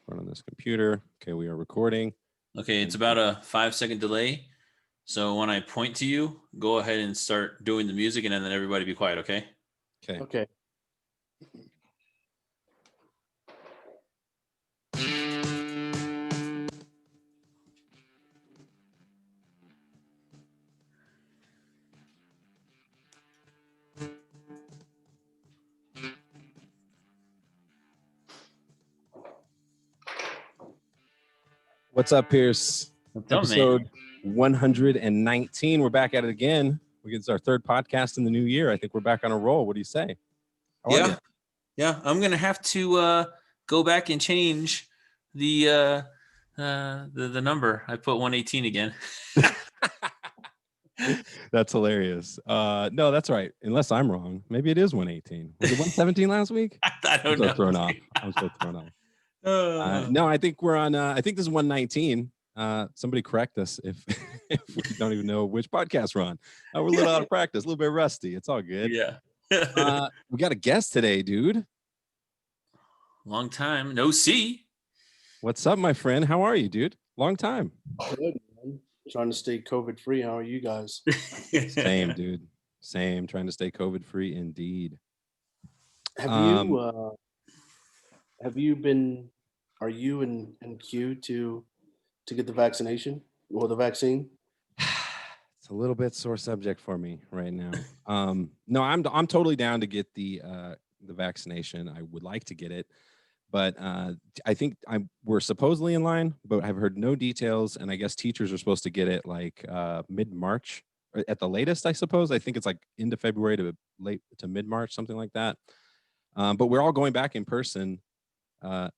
Run on this computer. Okay, we are recording. Okay, it's about a 5-second delay. So when I point to you, go ahead and start doing the music, and then everybody be quiet, okay? Okay. What's up, Pierce? What's up, Episode 119. We're back at it again. It's our third podcast in the new year. I think we're back on a roll. What do you say? How are you? Yeah. I'm gonna have to go back and change the number. I put 118 again. That's hilarious. No, that's right. Unless I'm wrong. Maybe it is 118. Was it 117 last week? I don't know. I'm so thrown off. No, I think we're on. I think this is 119. Somebody correct us if we don't even know which podcast we're on. We're a little out of practice, a little bit rusty. It's all good. Yeah. We got a guest today, dude. Long time no see. What's up, my friend? How are you, dude? Long time. Good, man. Trying to stay COVID free. How are you guys? Same, dude. Same. Trying to stay COVID free, indeed. Have you been? Are you in queue to get the vaccination or the vaccine? It's a little bit sore subject for me right now. No, I'm totally down to get the vaccination. I would like to get it, but I think we're supposedly in line, but I've heard no details. And I guess teachers are supposed to get it like mid-March at the latest. I suppose. I think it's like into February to mid-March, something like that. But we're all going back in person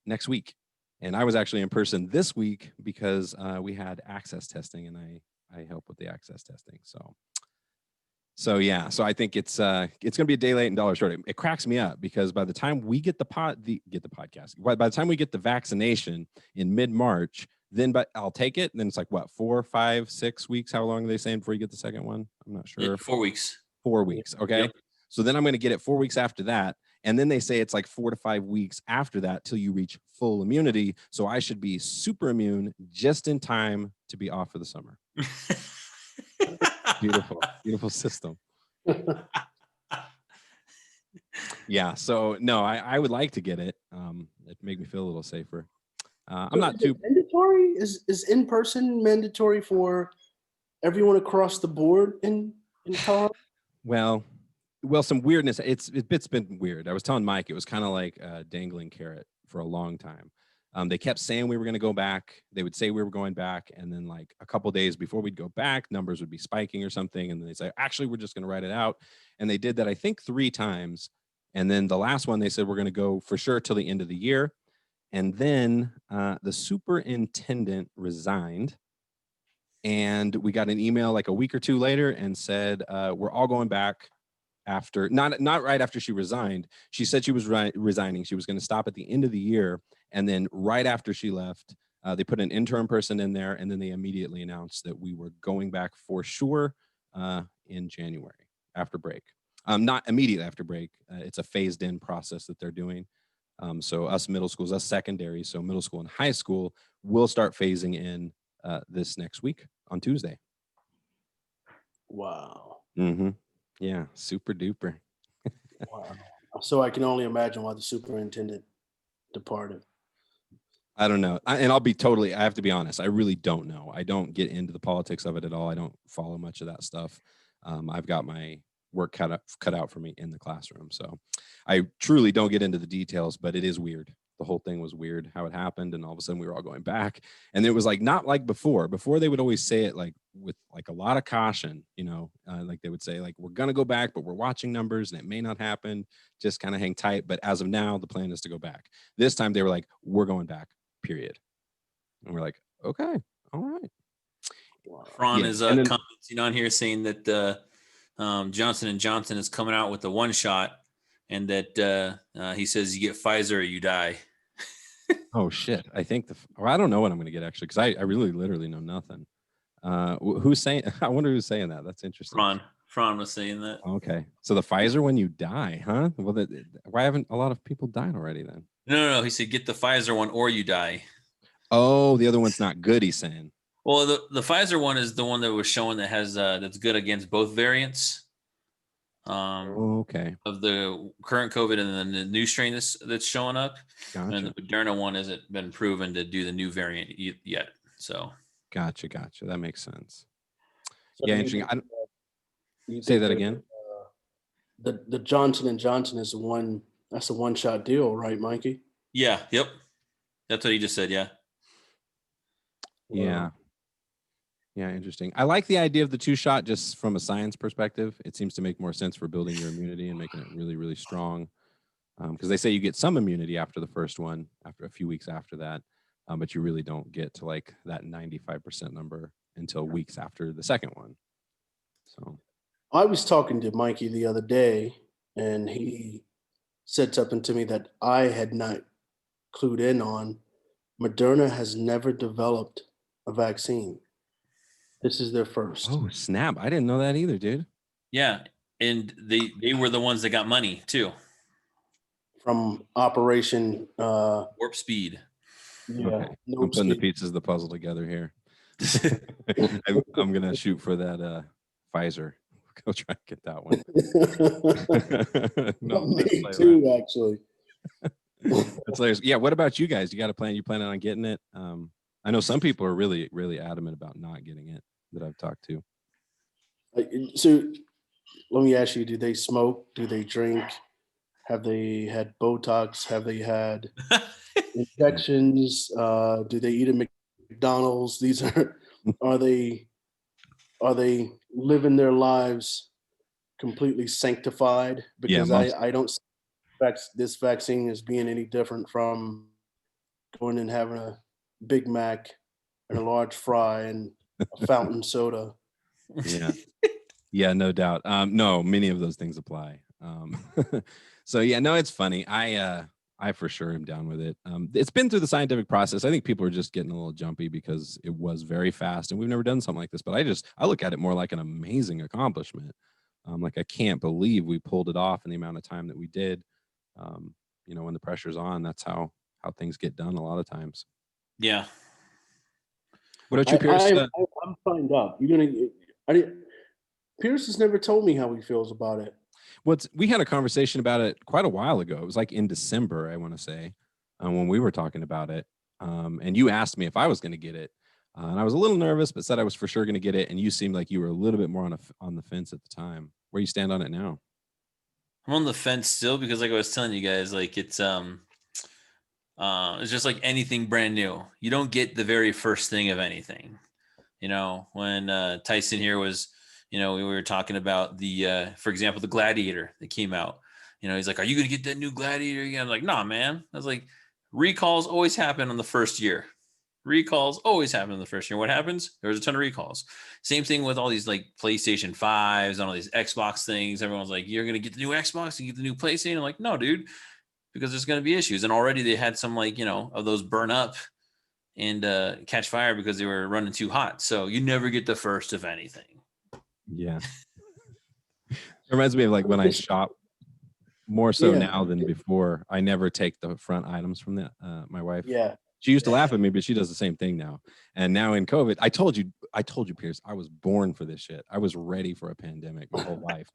next week. And I was actually in person this week because we had access testing, and I help with the access testing. So yeah. So I think it's going to be a day late and dollar short. It cracks me up because by the time we get the podcast, by the time we get the vaccination in mid-March, then I'll take it. And then it's like what, 4, 5, 6 weeks? How long are they saying before you get the second one? I'm not sure. 4 weeks. 4 weeks. Okay. Yep. So then I'm going to get it 4 weeks after that. And then they say it's like 4 to 5 weeks after that till you reach full immunity. So I should be super immune just in time to be off for the summer. Beautiful system. Yeah. So no, I would like to get it. It make me feel a little safer. I'm not too mandatory. Is in person mandatory for everyone across the board in Colorado? Well, some weirdness. It's been weird. I was telling Mike, it was kind of like a dangling carrot for a long time. They kept saying we were going to go back. They would say we were going back. And then like a couple days before we'd go back, numbers would be spiking or something. And then they'd say, actually, we're just going to write it out. And they did that, I think, 3 times. And then the last one, they said, we're going to go for sure till the end of the year. And then the superintendent resigned. And we got an email like a week or 2 later and said, we're all going back. After not right after she resigned. She said she was resigning. She was going to stop at the end of the year, and then right after she left, they put an interim person in there, and then they immediately announced that we were going back for sure in January after break. Not immediately after break. It's a phased in process that they're doing. So us middle schools, us secondary, so middle school and high school will start phasing in this next week on Tuesday. Wow. Mm-hmm. Yeah, super duper. Wow. So I can only imagine why the superintendent departed. I don't know. I have to be honest. I really don't know. I don't get into the politics of it at all. I don't follow much of that stuff. I've got my work cut out for me in the classroom. So I truly don't get into the details, but it is weird. The whole thing was weird how it happened. And all of a sudden we were all going back, and it was like, not like before they would always say it like with like a lot of caution, like they would say like, we're going to go back, but we're watching numbers and it may not happen. Just kind of hang tight. But as of now, the plan is to go back. This time they were like, we're going back, period. And we're like, okay, all right. Fran is commenting on here saying that Johnson & Johnson is coming out with the 1 shot, and that he says you get Pfizer or you die. Oh shit! I think I don't know what I'm going to get actually, because I really literally know nothing. Who's saying? I wonder who's saying that. That's interesting. Fran was saying that. Okay, so the Pfizer when you die, huh? Well, why haven't a lot of people died already then? No. He said get the Pfizer one or you die. Oh, the other one's not good, he's saying. Well, the Pfizer one is the one that was showing that has that's good against both variants. Okay. Of the current COVID and then the new strain that's showing up. Gotcha. And the Moderna one hasn't been proven to do the new variant yet. So Gotcha. That makes sense. So Yeah, you interesting. think you Say think that that, again. the Johnson and Johnson is that's a one-shot deal, right, Mikey? yeah, yep. That's what he just said. Yeah. Yeah. Yeah, interesting. I like the idea of the 2-shot just from a science perspective. It seems to make more sense for building your immunity and making it really, really strong. Because they say you get some immunity after the first one, after a few weeks after that, but you really don't get to like that 95% number until weeks after the second one. So I was talking to Mikey the other day, and he said something to me that I had not clued in on. Moderna has never developed a vaccine. This is their first. oh snap! I didn't know that either, dude. Yeah. And they were the ones that got money too. From Operation Warp Speed. Yeah, Okay. no I'm putting the speed. pieces of the puzzle together here. I'm gonna shoot for that Pfizer. Go try and get that one. No, Me play too, around. actually. That's hilarious. Yeah. What about you guys? You got a plan? You planning on getting it? I know some people are really, really adamant about not getting it that I've talked to. So let me ask you, do they smoke? Do they drink? Have they had Botox? Have they had injections? Do they eat at McDonald's? These are they are they living their lives completely sanctified? Yeah, Because most. I don't see this vaccine as being any different from going and having a Big Mac and a large fry and a fountain soda. Yeah. Yeah, no doubt. No, many of those things apply. So yeah, no, it's funny. I for sure am down with it. It's been through the scientific process. I think people are just getting a little jumpy because it was very fast and we've never done something like this. But I look at it more like an amazing accomplishment. Like I can't believe we pulled it off in the amount of time that we did. When the pressure's on, that's how things get done a lot of times. Yeah. What about you, Pierce? I'm signed up. Pierce has never told me how he feels about it. We had a conversation about it quite a while ago. It was like in December, I want to say, when we were talking about it. And you asked me if I was going to get it. And I was a little nervous, but said I was for sure going to get it. And you seemed like you were a little bit more on the fence at the time. Where you stand on it now? I'm on the fence still because, like I was telling you guys, like it's just like anything brand new. You don't get the very first thing of anything. When Tyson here was, we were talking about for example, the Gladiator that came out. He's like, "Are you gonna get that new Gladiator again?" I'm like, "Nah, man." I was like, recalls always happen on the first year. Recalls always happen in the first year. What happens? There's a ton of recalls. Same thing with all these like PlayStation 5s and all these Xbox things. Everyone's like, "You're gonna get the new Xbox and get the new PlayStation." I'm like, "No, dude," because there's gonna be issues. And already they had some of those burn up and catch fire because they were running too hot. So you never get the first of anything. Yeah. It reminds me of like when I shop more so now than before. I never take the front items from my wife. Yeah. She used to laugh at me, but she does the same thing now. And now in COVID, I told you, Pierce, I was born for this shit. I was ready for a pandemic my whole life.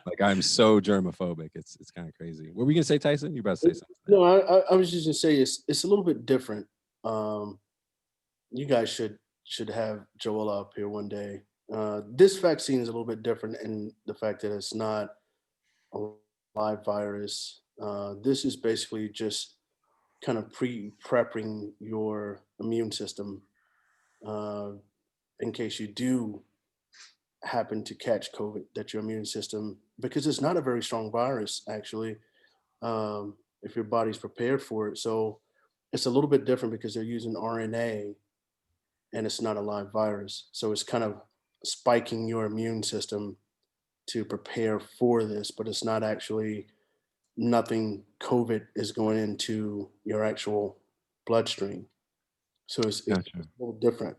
Like I'm so germophobic. It's kind of crazy. What were you gonna say, Tyson? You about to say something? No, I was just gonna say it's a little bit different. You guys should have Joel up here one day. This vaccine is a little bit different in the fact that it's not a live virus. This is basically just kind of prepping your immune system in case you do happen to catch COVID, that your immune system, because it's not a very strong virus actually, if your body's prepared for it. So it's a little bit different because they're using RNA and it's not a live virus. So it's kind of spiking your immune system to prepare for this, but it's not actually nothing COVID is going into your actual bloodstream. So it's Gotcha. a little different.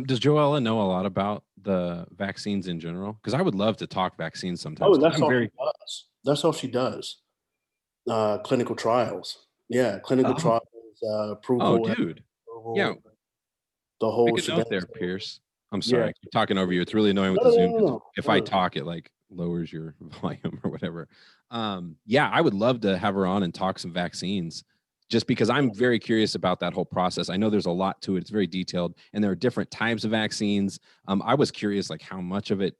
Does Joella know a lot about the vaccines in general? Because I would love to talk vaccines sometimes. Oh, that's I'm all very she does. That's all she does. Clinical trials. Yeah, clinical Oh, trials, oh, approval, dude. Yeah, approval, the make whole a note shebang. there, So, Pierce. I'm sorry, yeah. I keep talking over you. It's really annoying with No, the no, no, Zoom no, because no. if I no. talk, it like lowers your volume or whatever. Yeah, I would love to have her on and talk some vaccines, just because I'm very curious about that whole process. I know there's a lot to it. It's very detailed, and there are different types of vaccines. I was curious, like how much of it,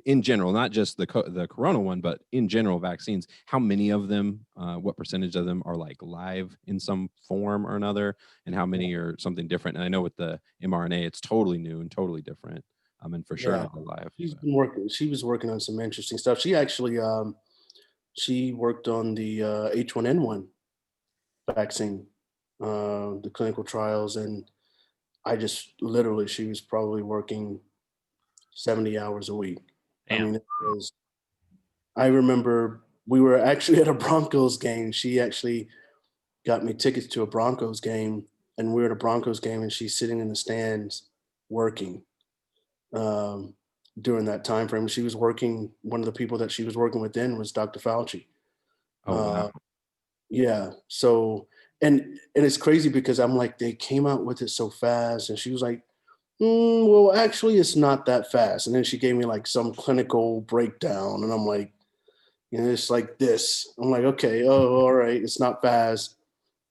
in general, not just the Corona one, but in general vaccines, how many of them, what percentage of them are like live in some form or another, and how many are something different. And I know with the mRNA, it's totally new and totally different. And for sure Yeah, not alive. she's been working. She was working on some interesting stuff. She actually, she worked on the H1N1 vaccine, the clinical trials, and I just literally, she was probably working 70 hours a week. I Damn. mean, it was. I remember we were actually at a Broncos game. She actually got me tickets to a Broncos game, and we were at a Broncos game, and she's sitting in the stands working. Um, during that time frame, she was working. One of the people that she was working with then was Dr. Fauci. Oh wow. Uh, yeah. So, and it's crazy because I'm like, they came out with it so fast, and she was like, well, actually, it's not that fast. And then she gave me like some clinical breakdown, and I'm like, it's like this. I'm like, okay, oh, all right, it's not fast.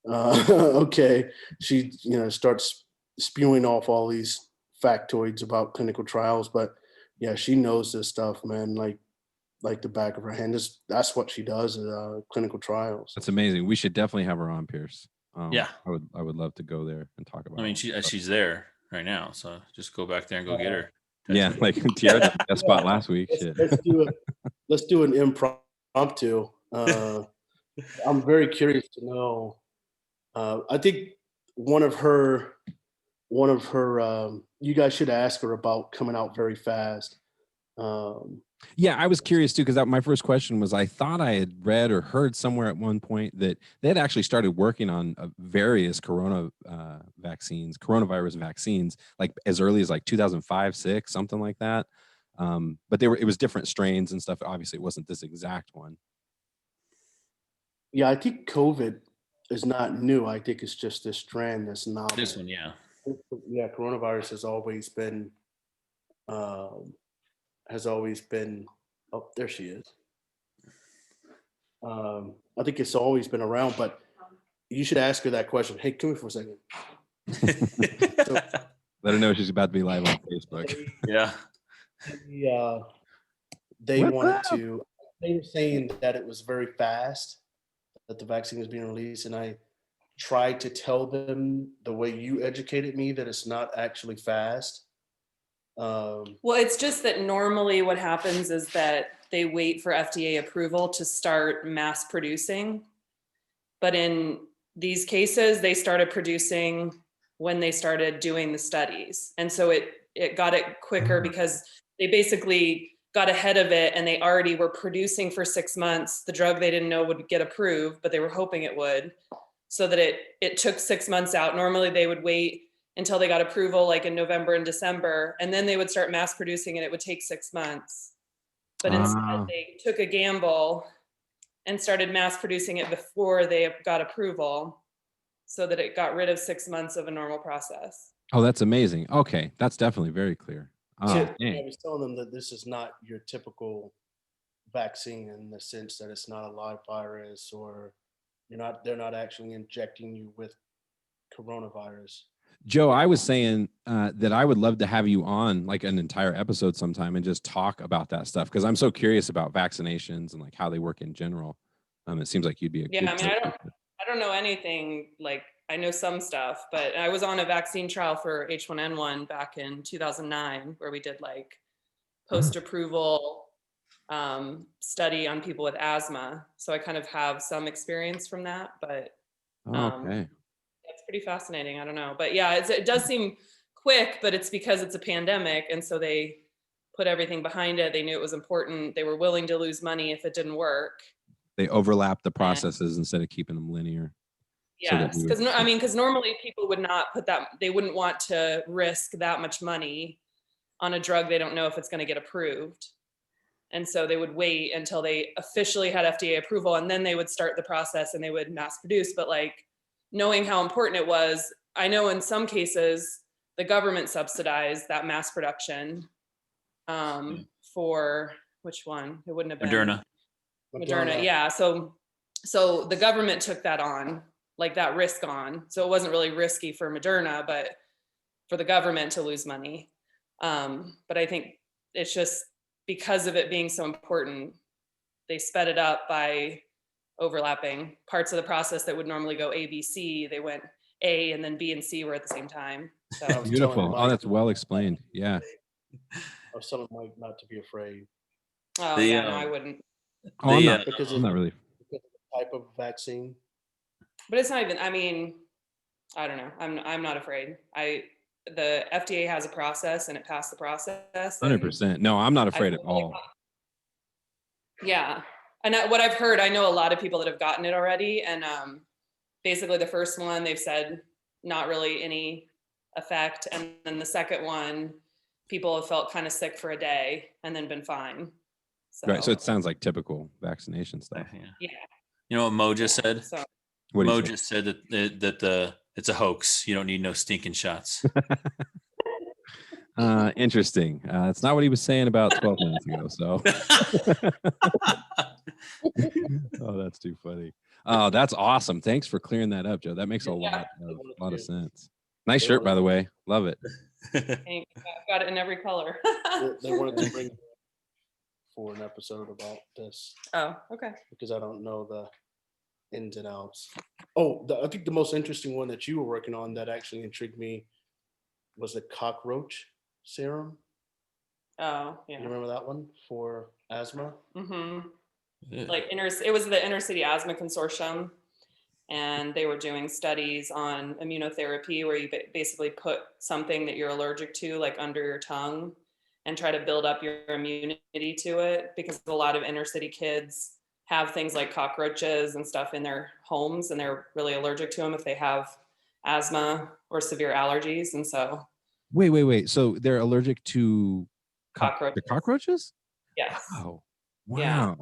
Okay. She, starts spewing off all these factoids about clinical trials, but yeah, she knows this stuff, man, like the back of her hand. That's what she does, clinical trials. That's amazing. We should definitely have her on, Pierce. Yeah. I would love to go there and talk I about mean, all this stuff. she's there right now, so just go back there and go get her. Yeah, Tyson. like Tiara did that spot last week. Let's, Shit. let's do it. Let's do an impromptu. I'm very curious to know. I think one of her, you guys should ask her about coming out very fast. Um, Yeah, I was curious too because my first question was I thought I had read or heard somewhere at one point that they had actually started working on various coronavirus vaccines, like as early as like 2005, six, something like that. But it was different strains and stuff. Obviously, it wasn't this exact one. yeah, I think COVID is not new. I think it's just this strand that's This novel. one, yeah. Yeah, coronavirus um, has always been. Oh, there she is. I think it's always been around, but you should ask her that question. Hey, come here for a second. Let her know she's about to be live on Facebook. Yeah. They What's wanted up? to. They were saying that it was very fast that the vaccine was being released, and I tried to tell them the way you educated me that it's not actually fast. Well, it's just that normally what happens is that they wait for FDA approval to start mass producing. But in these cases, they started producing when they started doing the studies. And so it got it quicker because they basically got ahead of it and they already were producing for 6 months the drug they didn't know would get approved, but they were hoping it would, so that it took 6 months out. Normally they would wait until they got approval like in November and December, and then they would start mass producing and it would take 6 months. But instead they took a gamble and started mass producing it before they got approval, so that it got rid of 6 months of a normal process. Oh, that's amazing. Okay, that's definitely very clear. I Dang. was telling them that this is not your typical vaccine in the sense that it's not a live virus, or they're not actually injecting you with coronavirus. Joe, I was saying that I would love to have you on like an entire episode sometime and just talk about that stuff because I'm so curious about vaccinations and like how they work in general. It seems like you'd be a Yeah, good I mean, I don't know anything. Like, I know some stuff, but I was on a vaccine trial for H1N1 back in 2009, where we did like post-approval study on people with asthma. So I kind of have some experience from that, but Okay. it's pretty fascinating. I don't know, but yeah, it does seem quick, but it's because it's a pandemic, and so they put everything behind it. They knew it was important. They were willing to lose money if it didn't work. They overlap the And processes instead of keeping them linear. So that yes, we would, because normally people would not put that. They wouldn't want to risk that much money on a drug they don't know if it's going to get approved. And so they would wait until they officially had FDA approval, and then they would start the process and they would mass produce. But like, knowing how important it was, I know in some cases the government subsidized that mass production for which one? It wouldn't have been Moderna. Yeah. So the government took that on, like that risk on. So it wasn't really risky for Moderna, but for the government to lose money. But I think it's just because of it being so important, they sped it up by overlapping parts of the process that would normally go A, B, C. They went A, and then B and C were at the same time. So beautiful. Oh, that's well explained. Yeah. I was telling Mike not to be afraid. Oh yeah, no, I wouldn't. Oh, I'm not, because I'm not really. Because of the type of vaccine. But it's not even. I mean, I don't know. I'm not afraid. The FDA has a process, and it passed the process. 100%. No, I'm not afraid at all. Yeah, and what I've heard, I know a lot of people that have gotten it already, and basically the first one they've said not really any effect, and then the second one, people have felt kind of sick for a day and then been fine. So. Right. So it sounds like typical vaccination stuff. Yeah. You know what Mo just said? So. Mo just said that it's a hoax. You don't need no stinking shots. Interesting. It's not what he was saying about 12 minutes ago. So, oh, that's too funny. Oh, that's awesome. Thanks for clearing that up, Joe. That makes a lot of sense. Nice shirt, by the way. Love it. Thanks. I've got it in every color. They wanted to bring for an episode about this. Oh, okay. Because I don't know the ins and outs. Oh, I think the most interesting one that you were working on that actually intrigued me was the cockroach serum. Oh, yeah. You remember that one for asthma? Mm-hmm. Like it was the Inner City Asthma Consortium, and they were doing studies on immunotherapy where you basically put something that you're allergic to like under your tongue and try to build up your immunity to it, because a lot of inner city kids have things like cockroaches and stuff in their homes, and they're really allergic to them if they have asthma or severe allergies. And so wait, so they're allergic to cockroaches? Yes. Wow. Yeah.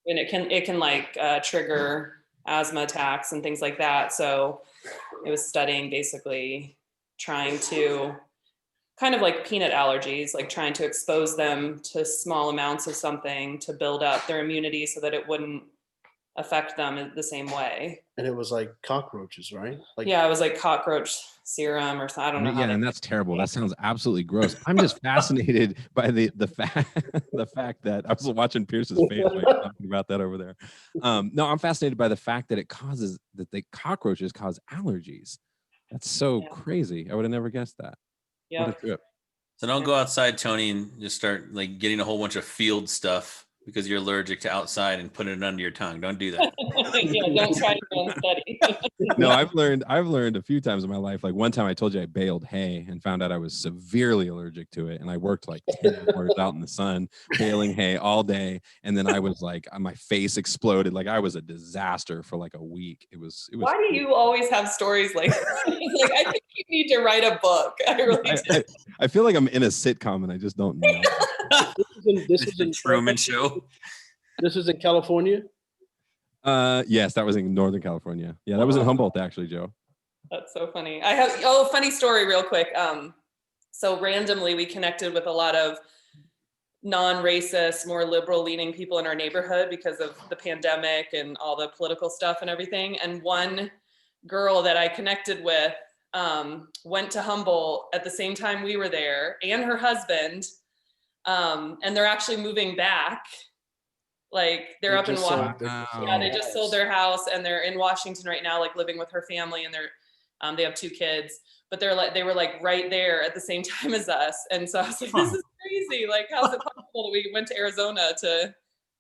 And it can like trigger asthma attacks and things like that. So it was studying basically trying to kind of like peanut allergies, like trying to expose them to small amounts of something to build up their immunity so that it wouldn't affect them in the same way. And it was like cockroaches, right? Like, yeah, it was like cockroach serum or something. I don't know. Yeah, and that's terrible. That sounds absolutely gross. I'm just fascinated by the fact that I was watching Pierce's face while you're talking about that over there. No, I'm fascinated by the fact that the cockroaches cause allergies. That's so crazy. I would have never guessed that. Yeah. What a trip. So don't go outside, Tony, and just start like getting a whole bunch of field stuff because you're allergic to outside and putting it under your tongue. Don't do that. Yeah, don't try to go and study. No, I've learned a few times in my life. Like one time I told you I baled hay and found out I was severely allergic to it. And I worked like 10 hours out in the sun, baling hay all day. And then I was like, my face exploded. Like I was a disaster for like a week. It was. Why do you always have stories like like I think you need to write a book. I really do. I feel like I'm in a sitcom and I just don't know. This is in Truman Show. This is in California? Yes, that was in Northern California. Yeah, that was in Humboldt actually, Joe. That's so funny. I have funny story real quick. So randomly we connected with a lot of non-racist, more liberal leaning people in our neighborhood because of the pandemic and all the political stuff and everything. And one girl that I connected with went to Humboldt at the same time we were there, and her husband. And they're actually moving back. Like they're up in Washington. Yeah, they just sold their house and they're in Washington right now, like living with her family, and they have 2 kids, but they were like right there at the same time as us. And so I was like, this is crazy. Like, how's it possible that we went to Arizona to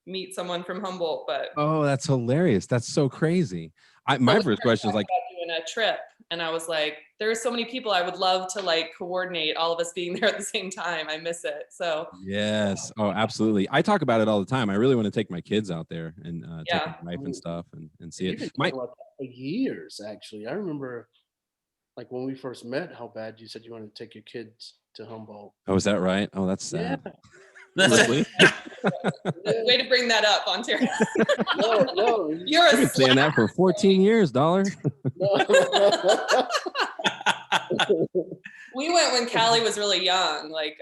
meet someone from Humboldt? But oh, that's hilarious. That's so crazy. My first question is like doing a trip. And I was like, there's so many people I would love to like coordinate all of us being there at the same time. I miss it. So yes. Oh, absolutely. I talk about it all the time. I really want to take my kids out there and take my wife and stuff and see it. For years, actually. I remember like when we first met, how bad you said you wanted to take your kids to Humboldt. Oh, is that right? Oh, that's sad. Yeah. Honestly. Way to bring that up, Ontario. No, You're I've a been saying that for 14 years, dollar. We went when Callie was really young, like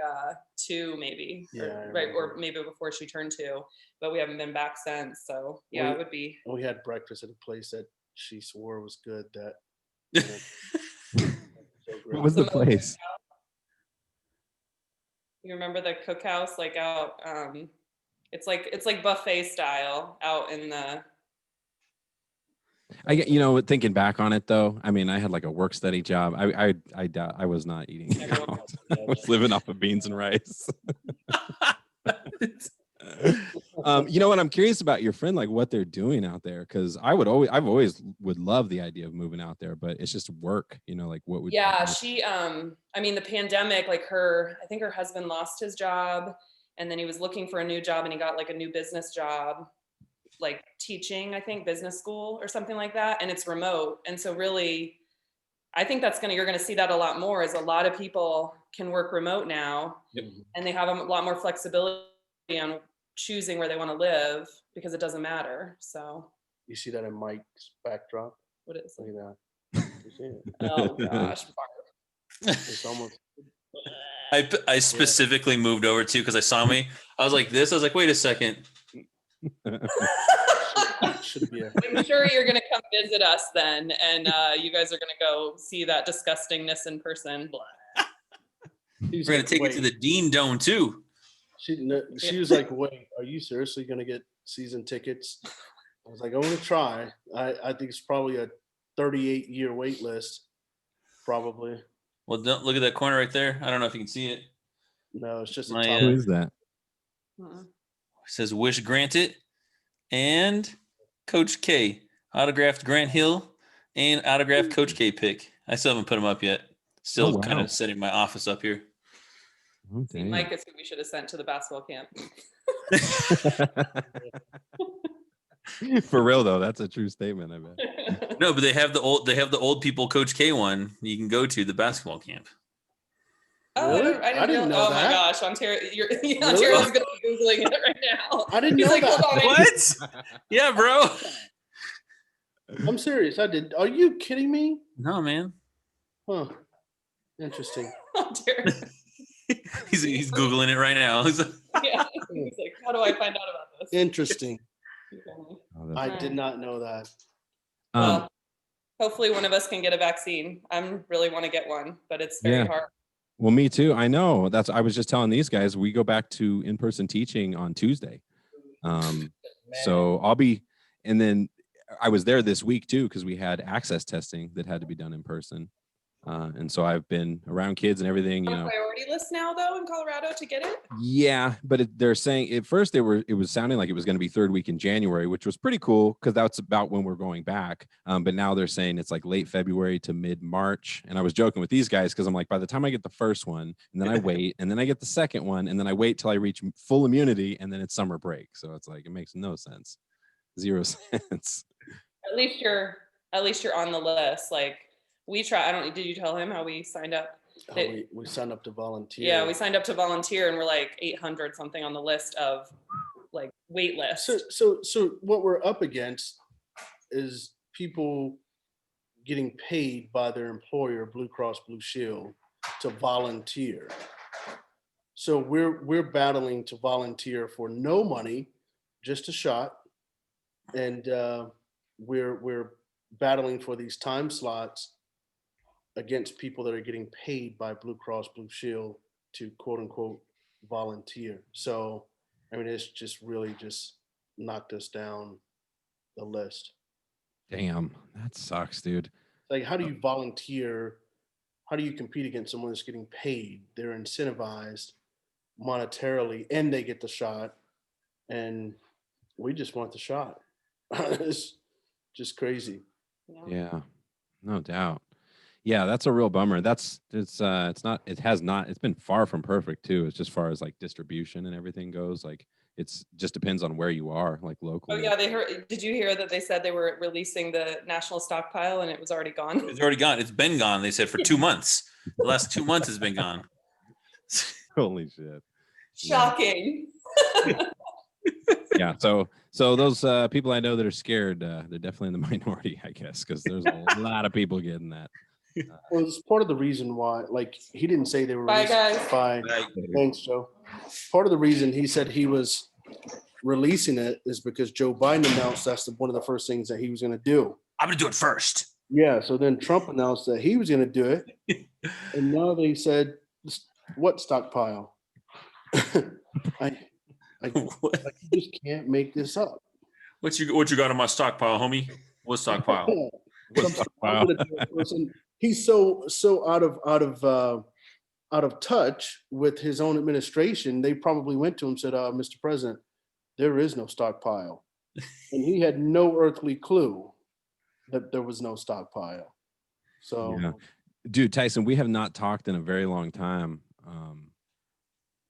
2 maybe, or maybe before she turned 2, but we haven't been back since. So yeah, it would be. We had breakfast at a place that she swore was good. That you know, so What was the place? You remember the cookhouse, like out? It's like buffet style out in the. I get, thinking back on it though, I mean, I had like a work study job. I doubt I was not eating out. I was living off of beans and rice. I'm curious about your friend, like what they're doing out there. Cause I've always would love the idea of moving out there, but it's just work, like what would. Yeah, she, I mean, the pandemic, like I think her husband lost his job and then he was looking for a new job and he got like a new business job, like teaching, I think business school or something like that. And it's remote. And so really, I think you're going to see that a lot more, is a lot of people can work remote now. Yep. And they have a lot more flexibility on choosing where they want to live because it doesn't matter. So you see that in Mike's backdrop? What is it? Look at that. You see it? Oh gosh. It's almost. I specifically moved over to because I saw me. I was like this. I was like, wait a second. Should be I'm sure you're going to come visit us then, and you guys are going to go see that disgustingness in person. We're going to take it to the Dean Dome too. She was like, wait, are you seriously going to get season tickets? I was like, I want to try. I think it's probably a 38-year wait list, probably. Well, don't look at that corner right there. I don't know if you can see it. No, it's just My, top. Who is that? It says wish granted, and Coach K autographed Grant Hill and autographed Coach K pick. I still haven't put them up yet. Still kind of setting my office up here. Oh, See, Mike is who we should have sent to the basketball camp. For real though, that's a true statement, I bet. No, but they have the old people Coach K one you can go to the basketball camp. Oh, really? I didn't know. Oh that. My gosh, Ontario's going to be Googling it right now. I didn't know like, that. What? Yeah, bro. I'm serious. I did. Are you kidding me? No, man. Huh. Interesting. Ontario. He's Googling it right now. Yeah. He's like, how do I find out about this? Interesting. Oh, I did not know that. Well, hopefully one of us can get a vaccine. I really want to get one, but it's very hard. Well, me too. I know. I was just telling these guys, we go back to in-person teaching on Tuesday. So I'll be, and then I was there this week too, because we had access testing that had to be done in person. And so I've been around kids and everything, On priority list now though in Colorado to get it? Yeah, but they're saying at first it was sounding like it was going to be third week in January, which was pretty cool because that's about when we're going back. But now they're saying it's like late February to mid-March. And I was joking with these guys because I'm like, by the time I get the first one and then I wait and then I get the second one and then I wait till I reach full immunity and then it's summer break. So it's like, it makes no sense. 0 sense. At least you're on the list. Like did you tell him how we signed up? We signed up to volunteer. Yeah, we signed up to volunteer and we're like 800 something on the list of like wait list. So what we're up against is people getting paid by their employer, Blue Cross Blue Shield, to volunteer. So we're battling to volunteer for no money, just a shot. And we're battling for these time slots against people that are getting paid by Blue Cross Blue Shield to quote unquote volunteer. So, I mean, it's just really just knocked us down the list. Damn, that sucks, dude. Like, how do you volunteer? How do you compete against someone that's getting paid? They're incentivized monetarily and they get the shot. And we just want the shot. It's just crazy. Yeah, no doubt. Yeah, that's a real bummer. It's been far from perfect too. It's just far as like distribution and everything goes. Like it's just depends on where you are, like locally. Oh yeah, did you hear that they said they were releasing the national stockpile and it was already gone? It's already gone. It's been gone. They said for 2 months. The last 2 months has been gone. Holy shit. Shocking. Yeah. So those people I know that are scared, they're definitely in the minority, I guess, because there's a lot of people getting that. Well, it's part of the reason why, like, he didn't say they were Bye, guys. Bye. Thanks, Joe. Part of the reason he said he was releasing it is because Joe Biden announced that's one of the first things that he was going to do. I'm going to do it first. Yeah. So then Trump announced that he was going to do it. And now they said, what stockpile? I just can't make this up. What you got on my stockpile, homie? What stockpile? Wow. He's so out of touch with his own administration. They probably went to him and said, Mr. President, there is no stockpile. And he had no earthly clue that there was no stockpile. So, yeah. Dude, Tyson, we have not talked in a very long time.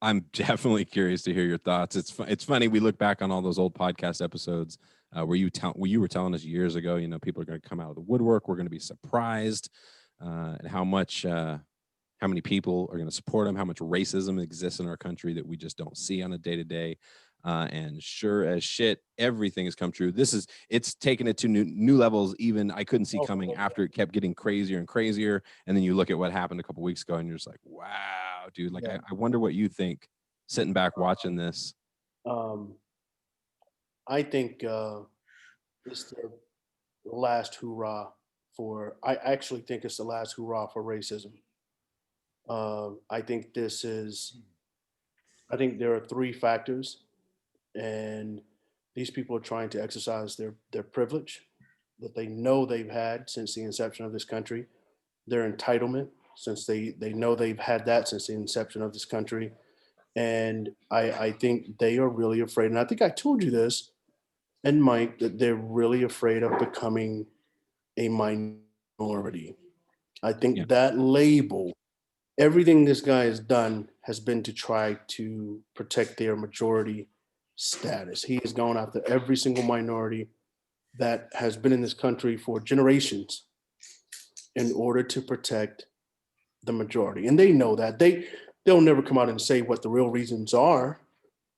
I'm definitely curious to hear your thoughts. It's funny. We look back on all those old podcast episodes where you were telling us years ago, you know, people are going to come out of the woodwork. We're going to be surprised at how many people are going to support them, how much racism exists in our country that we just don't see on a day-to-day. And sure as shit, everything has come true. It's taken it to new levels. Even I couldn't see coming after it kept getting crazier and crazier. And then you look at what happened a couple weeks ago and you're just like, wow, dude, like, I wonder what you think sitting back watching this. I think it's the last hurrah I actually think it's the last hurrah for racism. I think there are three factors, and these people are trying to exercise their privilege that they know they've had since the inception of this country, their entitlement, since they know they've had that since the inception of this country. And I think they are really afraid, and I think I told you this, and Mike, that they're really afraid of becoming a minority. I think that label, everything this guy has done has been to try to protect their majority status. He has gone after every single minority that has been in this country for generations in order to protect the majority. And they know that. They'll never come out and say what the real reasons are,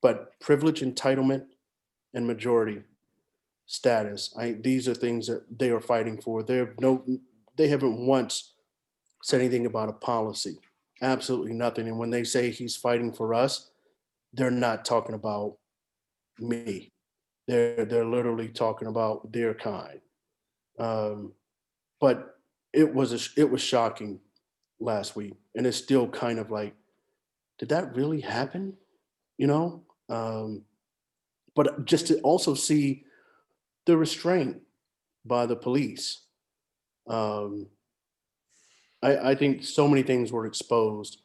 but privilege, entitlement, and majority status. These are things that they are fighting for. They haven't once said anything about a policy. Absolutely nothing. And when they say he's fighting for us, they're not talking about me. They're literally talking about their kind. But it was shocking last week, and it's still kind of like, did that really happen? You know. But just to also see the restraint by the police. I think so many things were exposed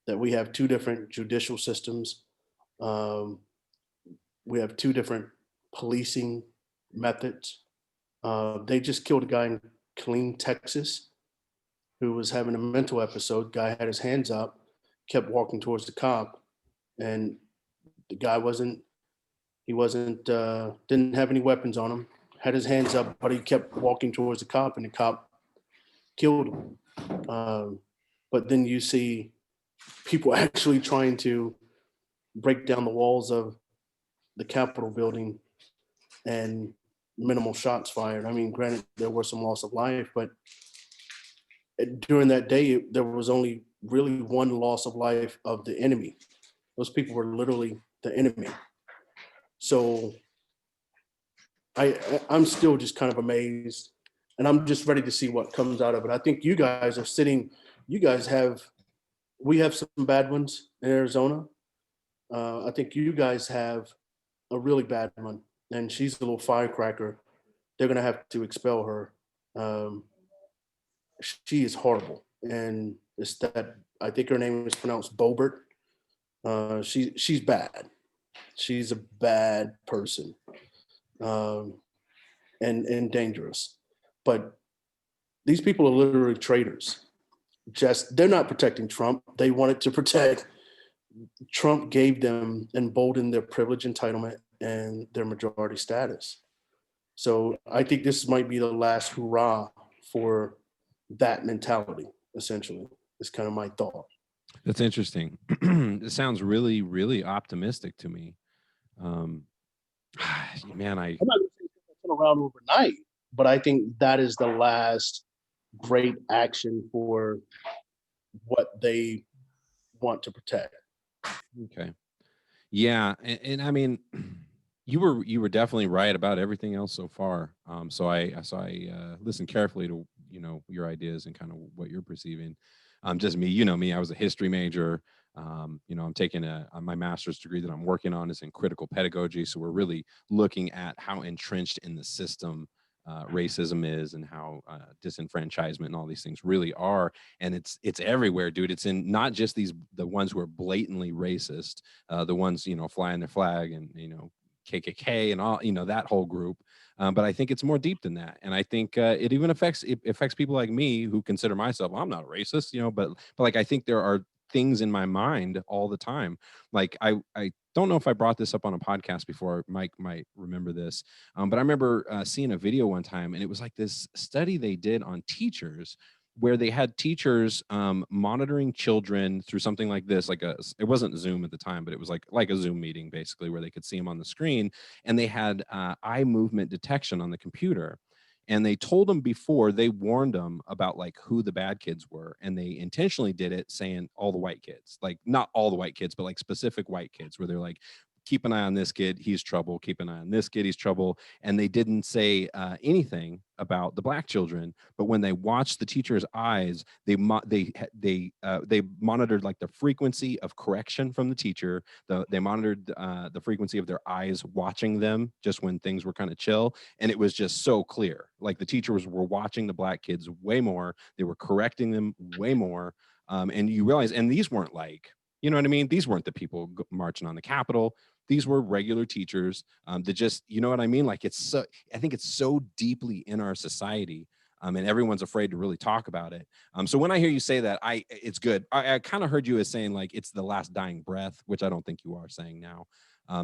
that we have two different judicial systems. We have two different policing methods. They just killed a guy in Killeen, Texas, who was having a mental episode. Guy had his hands up, kept walking towards the cop, and the guy didn't have any weapons on him, had his hands up, but he kept walking towards the cop, and the cop killed him. But then you see people actually trying to break down the walls of the Capitol building and minimal shots fired. I mean, granted, there was some loss of life, but during that day, there was only really one loss of life of the enemy. Those people were literally the enemy. So I'm still just kind of amazed, and I'm just ready to see what comes out of it. I think you guys we have some bad ones in Arizona. I think you guys have a really bad one, and she's a little firecracker. They're going to have to expel her. She is horrible, and it's that I think her name is pronounced Bobert. She's bad. She's a bad person, and dangerous. But these people are literally traitors. They're not protecting Trump. They wanted to protect. Trump gave them, emboldened their privilege, entitlement, and their majority status. So I think this might be the last hurrah for that mentality, essentially. Is kind of my thought. That's interesting. It sounds really, really optimistic to me. Um, man, I'm not going to say it's going to turn around overnight, but I think that is the last great action for what they want to protect. okay. Yeah, and I mean, you were definitely right about everything else so far. So I listened carefully to your ideas and kind of what you're perceiving. Just me, me. I was a history major. I'm taking my master's degree that I'm working on is in critical pedagogy. So we're really looking at how entrenched in the system racism is and how disenfranchisement and all these things really are. And it's everywhere, dude. It's in not just the ones who are blatantly racist, the ones flying their flag and KKK and all that whole group. But I think it's more deep than that, and I think it even affects people like me who consider myself, well, I'm not a racist, but like I think there are things in my mind all the time. Like I don't know if I brought this up on a podcast before. Mike might remember this, but I remember seeing a video one time, and it was like this study they did on teachers where they had teachers monitoring children through something like this, it wasn't Zoom at the time, but it was like a Zoom meeting basically, where they could see them on the screen, and they had eye movement detection on the computer. And they told them before, they warned them about like who the bad kids were, and they intentionally did it saying all the white kids, like not all the white kids, but like specific white kids, where they're like, keep an eye on this kid, he's trouble, keep an eye on this kid, he's trouble. And they didn't say anything about the black children, but when they watched the teacher's eyes, they monitored like the frequency of correction from the teacher. They monitored the frequency of their eyes watching them just when things were kind of chill, and it was just so clear. Like the teachers were watching the black kids way more, they were correcting them way more, and you realize, and these weren't like, you know what I mean? These weren't the people marching on the Capitol. These were regular teachers that just, you know what I mean? Like I think it's so deeply in our society, and everyone's afraid to really talk about it. So when I hear you say that, it's good. I kind of heard you as saying like it's the last dying breath, which I don't think you are saying now.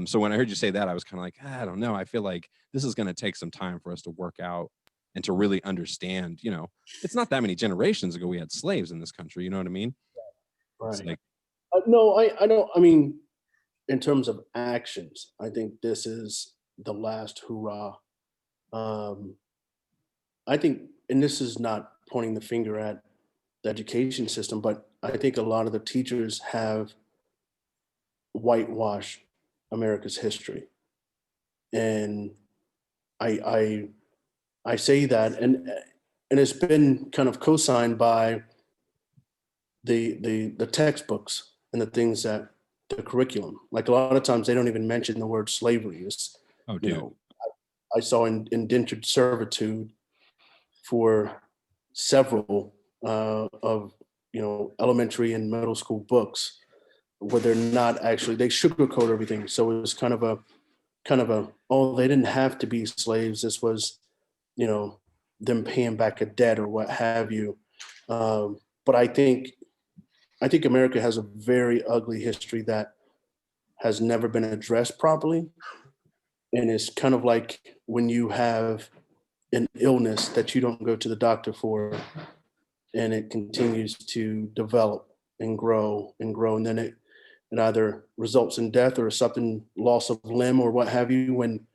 So when I heard you say that, I was kind of like, I don't know. I feel like this is going to take some time for us to work out and to really understand. It's not that many generations ago we had slaves in this country. You know what I mean? It's Right. like, No, I don't. I mean, in terms of actions, I think this is the last hurrah. Um, I think, and this is not pointing the finger at the education system, but I think a lot of the teachers have whitewashed America's history, and I I say that, and it's been kind of co-signed by the textbooks and the things that the curriculum. Like a lot of times they don't even mention the word slavery. It's, oh, you dude. know, I saw indentured servitude for several of elementary and middle school books where they're not actually, they sugarcoat everything. So it was kind of a oh, they didn't have to be slaves. This was you know them paying back a debt or what have you. But I think America has a very ugly history that has never been addressed properly. And it's kind of like when you have an illness that you don't go to the doctor for, and it continues to develop and grow and grow. And then it either results in death or something, loss of limb or what have you. When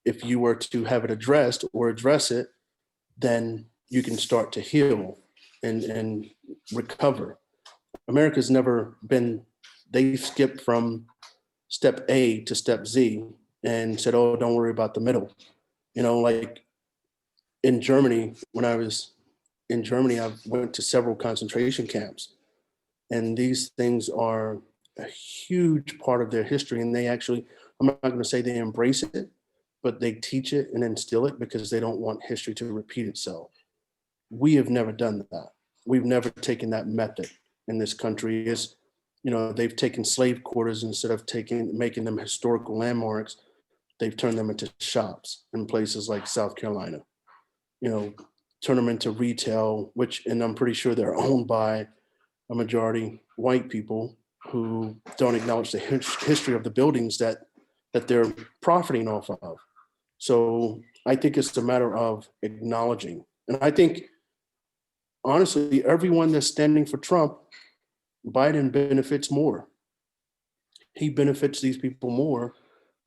if you were to have it addressed or address it, then you can start to heal and recover. America's never been, they skipped from step A to step Z and said, oh, don't worry about the middle. Like in Germany, when I was in Germany, I went to several concentration camps. And these things are a huge part of their history. And they actually, I'm not going to say they embrace it, but they teach it and instill it because they don't want history to repeat itself. We have never done that. We've never taken that method in this country. They've taken slave quarters instead of making them historical landmarks. They've turned them into shops in places like South Carolina. Turn them into retail, and I'm pretty sure they're owned by a majority white people who don't acknowledge the history of the buildings that they're profiting off of. So I think it's a matter of acknowledging. And I think, honestly, everyone that's standing for Trump Biden benefits more. He benefits these people more,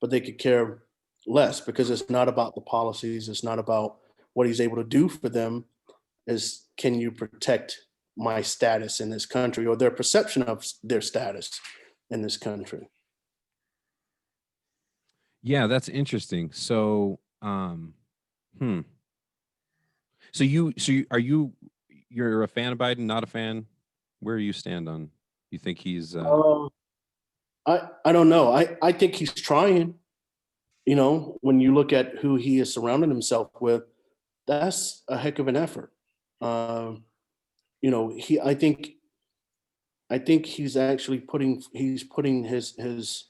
but they could care less because it's not about the policies. It's not about what he's able to do for them. Is can you protect my status in this country or their perception of their status in this country? Yeah, that's interesting. So, So you're a fan of Biden, not a fan? Where do you stand on? You think he's I don't know. I think he's trying. When you look at who he is surrounding himself with, that's a heck of an effort. Um, he I think he's actually putting his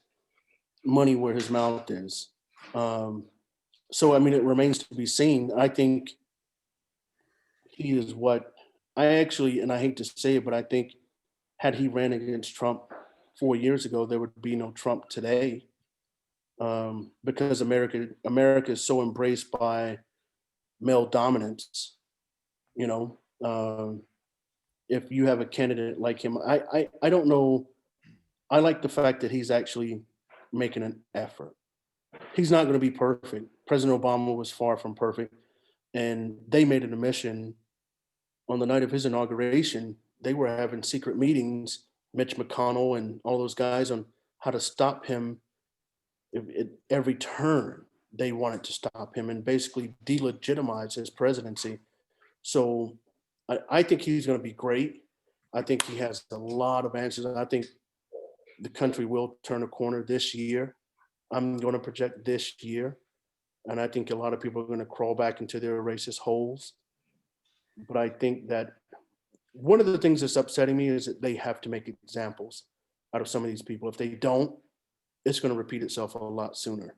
money where his mouth is. So I mean, it remains to be seen. I think he is what I actually, and I hate to say it, but I think had he ran against Trump 4 years ago, there would be no Trump today, because America is so embraced by male dominance. You know, if you have a candidate like him, I don't know. I like the fact that he's actually making an effort. He's not going to be perfect. President Obama was far from perfect, and they made it a mission on the night of his inauguration. They were having secret meetings, Mitch McConnell and all those guys, on how to stop him. At every turn, they wanted to stop him and basically delegitimize his presidency. So I think he's going to be great. I think he has a lot of answers. I think the country will turn a corner this year. I'm going to project this year. And I think a lot of people are going to crawl back into their racist holes. But I think that one of the things that's upsetting me is that they have to make examples out of some of these people. If they don't, it's going to repeat itself a lot sooner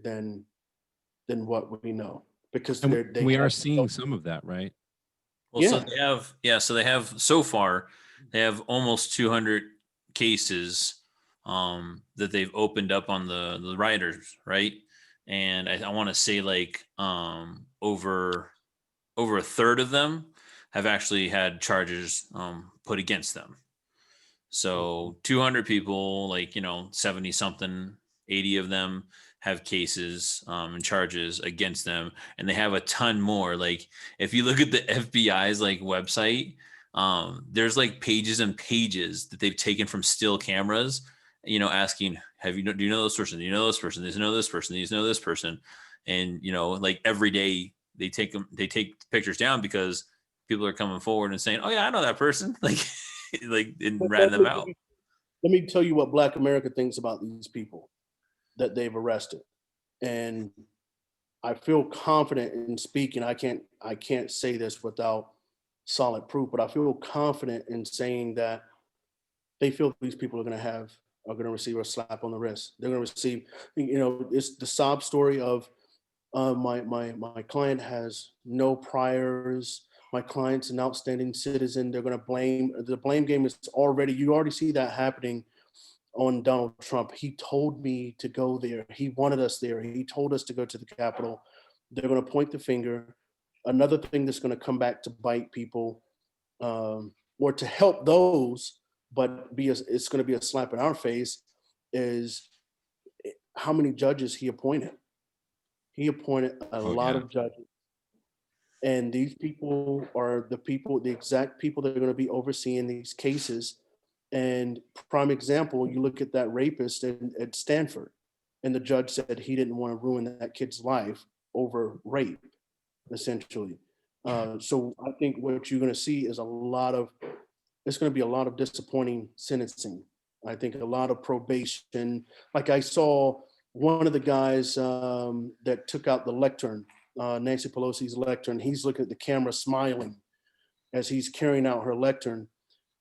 than what we know, because and we are seeing some of that, right? Well, Yeah. so they have so far, they have almost 200 cases that they've opened up on the rioters, right? And I want to say like over a third of them have actually had charges put against them. So 200 people, like 70 something, 80 of them have cases and charges against them, and they have a ton more. Like if you look at the FBI's like website, there's like pages and pages that they've taken from still cameras, asking, do you know this person? Do you know this person? Do you know this person? Do you know this person? And like every day they take pictures down because people are coming forward and saying, oh yeah, I know that person. Like and ratting them out. Let me tell you what Black America thinks about these people that they've arrested. And I feel confident in speaking. I can't say this without solid proof, but I feel confident in saying that they feel these people are going to receive a slap on the wrist. They're going to receive, it's the sob story of my client has no priors. My client's an outstanding citizen. They're going to the blame game is you already see that happening on Donald Trump. He told me to go there. He wanted us there. He told us to go to the Capitol. They're going to point the finger. Another thing that's going to come back to bite people, or to help those, but it's going to be a slap in our face, is how many judges he appointed. He appointed a lot of judges. And these people are the exact people that are going to be overseeing these cases. And prime example, you look at that rapist at Stanford, and the judge said he didn't want to ruin that kid's life over rape, essentially. So I think what you're going to see is it's going to be a lot of disappointing sentencing. I think a lot of probation. Like I saw one of the guys that took out the lectern, Nancy Pelosi's lectern. He's looking at the camera smiling as he's carrying out her lectern.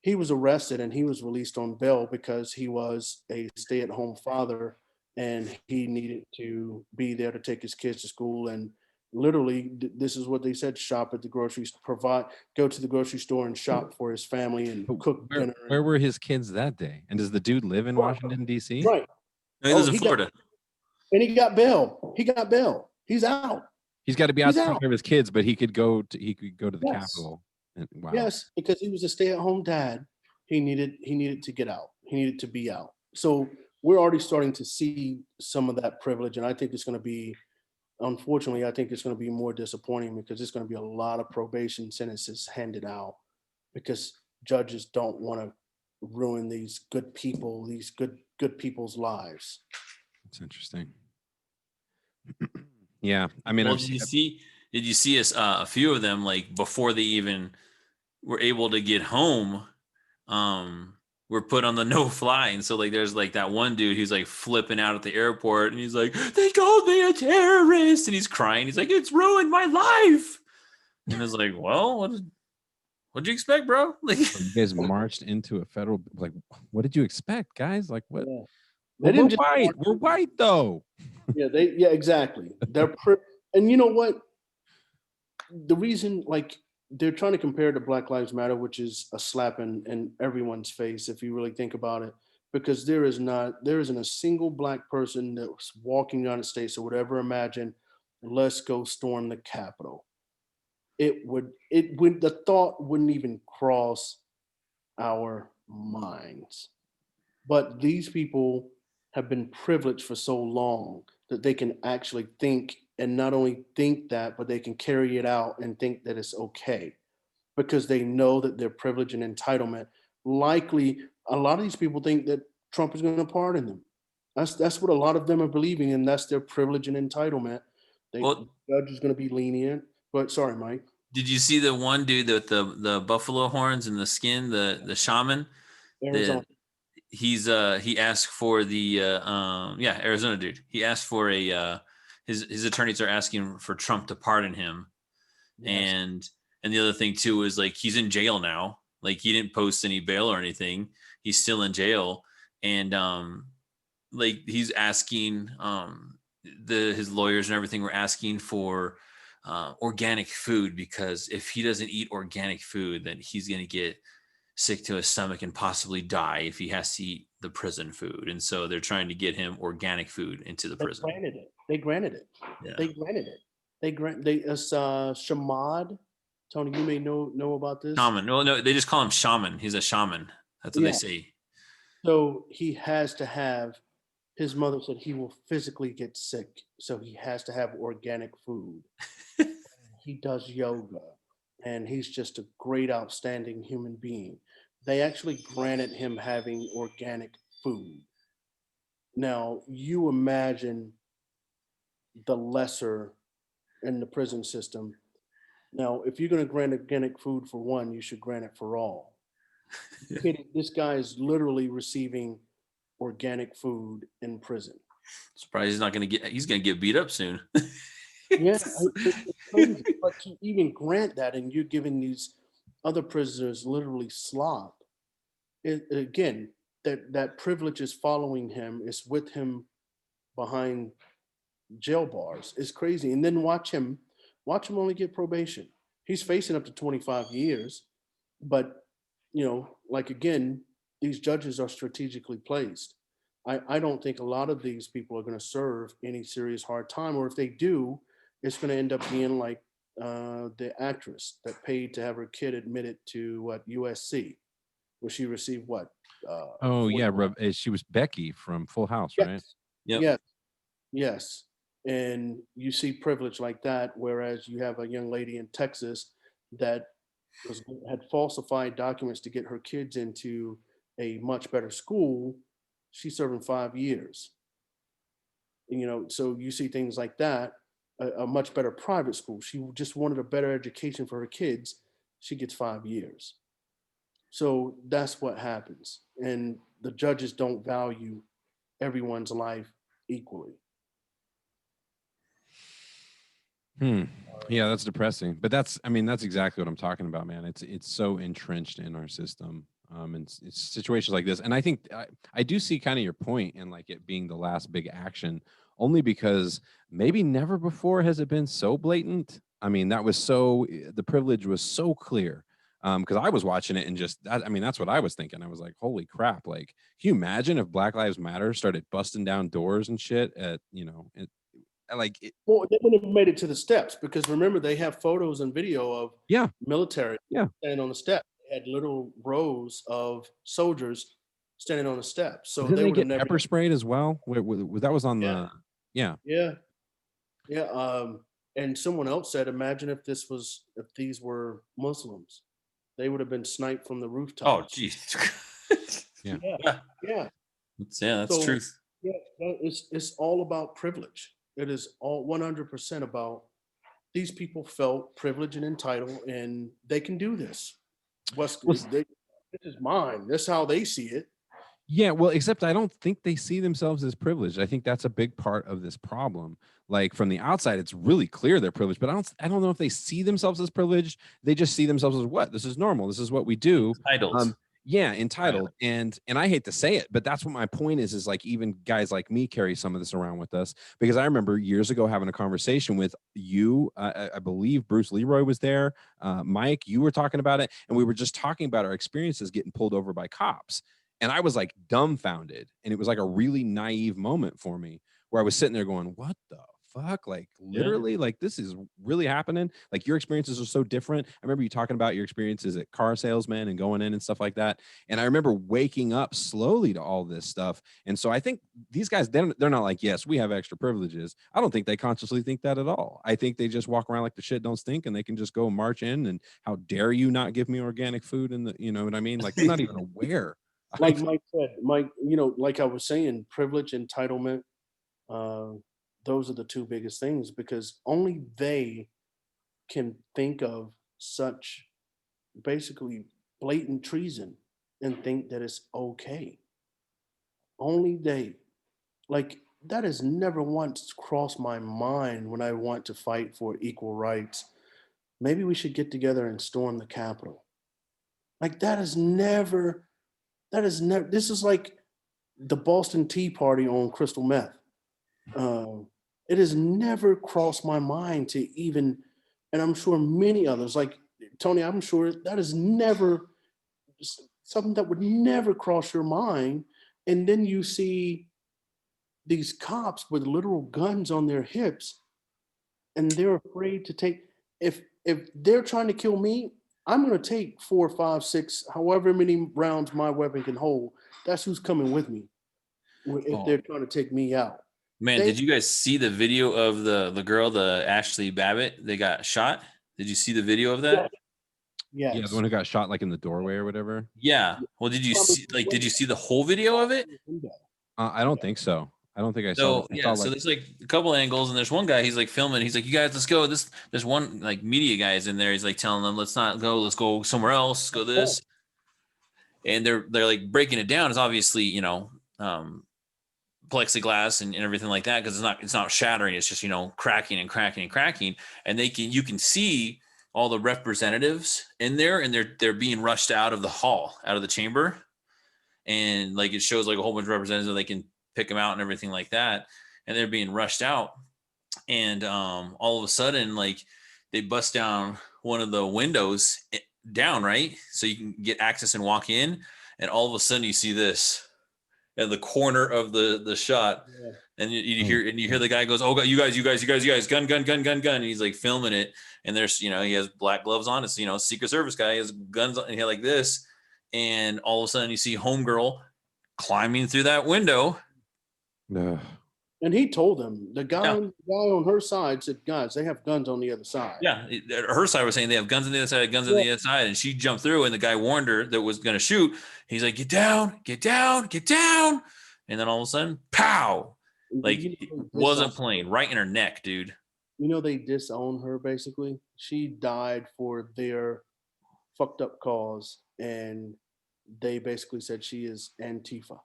He was arrested and he was released on bail because he was a stay-at-home father and he needed to be there to take his kids to school. And literally, this is what they said: shop at the grocery store, go to the grocery store and shop for his family and cook dinner. Where were his kids that day? And does the dude live in Washington, D.C.? Right. No, he lives in Florida. And he got bail. He's out. He's got to be out to take care of his kids, but he could go to the Capitol. Yes, because he was a stay-at-home dad he needed to get out. He needed to be out. So we're already starting to see some of that privilege, and I think it's going to be, unfortunately, I think it's going to be more disappointing because there's going to be a lot of probation sentences handed out because judges don't want to ruin these good people, these good people's lives. It's interesting. Yeah, I mean, well, did you see a few of them, like before they even were able to get home, were put on the no fly, and so like there's like that one dude who's like flipping out at the airport, and he's like, they called me a terrorist, and he's crying. He's like, it's ruined my life. And it's like, well, what'd you expect, bro? Like, you guys marched into a federal, like, what did you expect, guys? Like, what? Yeah. Well, we're white. We're white, though. Yeah, exactly. And you know what? The reason, like, they're trying to compare it to Black Lives Matter, which is a slap in everyone's face if you really think about it, because there isn't a single Black person that's walking the United States or would ever imagine, let's go storm the Capitol. The thought wouldn't even cross our minds. But these people have been privileged for so long that they can actually think, and not only think that, but they can carry it out and think that it's okay because they know that their privilege and entitlement. Likely, a lot of these people think that Trump is going to pardon them. That's what a lot of them are believing, and that's their privilege and entitlement. The judge is going to be lenient. But sorry, Mike. Did you see the one dude with the buffalo horns and the skin, the shaman? He asked for the Arizona dude. He asked for his attorneys are asking for Trump to pardon him. Yes. And the other thing too is like he's in jail now. Like he didn't post any bail or anything. He's still in jail. And like he's asking his lawyers and everything were asking for organic food, because if he doesn't eat organic food, then he's going to get sick to his stomach and possibly die if he has to eat the prison food. And so they're trying to get him organic food into the prison. They granted it. Yeah. Shamad. Tony, you may know about this. Shaman. No, they just call him shaman. He's a shaman. That's what they say. So he has to have, his mother said he will physically get sick. So he has to have organic food. He does yoga. And he's just a great, outstanding human being. They actually granted him having organic food. Now, you imagine the lesser in the prison system. Now, if you're going to grant organic food for one, you should grant it for all. This guy is literally receiving organic food in prison. Surprised he's going to get beat up soon. Yeah, it's crazy. But to even grant that, and you're giving these other prisoners literally slop, again, that privilege is following him, is with him behind jail bars. It's crazy. And then watch him only get probation. He's facing up to 25 years. But, like again, these judges are strategically placed. I don't think a lot of these people are going to serve any serious hard time, or if they do, it's going to end up being like the actress that paid to have her kid admitted to USC, where she received what? She was Becky from Full House, yes. Right? Yep. Yes. And you see privilege like that, whereas you have a young lady in Texas that had falsified documents to get her kids into a much better school. She's serving 5 years. And, so you see things like that. A much better private school. She just wanted a better education for her kids. She gets 5 years. So that's what happens. And the judges don't value everyone's life equally. Yeah, that's depressing. But that's exactly what I'm talking about, man. It's so entrenched in our system. And it's situations like this. And I think I do see kind of your point in like it being the last big action, only because maybe never before has it been so blatant. I mean, the privilege was so clear. Because I was watching it and that's what I was thinking. I was like, holy crap. Like, can you imagine if Black Lives Matter started busting down doors and shit well, they wouldn't have made it to the steps, because remember, they have photos and video of military standing on the step. had little rows of soldiers standing on the steps. So Didn't they they would have get never. pepper sprayed as well? That was on Yeah, the, yeah. yeah, yeah. And someone else said, imagine if these were Muslims, they would have been sniped from the Oh, rooftops. geez. Yeah. Yeah, Yeah, yeah. that's So truth. yeah, it's all about privilege. It is all 100% about these people felt privileged and entitled, and they can do this. Well, This is mine. That's how they see it. yeah, well, except I don't think they see themselves as privileged. I think that's a big part of this problem. Like from the outside, it's really clear they're privileged, but I don't know if they see themselves as privileged. They just see themselves as what? This is normal. This is what we do. Entitled. Yeah, Right. entitled. And I hate to say it, but that's what my point is like even guys like me carry some of this around with us because I remember years ago having a conversation with you. I believe Bruce Leroy was there. Mike, you were talking about it, and we were just talking about our experiences getting pulled over by cops. And I was like dumbfounded. And it was like a really naive moment for me where I was sitting there going, what the fuck? Like Yeah. literally, like this is really happening. Like your experiences are so different. I remember you talking about your experiences at car salesman and going in and stuff like that. And I remember waking up slowly to all this stuff. And so I think these guys, they're not like, yes, we have extra privileges. I don't think they consciously think that at all. I think they just walk around like the shit don't stink and they can just go march in and how dare you not give me organic food in the, you know what I mean? Like they're not even aware. Like Mike said, Mike, like I was saying, privilege, entitlement, uh, those are the two biggest things because only they can think of such basically blatant treason and think that it's okay. Only they. Like that has never once crossed my mind when I want to fight for equal rights. Maybe we should get together and storm the Capitol. Like that is never, this is like the Boston Tea Party on crystal meth. It has never crossed my mind to even, and I'm sure many others, like Tony, I'm sure that is never something that would never cross your mind. And then you see these cops with literal guns on their hips, and they're afraid to take. If they're trying to kill me, I'm going to take 4, 5, 6, however many rounds my weapon can hold. That's who's coming with me if Oh, they're trying to take me out. man, They did you guys see the video of the girl, the Ashley Babbitt, they got shot? Did you see the video of Yes, that? Yeah, the yes. one who got shot like in the doorway or whatever. Yeah. Well, From did you see the whole video of it? the window. I don't think so. I don't think I saw that. So I saw yeah, so like, there's like a couple angles, and there's one guy. He's like filming. He's like, "You guys, let's go." There's one like media guy is in there. He's like telling them, "Let's not go. Let's go somewhere else. Let's go Yeah. this." And they're like breaking it down. It's obviously plexiglass and everything like that because it's not shattering. It's just cracking and cracking and cracking. And you can see all the representatives in there, and they're being rushed out of the hall, out of the chamber, and like it shows like a whole bunch of representatives. They can pick them out and everything like that, and they're being rushed out. And all of a sudden, like they bust down one of the windows down, right, so you can get access and walk in. And all of a sudden, you see this at the corner of the shot, Yeah. and you hear the guy goes, "Oh God, you guys, gun, gun, gun, gun, gun!" And he's like filming it, and there's he has black gloves on. It's Secret Service guy, he has guns on, and he like this, and all of a sudden you see homegirl climbing through that window. ugh. And he told them, the Yeah, guy on her side said, guys, they have guns on the other side. yeah. Her side was saying they have guns on the other side, guns on Yeah. the other side, and she jumped through, and the guy warned her that was going to shoot. He's like, "Get down, get down, get down!" And then all of a sudden, pow! Like it wasn't playing right in her neck, dude. They disown her basically. She died for their fucked up cause, and they basically said she is Antifa.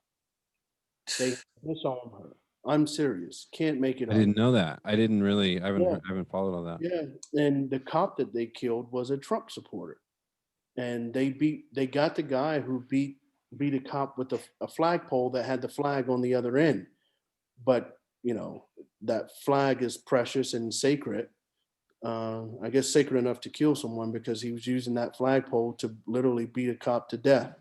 They disown her. I'm serious. Can't make it I up. didn't know that. I didn't really. I Yeah. haven't followed all that. Yeah. And the cop that they killed was a Trump supporter. And they got the guy who beat a cop with a flagpole that had the flag on the other end. But that flag is precious and sacred. I guess sacred enough to kill someone because he was using that flagpole to literally beat a cop to death.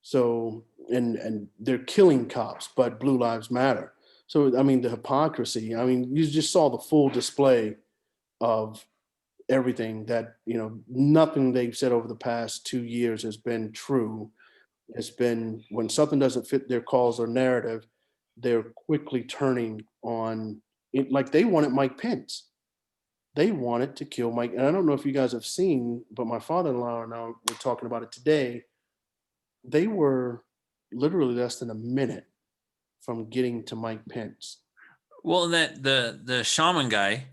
So and they're killing cops, but Blue Lives Matter. So I mean the hypocrisy. I mean you just saw the full display of everything that, nothing they've said over the past 2 years has been true. It's been when something doesn't fit their cause or narrative, they're quickly turning on it. Like they wanted Mike Pence. They wanted to kill Mike. And I don't know if you guys have seen, but my father-in-law and I were talking about it today. They were literally less than a minute from getting to Mike Pence. Well, and that the shaman guy,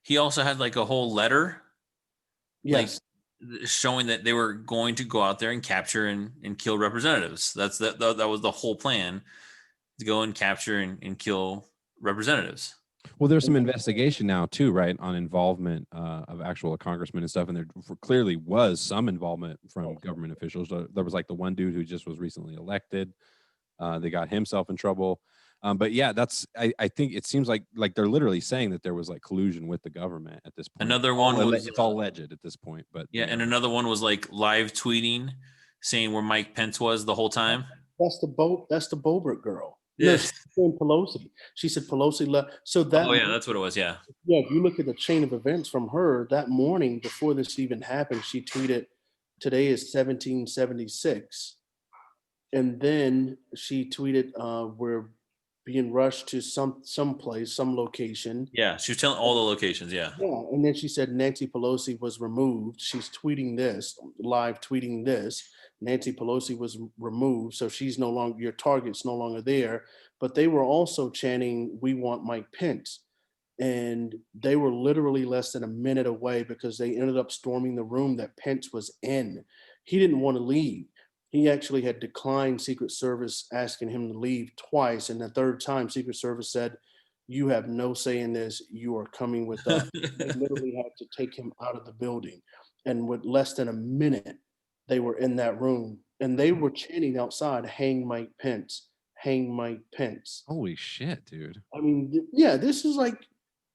he also had like a whole letter, Yes. like showing that they were going to go out there and capture and kill representatives. That was the whole plan, to go and capture and kill representatives. Well, there's some investigation now too, right, on involvement of actual congressmen and stuff, and there clearly was some involvement from government officials. There was like the one dude who just was recently elected. They got himself in trouble. But yeah, I think it seems like they're literally saying that there was like collusion with the government at this point. Another one was it's all alleged at this point, but yeah, and another one was like live tweeting saying where Mike Pence was the whole time. That's the Boebert girl. Yes. No, Pelosi. She said Pelosi left. So that. Oh yeah, that's what it was. Yeah. Yeah, if you look at the chain of events from her that morning before this even happened, she tweeted, "Today is 1776," and then she tweeted, "We're being rushed to some place, some location." Yeah, she was telling all the locations. Yeah. Yeah, and then she said Nancy Pelosi was removed. She's tweeting this, live tweeting this. Nancy Pelosi was removed, so she's no longer, your target's no longer there. But they were also chanting, "We want Mike Pence." And they were literally less than a minute away because they ended up storming the room that Pence was in. He didn't want to leave. He actually had declined Secret Service asking him to leave twice. And the third time, Secret Service said, "You have no say in this. You are coming with us." They literally had to take him out of the building. And with less than a minute, they were in that room. And they were chanting outside, "Hang Mike Pence, hang Mike Pence." Holy shit, dude. I mean, yeah, this is like,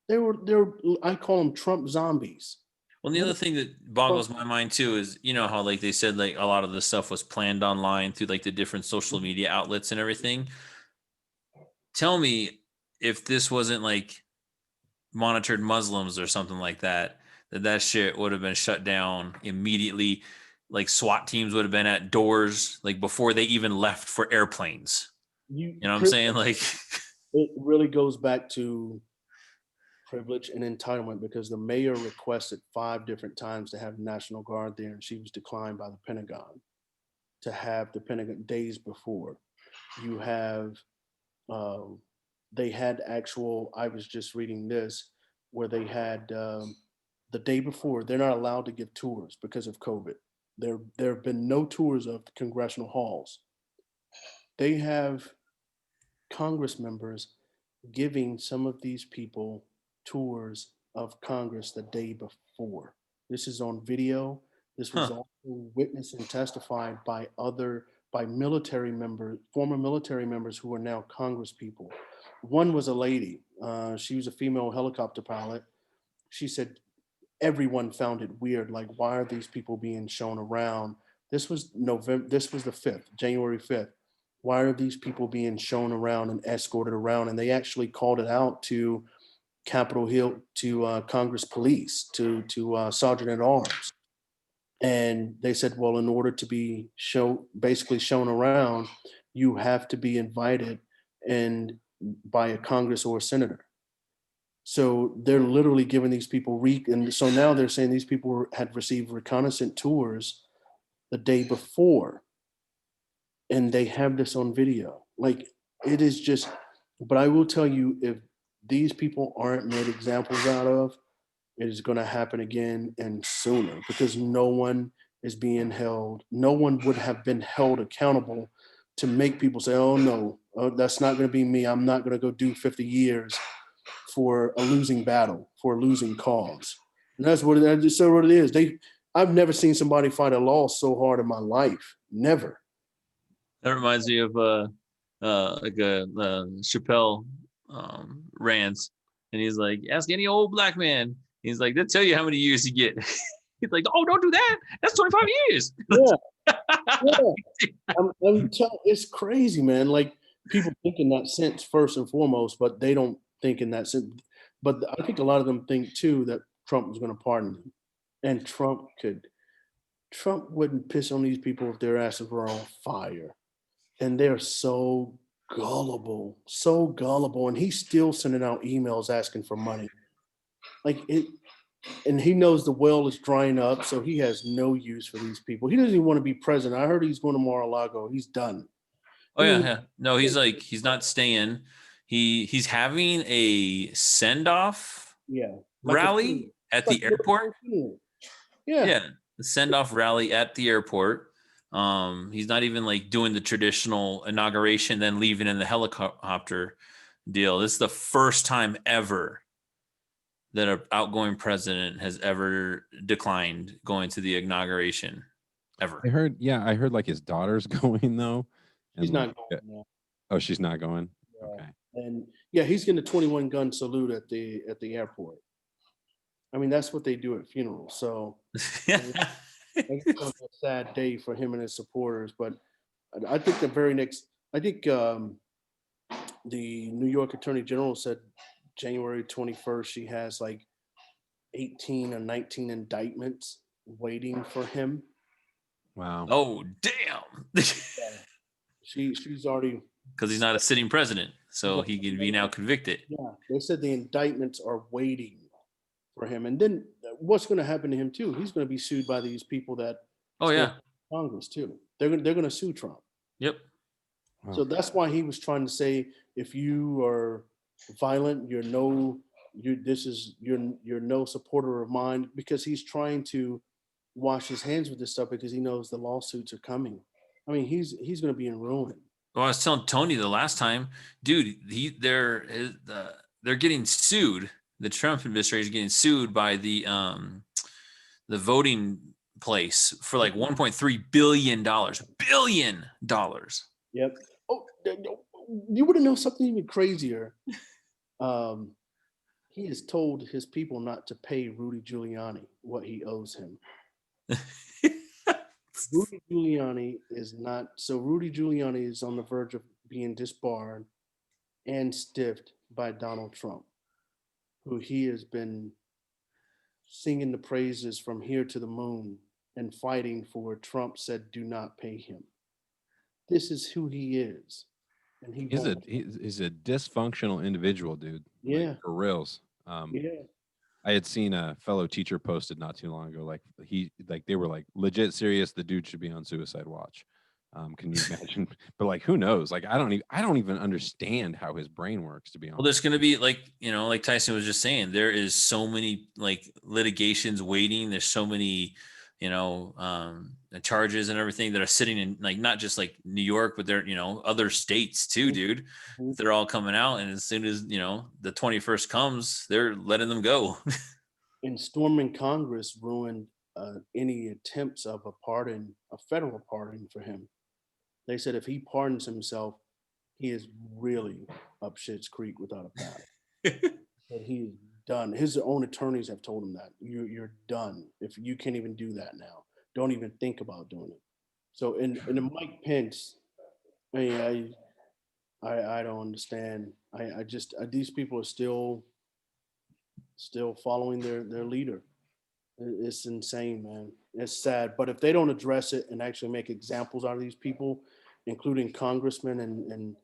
they're I call them Trump zombies. Well, the other thing that boggles my mind too is, how like they said like a lot of the stuff was planned online through like the different social media outlets and everything. Tell me if this wasn't like monitored Muslims or something like that, that shit would have been shut down immediately. Like SWAT teams would have been at doors like before they even left for airplanes. You know what I'm saying? Like it really goes back to privilege and entitlement, because the mayor requested 5 different times to have National Guard there, and she was declined by the Pentagon to have the Pentagon days before. You have, they had actual, I was just reading this, where they had the day before, they're not allowed to give tours because of COVID. There have been no tours of the congressional halls. They have Congress members giving some of these people tours of Congress the day before. This is on video. This was also witnessed and testified by military members, former military members who are now Congress people. One was a lady. She was a female helicopter pilot. She said everyone found it weird. Like, why are these people being shown around? This was November. This was the 5th, January 5th. Why are these people being shown around and escorted around? And they actually called it out to Capitol Hill, to Congress police, to Sergeant at Arms. And they said, well, in order to be basically shown around, you have to be invited and by a Congress or a senator. So they're literally giving these people and so now they're saying these people had received reconnaissance tours the day before, and they have this on video. Like, it is just, but I will tell you, if these people aren't made examples out of, it is going to happen again and sooner, because no one is being held. No one would have been held accountable to make people say, oh no, that's not going to be me. I'm not going to go do 50 years for a losing battle, for a losing cause. And that's what it is. I've never seen somebody fight a loss so hard in my life. Never. That reminds me of like a Chappelle rants, and he's like, ask any old black man. He's like, they'll tell you how many years you get. He's like, oh, don't do that. That's 25 years. Yeah. It's crazy, man. Like, people think in that sense first and foremost, but they don't think in that sense. But I think a lot of them think too that Trump was going to pardon them. And Trump wouldn't piss on these people if their asses were on fire. And they're so gullible. And he's still sending out emails asking for money. Like it, and he knows the well is drying up, so he has no use for these people. He doesn't even want to be president. I heard he's going to Mar-a-Lago. He's done. Oh yeah, yeah. No, he's not staying. He's having a send-off Yeah, rally at the airport. Yeah. Yeah, the send-off rally at the airport. He's not even like doing the traditional inauguration, then leaving in the helicopter deal. This is the first time ever that an outgoing president has ever declined going to the inauguration ever. I heard like his daughter's going though. She's not going now. Oh, she's not going. Yeah. Okay. And yeah, he's getting a 21 gun salute at the airport. I mean, that's what they do at funerals. So it's a sad day for him and his supporters. But I think the New York Attorney General said January 21st, she has like 18 or 19 indictments waiting for him. Wow. Oh, damn. She's already, because he's not a sitting president, so he can be now convicted. Yeah, they said the indictments are waiting for him. And then what's going to happen to him too? He's going to be sued by these people that Congress too. They're going to sue Trump. Yep. Wow. So that's why he was trying to say, if you are violent, you're no supporter of mine, because he's trying to wash his hands with this stuff because he knows the lawsuits are coming. I mean, he's going to be in ruin. Well, I was telling Tony the last time, dude, they're getting sued. The Trump administration is getting sued by the voting place for like $1.3 billion. Billion dollars. Yep. Oh, you want to know something even crazier? He has told his people not to pay Rudy Giuliani what he owes him. Rudy Giuliani is not. So Rudy Giuliani is on the verge of being disbarred and stiffed by Donald Trump, who he has been singing the praises from here to the moon and fighting for. Trump said, do not pay him. This is who he is. And he's a dysfunctional individual, dude. Yeah. Like, for reals. Yeah. I had seen a fellow teacher posted not too long ago, like they were like legit serious. The dude should be on suicide watch. Can you imagine? But like, who knows? Like, I don't even understand how his brain works, to be honest. Well, there's going to be like Tyson was just saying, there is so many like litigations waiting. There's so many, charges and everything that are sitting in like, not just like New York, but they're, other states too, dude. They're all coming out. And as soon as, the 21st comes, they're letting them go. And storming Congress ruined any attempts of a federal pardon for him. They said if he pardons himself, he is really up shit's creek without a paddle. That he is done. His own attorneys have told him that you're done. If you can't even do that now, don't even think about doing it. So in Mike Pence, I don't understand. I just these people are still following their leader. It's insane, man. It's sad. But if they don't address it and actually make examples out of these people, including congressmen and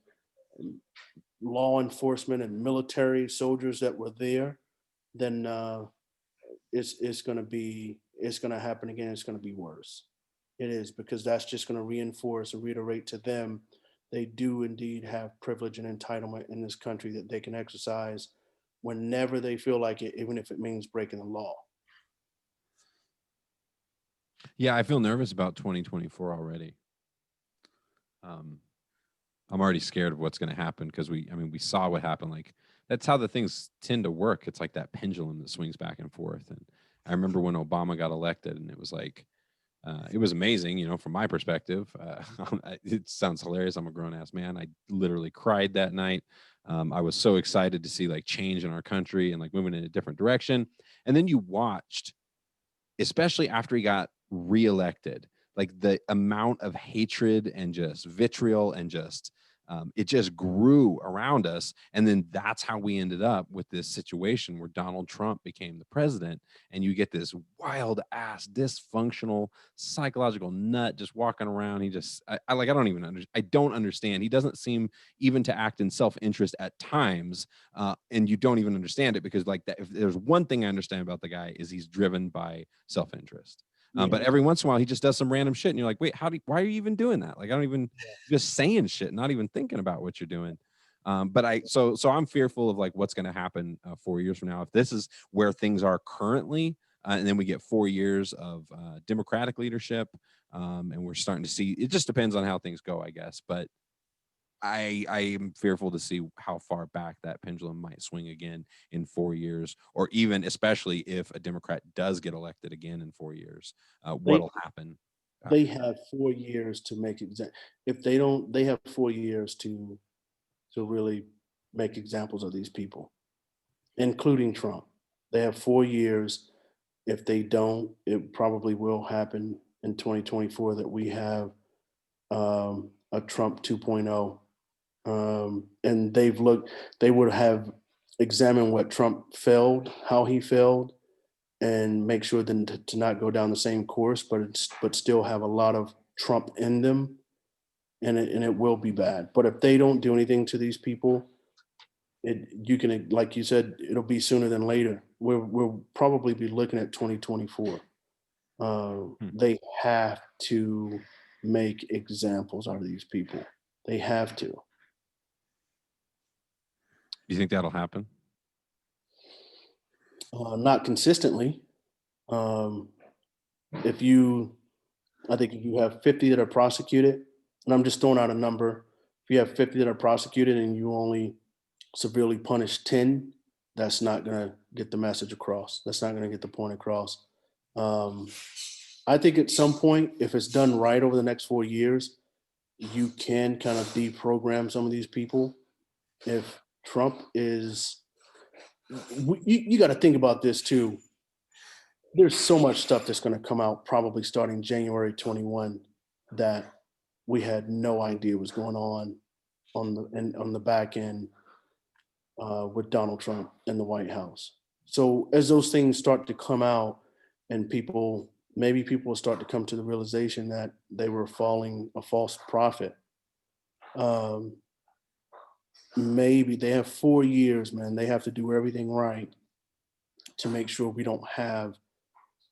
law enforcement and military soldiers that were there, then it's going to happen again. It's going to be worse. It is, because that's just going to reinforce and reiterate to them they do indeed have privilege and entitlement in this country that they can exercise whenever they feel like it, even if it means breaking the law. Yeah, I feel nervous about 2024 already. I'm already scared of what's going to happen because we saw what happened. Like, that's how the things tend to work. It's like that pendulum that swings back and forth. And I remember when Obama got elected, and it was like, it was amazing, from my perspective. It sounds hilarious. I'm a grown ass man. I literally cried that night. I was so excited to see like change in our country and like moving in a different direction. And then you watched, especially after he got reelected, like the amount of hatred and just vitriol and just It just grew around us. And then that's how we ended up with this situation where Donald Trump became the president. And you get this wild ass, dysfunctional, psychological nut just walking around. He just, I don't even I don't understand. He doesn't seem even to act in self-interest at times. And you don't even understand it because like that, if there's one thing I understand about the guy is he's driven by self-interest. But every once in a while, he just does some random shit, and you're like, "Wait, why are you even doing that?" Like, I don't even just saying shit, not even thinking about what you're doing. So I'm fearful of like what's going to happen 4 years from now if this is where things are currently, and then we get 4 years of Democratic leadership, and we're starting to see. It just depends on how things go, I guess. But I am fearful to see how far back that pendulum might swing again in 4 years, or even especially if a Democrat does get elected again in 4 years, what'll happen. They have 4 years to make if they don't, they have 4 years to really make examples of these people, including Trump. They have 4 years. If they don't, it probably will happen in 2024 that we have a Trump 2.0. And they would have examined what Trump failed, how he failed, and make sure then to not go down the same course, but still have a lot of Trump in them, and it will be bad. But if they don't do anything to these people, you can, like you said, it'll be sooner than later. We'll probably be looking at 2024. They have to make examples out of these people. They have to. You think that'll happen? Not consistently. I think if you have 50 that are prosecuted, and I'm just throwing out a number, if you have 50 that are prosecuted and you only severely punish 10, that's not going to get the message across. That's not going to get the point across. I think at some point, if it's done right over the next 4 years, you can kind of deprogram some of these people. If Trump is, you got to think about this too. There's so much stuff that's going to come out probably starting January 21 that we had no idea was going on the back end with Donald Trump in the White House. So as those things start to come out, and maybe people will start to come to the realization that they were falling a false prophet. Maybe they have 4 years, man. They have to do everything right to make sure we don't have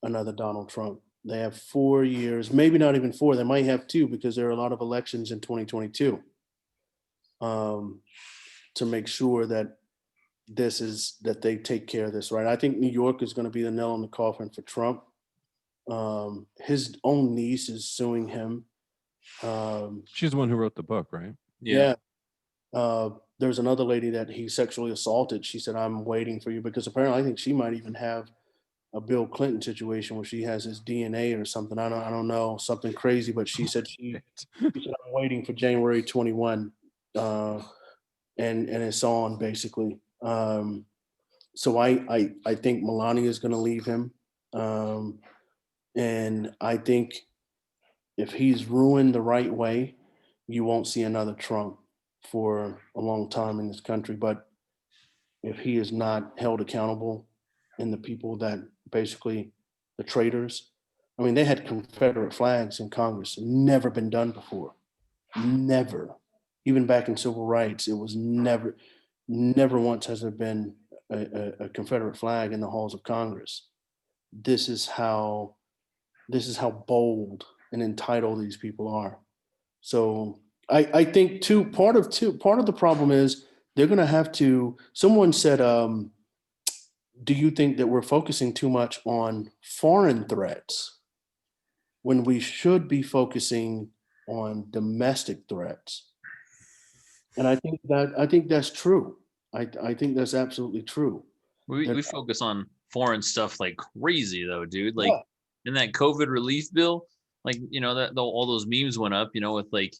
another Donald Trump. They have 4 years, maybe not even 4. They might have 2 because there are a lot of elections in 2022, to make sure that they take care of this, right? I think New York is going to be the nail in the coffin for Trump. His own niece is suing him. She's the one who wrote the book, right? Yeah. There's another lady that he sexually assaulted. She said, "I'm waiting for you," because apparently I think she might even have a Bill Clinton situation where she has his DNA or something. I don't know, something crazy, but she said she said, "I'm waiting for January 21." And it's on basically. So I think Melania is going to leave him. And I think if he's ruined the right way, you won't see another Trump for a long time in this country. But if he is not held accountable, and the people that basically the traitors, I mean, they had Confederate flags in Congress, never been done before. Never. Even back in civil rights, it was never once has there been a Confederate flag in the halls of Congress. This is how bold and entitled these people are. So I think part of the problem is they're going to have to. Someone said, "Do you think that we're focusing too much on foreign threats when we should be focusing on domestic threats?" And I think that's true. I think that's absolutely true. We focus on foreign stuff like crazy though, dude. Like in that COVID relief bill, like that all those memes went up, with like,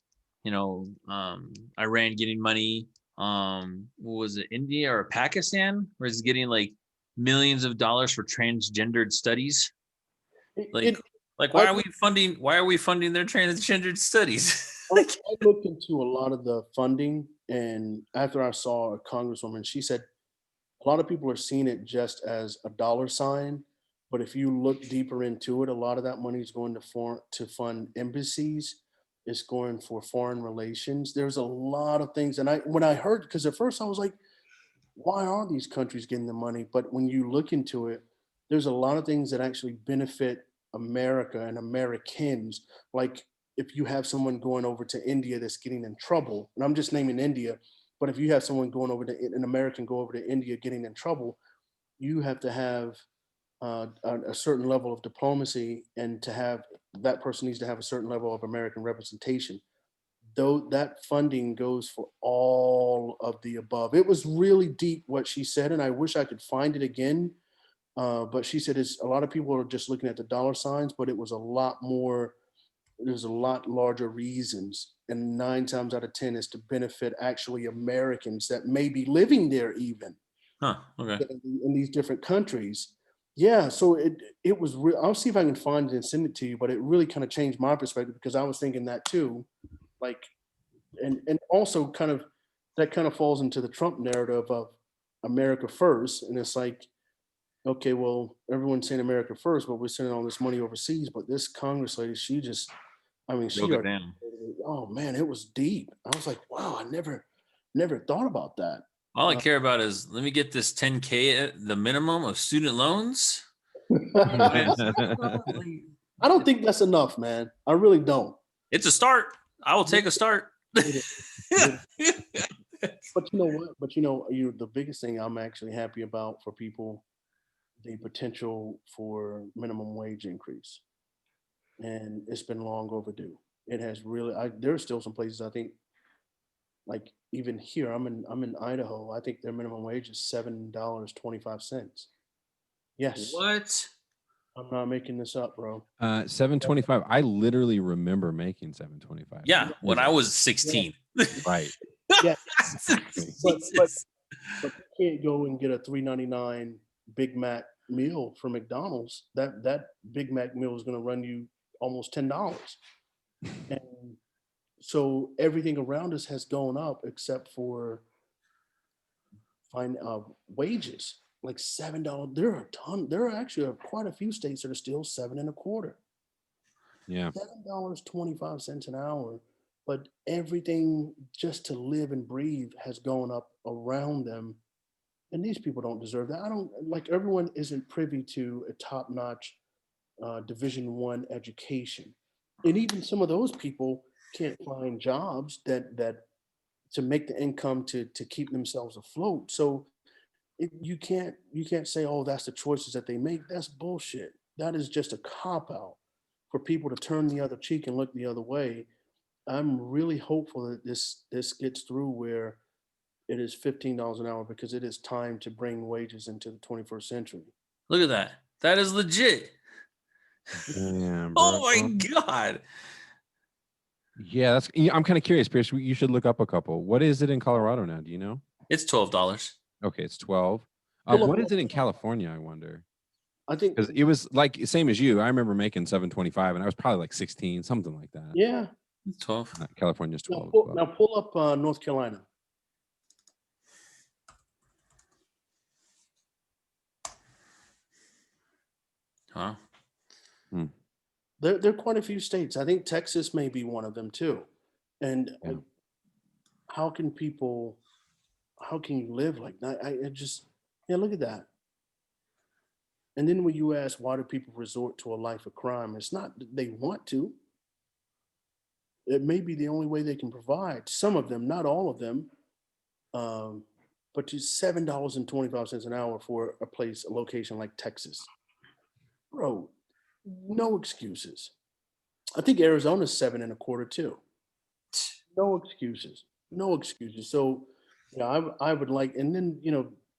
Iran getting money. What was it, India or Pakistan, where it's getting like millions of dollars for transgendered studies? Why are we funding their transgendered studies? I looked into a lot of the funding, and after I saw a congresswoman, she said a lot of people are seeing it just as a dollar sign, but if you look deeper into it, a lot of that money is going to fund embassies. It's going for foreign relations. There's a lot of things, and when I heard, because at first I was like, why are these countries getting the money? But when you look into it, there's a lot of things that actually benefit America and Americans. Like if you have someone going over to India that's getting in trouble, and I'm just naming India, but if you have someone going over to an American go over to India getting in trouble, you have to have a certain level of diplomacy, and to have that person needs to have a certain level of American representation. Though that funding goes for all of the above. It was really deep what she said, and I wish I could find it again. But she said it's a lot of people are just looking at the dollar signs, but it was a lot more. There's a lot larger reasons, and 9 times out of 10 is to benefit actually Americans that may be living there even Huh. Okay. in these different countries. Yeah, so it was real. I'll see if I can find it and send it to you, but it really kind of changed my perspective because I was thinking that too. Like, and also kind of that kind of falls into the Trump narrative of America first. And it's like, okay, well, everyone's saying America first, but we're sending all this money overseas. But this Congress lady, she just, I mean, Broke it down. oh man, it was deep. I was like, wow, I never thought about that. All I care about is let me get this 10K at the minimum of student loans. I don't think that's enough, man. I really don't. It's a start. I will take a start. But you know what? But the biggest thing I'm actually happy about for people, the potential for minimum wage increase, and it's been long overdue. It has really. There's still some places I think, like even here, I'm in Idaho. I think their minimum wage is $7.25. Yes, What? I'm not making this up, bro. 725. I literally remember making 725. Yeah, when I was 16. Right. Yeah, Exactly. but you can't go and get a $3.99 Big Mac meal from McDonald's. That Big Mac meal is going to run you almost $10. And so everything around us has gone up except for wages. Like $7. There are a ton. There are actually quite a few states that are still $7.25. Yeah. $7.25 an hour, but everything just to live and breathe has gone up around them. And these people don't deserve that. I don't like everyone isn't privy to a top-notch Division I education. And even some of those people can't find jobs that to make the income to keep themselves afloat. So you can't say, oh, that's the choices that they make. That's bullshit. That is just a cop out for people to turn the other cheek and look the other way. I'm really hopeful that this gets through where it is $15 an hour, because it is time to bring wages into the 21st century. Look at that. That is legit. Yeah, Oh my God. Yeah, I'm kind of curious, Pierce. You should look up a couple. What is it in Colorado now? Do you know? It's $12. Okay, it's 12. What is it in California? I wonder. I think Because it was like same as you. I remember making 725, and I was probably like 16, something like that. yeah. It's 12. California's 12. Now pull up North Carolina. Huh? There are quite a few states. I think Texas may be one of them too. And Yeah. how can you live like that? Look at that. And then when you ask, why do people resort to a life of crime? It's not that they want to. It may be the only way they can provide. Some of them, not all of them. But to $7.25 an hour for a location like Texas. Bro, no excuses. I think Arizona's $7.25 too. No excuses. No excuses. So, I would like, and then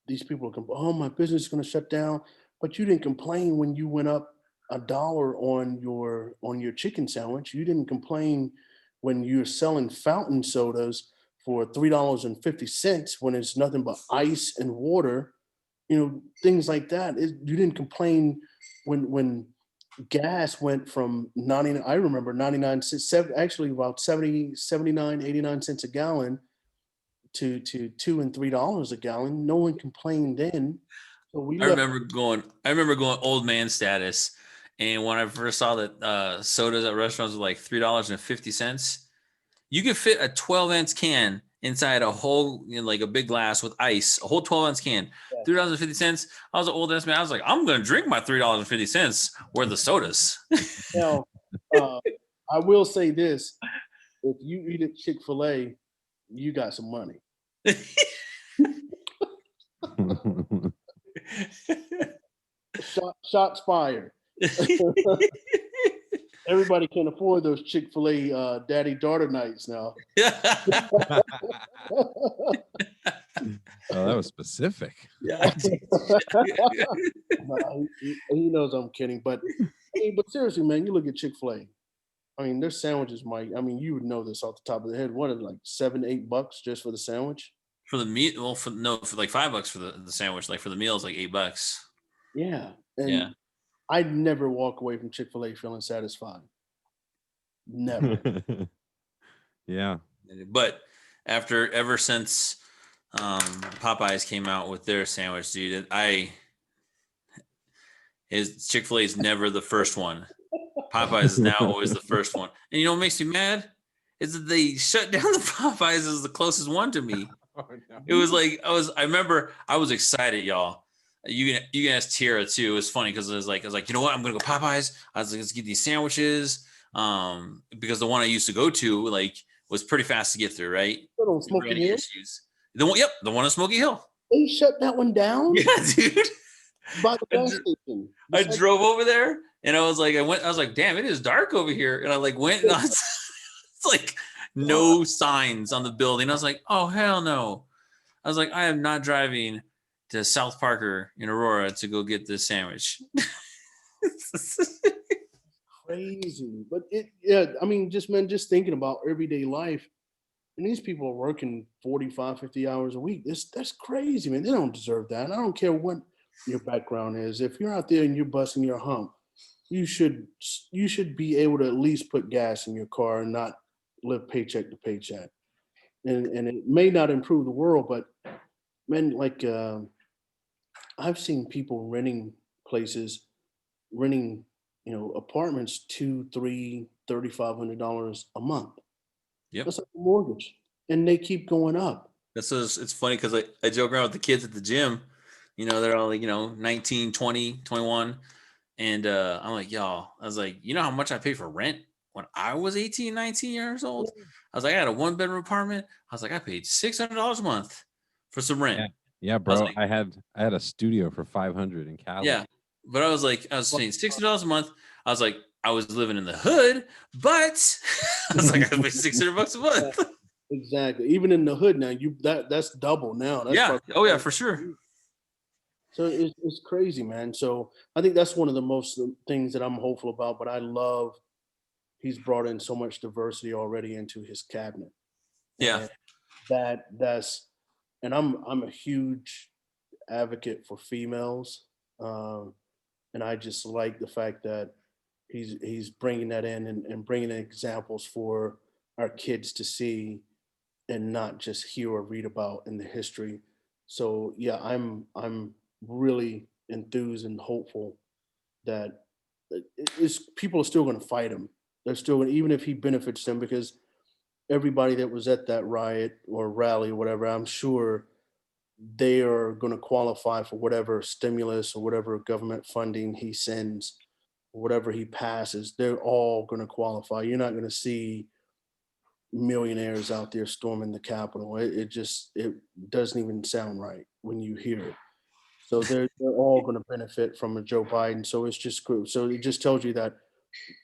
these people come, oh, my business is going to shut down, but you didn't complain when you went up $1 on your chicken sandwich. You didn't complain when you're selling fountain sodas for $3.50 when it's nothing but ice and water. Things like that. You didn't complain when gas went from 99, I remember 99 cents, actually about 70, 79, 89 cents a gallon to $2 and $3 a gallon. No one complained then. So we I left. remember going old man status. And when I first saw that sodas at restaurants were like $3.50, you could fit a 12-ounce can inside a whole, like a big glass with ice, a whole 12-ounce can, $3.50. I was an old ass man. I was like, I'm going to drink my $3.50 worth of sodas. Now, I will say this: if you eat at Chick-fil-A, you got some money. Shots fired. Everybody can afford those Chick-fil-A daddy-daughter nights now. Oh, that was specific. Yeah. No, he knows I'm kidding, but seriously, man, you look at Chick-fil-A. I mean, their sandwiches you would know this off the top of the head. What is it, like $7-8 just for the sandwich? For the meat, well, for like $5 for the sandwich. Like for the meal, it's like $8. Yeah, and Yeah. I'd never walk away from Chick-fil-A feeling satisfied. Never. Yeah. But ever since Popeyes came out with their sandwich, dude, Chick-fil-A is never the first one. Popeyes is now always the first one. And you know what makes me mad? Is that they shut down the Popeyes as the closest one to me. Oh, no. It was like I remember I was excited, y'all. You can ask Tara too. It was funny because I was like, you know what? I'm gonna go Popeyes. I was like, let's get these sandwiches. Because the one I used to go to like was pretty fast to get through, right? On Smoky Hill? Issues. The one on Smoky Hill. They shut that one down? Yeah, dude. By the gas station. I drove over there and I was like, damn, it is dark over here. And I like went and it's like no signs on the building. I was like, oh hell no. I was like, I am not driving to South Parker in Aurora to go get this sandwich. Crazy. But just thinking about everyday life, and these people are working 45, 50 hours a week. That's crazy, man. They don't deserve that. I don't care what your background is. If you're out there and you're busting your hump, you should be able to at least put gas in your car and not live paycheck to paycheck. And it may not improve the world, but man, like I've seen people renting apartments $200, $300, $3,500 a month. Yep. That's like a mortgage, and they keep going up. It's funny because I joke around with the kids at the gym. They're all like 19, 20, 21, and I'm like, y'all. I was like, you know how much I paid for rent when I was 18, 19 years old? I was like, I had a 1-bedroom apartment. I was like, I paid $600 a month for some rent. Yeah, bro. I had a studio for $500 in Cali. Yeah, but I was paying $600 a month. I was like, I was living in the hood, but I was like, I paid $600 a month. Exactly. Even in the hood now, that's double now. That's yeah, for sure. So it's crazy, man. So I think that's one of the most things that I'm hopeful about. But I love he's brought in so much diversity already into his cabinet. Yeah, and I'm a huge advocate for females, and I just like the fact that he's bringing that in and bringing in examples for our kids to see and not just hear or read about in the history. So yeah, I'm really enthused and hopeful that people are still going to fight him. They're still going to, even if he benefits them, because everybody that was at that riot or rally or whatever, I'm sure they are going to qualify for whatever stimulus or whatever government funding he sends, whatever he passes. They're all going to qualify. You're not going to see millionaires out there storming the Capitol. It doesn't even sound right when you hear it. So they're all going to benefit from a Joe Biden. So it's just cool. So it just tells you that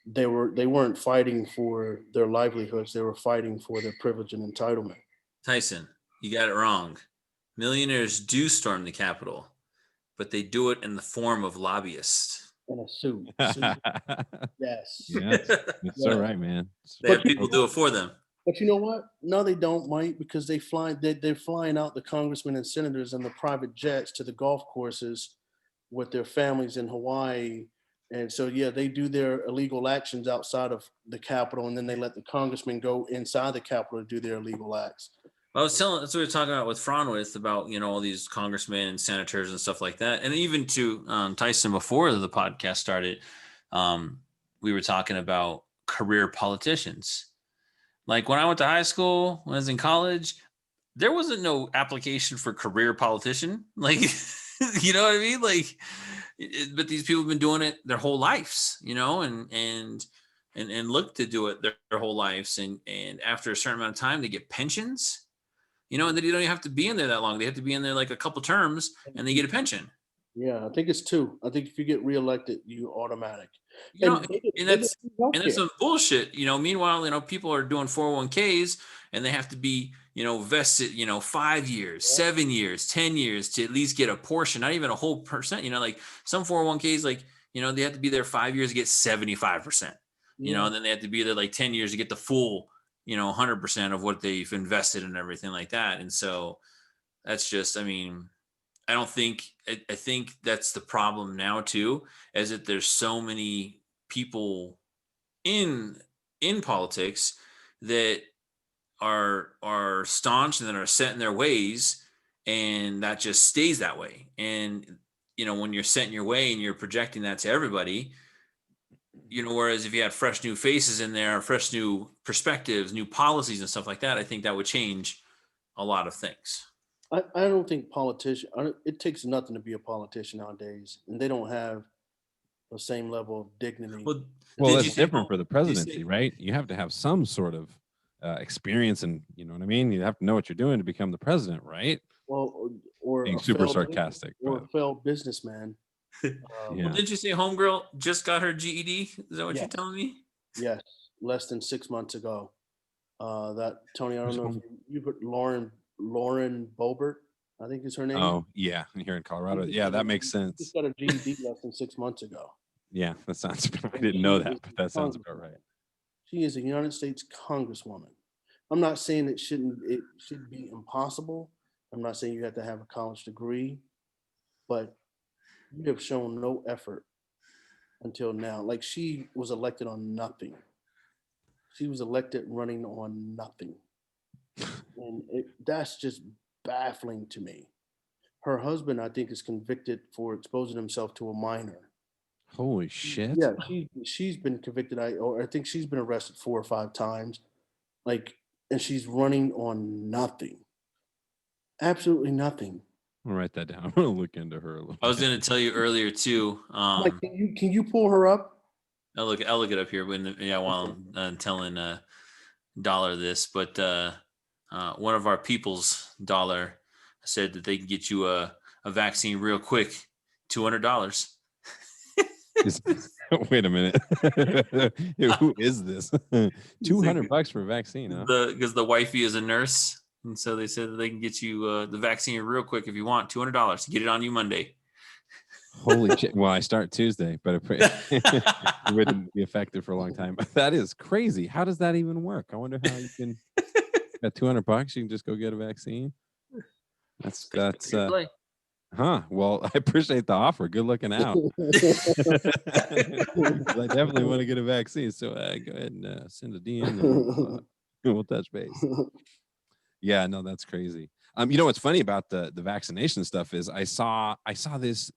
they weren't fighting for their livelihoods. They were fighting for their privilege and entitlement. Tyson, you got it wrong. Millionaires do storm the Capitol, but they do it in the form of lobbyists. In a suit. Yes. It's all right, man. They have people do it for them. But you know what? No, they don't, Mike, because they're flying out the congressmen and senators in the private jets to the golf courses with their families in Hawaii And so, yeah, they do their illegal actions outside of the Capitol, and then they let the congressmen go inside the Capitol to do their illegal acts. I was telling, that's what we were talking about with Franwith about, all these congressmen and senators and stuff like that. And even to Tyson, before the podcast started, we were talking about career politicians. Like when I went to high school, when I was in college, there wasn't no application for career politician. Like, you know what I mean? Like, but these people have been doing it their whole lives, and look to do it their whole lives. And after a certain amount of time, they get pensions. And then you don't even have to be in there that long. They have to be in there like a couple terms and they get a pension. Yeah, I think it's 2. I think if you get reelected, you automatic. And that's some bullshit. Meanwhile, people are doing 401ks and they have to be, vested, 5 years, 7 years, 10 years to at least get a portion, not even a whole percent. Like some 401ks, like, they have to be there 5 years to get 75%. And then they have to be there like 10 years to get the full 100% of what they've invested and everything like that. And so that's just, I think that's the problem now too, is that there's so many people in politics that are staunch and that are set in their ways, and that just stays that way. And, when you're set in your way and you're projecting that to everybody, whereas if you had fresh new faces in there, fresh new perspectives, new policies and stuff like that, I think that would change a lot of things. I don't think it takes nothing to be a politician nowadays, and they don't have the same level of dignity. Well, that's different for the presidency, right? You have to have some sort of experience, and you know what I mean? You have to know what you're doing to become the president, right? Well, or being super sarcastic. Or a failed businessman. Yeah. Well, did you say homegirl just got her GED? Is that what you're telling me? Yes, less than 6 months ago. That Tony, I don't know if you put Lauren Boebert, I think is her name. Oh yeah, here in Colorado. Yeah, that makes sense. She got a GED less than 6 months ago. Yeah, that sounds. I didn't know that, but that sounds about right. She is a United States Congresswoman. I'm not saying it should be impossible. I'm not saying you have to have a college degree, but you have shown no effort until now. Like, she was elected on nothing. She was elected running on nothing. And that's just baffling to me. Her husband, I think, is convicted for exposing himself to a minor. Holy shit. Yeah, she's been convicted. I think she's been arrested 4 or 5 times. Like, and she's running on nothing. Absolutely nothing. I'll write that down. I'm gonna look into her a little. I was gonna tell you earlier too. Like, can you pull her up? I'll look it up here while I'm telling Dollar this, but one of our people's Dollar said that they can get you a vaccine real quick, $200. Wait a minute. Who is this? $200 for a vaccine, huh? Because the wifey is a nurse. And so they said that they can get you the vaccine real quick if you want, $200 to get it on you Monday. Holy shit. Well, I start Tuesday, but it wouldn't be effective for a long time. That is crazy. How does that even work? I wonder how you can at $200, you can just go get a vaccine. That's well, I appreciate the offer. Good looking out. I definitely want to get a vaccine. So go ahead and send a DM and we'll touch base. Yeah, no, that's crazy. What's funny about the vaccination stuff is I saw this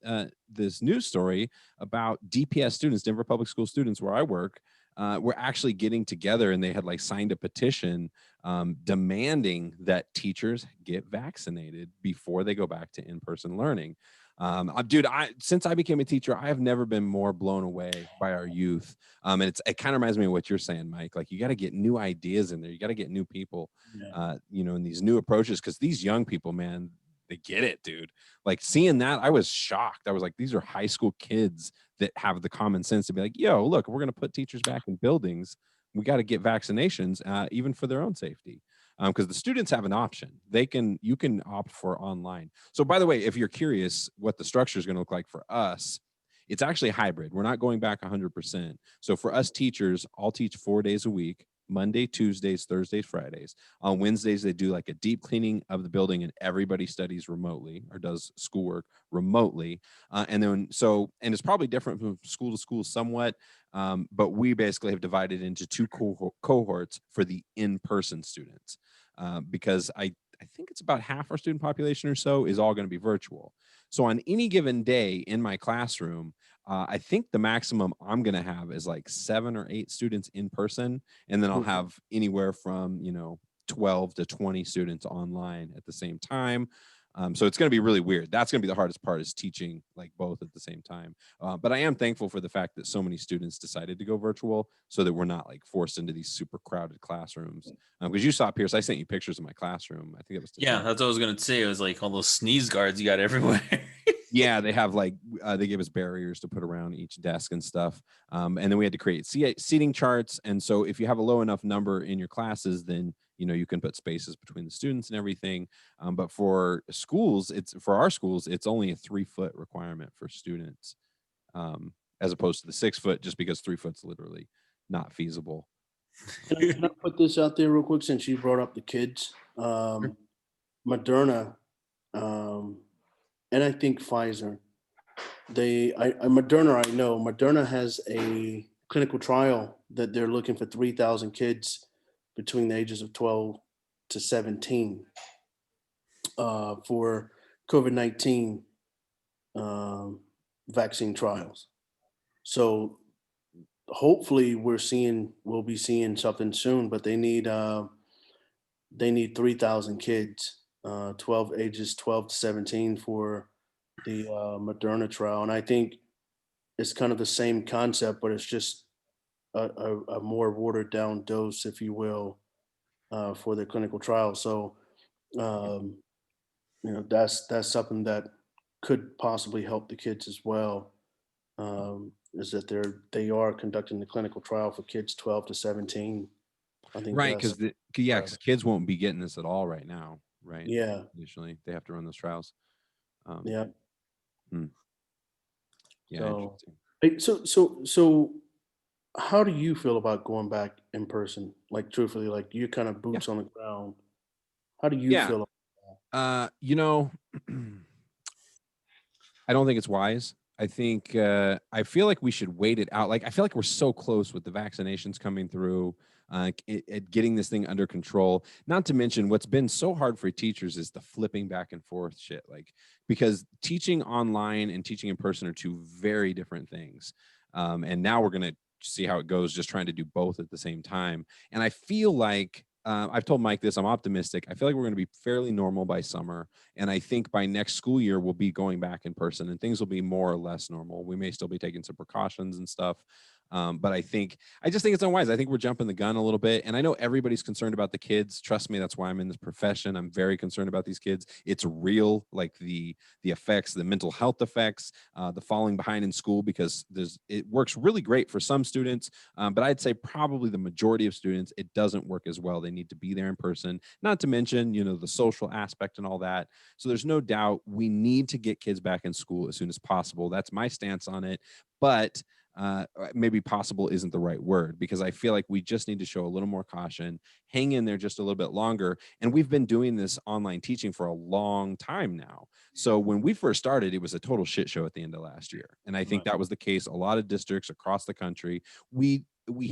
this news story about DPS students, Denver Public School students, where I work, were actually getting together, and they had like signed a petition demanding that teachers get vaccinated before they go back to in-person learning. Dude, since I became a teacher, I have never been more blown away by our youth. And it kind of reminds me of what you're saying, Mike. Like, you got to get new ideas in there. You got to get new people, in these new approaches, because these young people, man, they get it, dude. Like, seeing that, I was shocked. I was like, these are high school kids that have the common sense to be like, yo, look, we're going to put teachers back in buildings. We got to get vaccinations, even for their own safety. Because the students have an option. You can opt for online. So, by the way, if you're curious what the structure is going to look like for us, it's actually hybrid. We're not going back 100%. So for us teachers, I'll teach 4 days a week. Monday, Tuesdays, Thursdays, Fridays. On Wednesdays, they do like a deep cleaning of the building, and everybody studies remotely or does schoolwork remotely. And it's probably different from school to school somewhat, but we basically have divided into two cohorts for the in-person students, because I think it's about half our student population or so is all going to be virtual. So on any given day in my classroom, I think the maximum I'm going to have is like 7 or 8 students in person. And then I'll have anywhere from, 12 to 20 students online at the same time. So it's going to be really weird. That's going to be the hardest part, is teaching like both at the same time. But I am thankful for the fact that so many students decided to go virtual, so that we're not like forced into these super crowded classrooms. Because you saw, Pierce, I sent you pictures of my classroom. I think it was Yeah, that's what I was gonna say. It was like all those sneeze guards you got everywhere. Yeah, they have like they gave us barriers to put around each desk and stuff, and then we had to create seating charts. And so if you have a low enough number in your classes, then you can put spaces between the students and everything. But for our schools, it's only a 3-foot requirement for students, as opposed to the 6-foot, just because 3-foot's literally not feasible. Can I put this out there real quick, since you brought up the kids? Moderna, and I think Pfizer. Moderna, I know Moderna has a clinical trial that they're looking for 3,000 kids between the ages of 12 to 17 for COVID-19 vaccine trials. So hopefully we'll be seeing something soon, but they need 3,000 kids, ages 12 to 17 for the Moderna trial. And I think it's kind of the same concept, but it's just a more watered down dose, if you will, for the clinical trial. So, that's something that could possibly help the kids as well. Is that they are conducting the clinical trial for kids 12 to 17. I think Right, that's because kids won't be getting this at all right now, right? yeah, Initially, they have to run those trials. yeah. Hmm. Yeah, So, interesting. so how do you feel about going back in person? Like, truthfully, like, you kind of Yeah, boots on the ground. How do you yeah. feel? Uh, you know, I don't think it's wise. I think I feel like we should wait it out. Like I feel like we're so close with the vaccinations coming through, at getting this thing under control. Not to mention, what's been so hard for teachers is the flipping back and forth shit. Like, because teaching online and teaching in person are two very different things. And now we're gonna see how it goes, just trying to do both at the same time. And I feel like I've told Mike this. I'm optimistic. I feel like we're going to be fairly normal by summer. And I think by next school year, we'll be going back in person and things will be more or less normal. We may still be taking some precautions and stuff. But I just think it's unwise. I think we're jumping the gun a little bit. And I know everybody's concerned about the kids. Trust me, that's why I'm in this profession. I'm very concerned about these kids. It's real, like the effects, the mental health effects, the falling behind in school, because it works really great for some students. But I'd say probably the majority of students, it doesn't work as well. They need to be there in person, not to mention, the social aspect and all that. So there's no doubt we need to get kids back in school as soon as possible. That's my stance on it. But maybe possible isn't the right word, because I feel like we just need to show a little more caution, hang in there just a little bit longer. And we've been doing this online teaching for a long time now. So when we first started, it was a total shit show at the end of last year. And I think Right. that was the case. A lot of districts across the country, we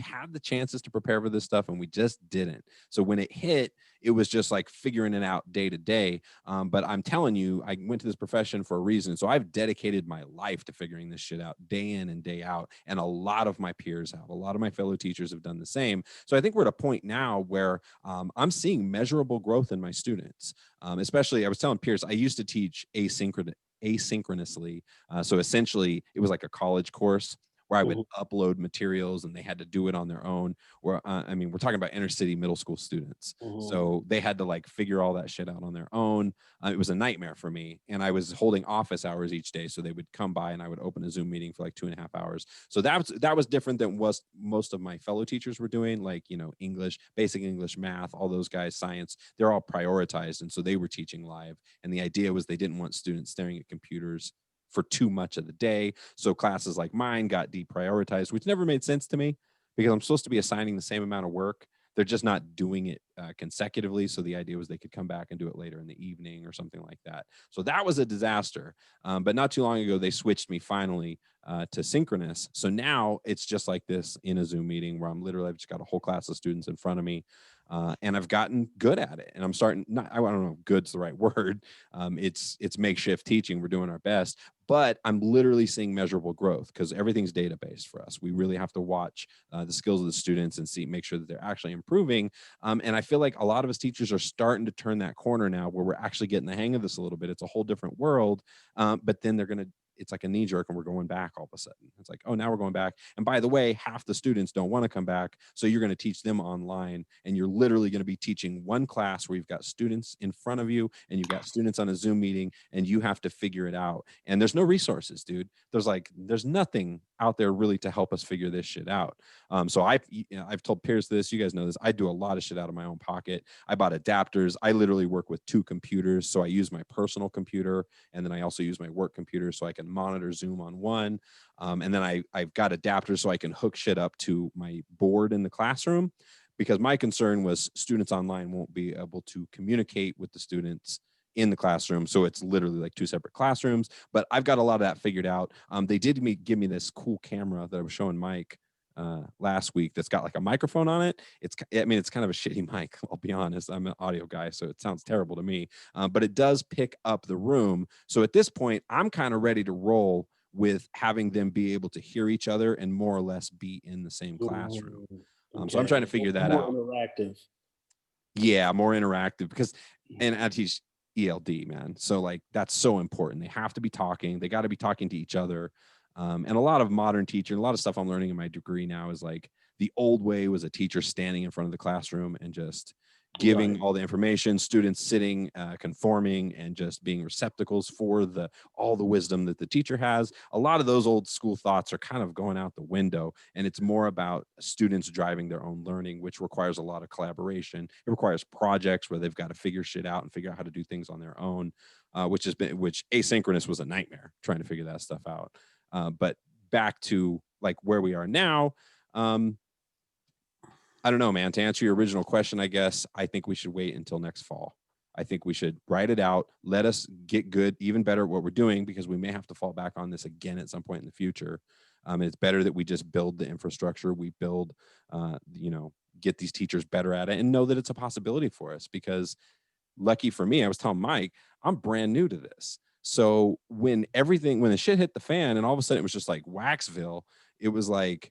had the chances to prepare for this stuff and we just didn't. So when it hit, it was just like figuring it out day to day. But I'm telling you, I went to this profession for a reason. So I've dedicated my life to figuring this shit out day in and day out. And a lot of my peers have, a lot of my fellow teachers have done the same. So I think we're at a point now where I'm seeing measurable growth in my students. Especially, I was telling Pierce, I used to teach asynchronously. So essentially, it was like a college course where I would upload materials and they had to do it on their own. Where I mean, we're talking about inner city middle school students, so they had to like figure all that shit out on their own. It was a nightmare for me, and I was holding office hours each day, so they would come by and I would open a Zoom meeting for like 2.5 hours. So that was different than what most of my fellow teachers were doing, like English, basic English, math, all those guys, science. They're all prioritized, and so they were teaching live. And the idea was they didn't want students staring at computers for too much of the day. So classes like mine got deprioritized, which never made sense to me, because I'm supposed to be assigning the same amount of work they're just not doing it consecutively. So the idea was they could come back and do it later in the evening or something like that. So that was a disaster. But not too long ago, they switched me finally to synchronous. So now it's just like this in a Zoom meeting where I've just got a whole class of students in front of me. And I've gotten good at it, and I'm starting. I don't know if good's the right word. It's makeshift teaching. We're doing our best, but I'm literally seeing measurable growth because everything's data based for us. We really have to watch the skills of the students and make sure that they're actually improving. And I feel like a lot of us teachers are starting to turn that corner now, where we're actually getting the hang of this a little bit. It's a whole different world, but then it's like a knee jerk and we're going back all of a sudden. It's like, oh, now we're going back. And by the way, half the students don't want to come back. So you're going to teach them online, and you're literally going to be teaching one class where you've got students in front of you and you've got students on a Zoom meeting, and you have to figure it out. And there's no resources, dude. There's nothing out there really to help us figure this shit out. So I've told peers this, you guys know this, I do a lot of shit out of my own pocket. I bought adapters. I literally work with 2 computers. So I use my personal computer, and then I also use my work computer so I can monitor Zoom on one. And then I've got adapters so I can hook shit up to my board in the classroom, because my concern was students online won't be able to communicate with the students in the classroom. So it's literally like 2 separate classrooms, but I've got a lot of that figured out. They did give me this cool camera that I was showing Mike last week that's got like a microphone on it. It's kind of a shitty mic, I'll be honest. I'm an audio guy, so it sounds terrible to me, but it does pick up the room. So at this point, I'm kind of ready to roll with having them be able to hear each other and more or less be in the same classroom. So I'm trying to figure that out. More interactive. Yeah, more interactive, because, and I teach ELD, man. So like, that's so important. They have to be talking. They got to be talking to each other. And a lot of modern teaching, a lot of stuff I'm learning in my degree now is like, the old way was a teacher standing in front of the classroom and just giving all the information, students sitting, conforming, and just being receptacles for all the wisdom that the teacher has. A lot of those old school thoughts are kind of going out the window, and it's more about students driving their own learning, which requires a lot of collaboration. It requires projects where they've got to figure shit out and figure out how to do things on their own, which asynchronous was a nightmare trying to figure that stuff out. But back to like where we are now, I don't know, man. To answer your original question, I guess I think we should wait until next fall. I think we should write it out. Let us get good, even better at what we're doing, because we may have to fall back on this again at some point in the future. And it's better that we just build the infrastructure. We build, get these teachers better at it and know that it's a possibility for us. Because lucky for me, I was telling Mike, I'm brand new to this. So when the shit hit the fan and all of a sudden it was just like Waxville, it was like,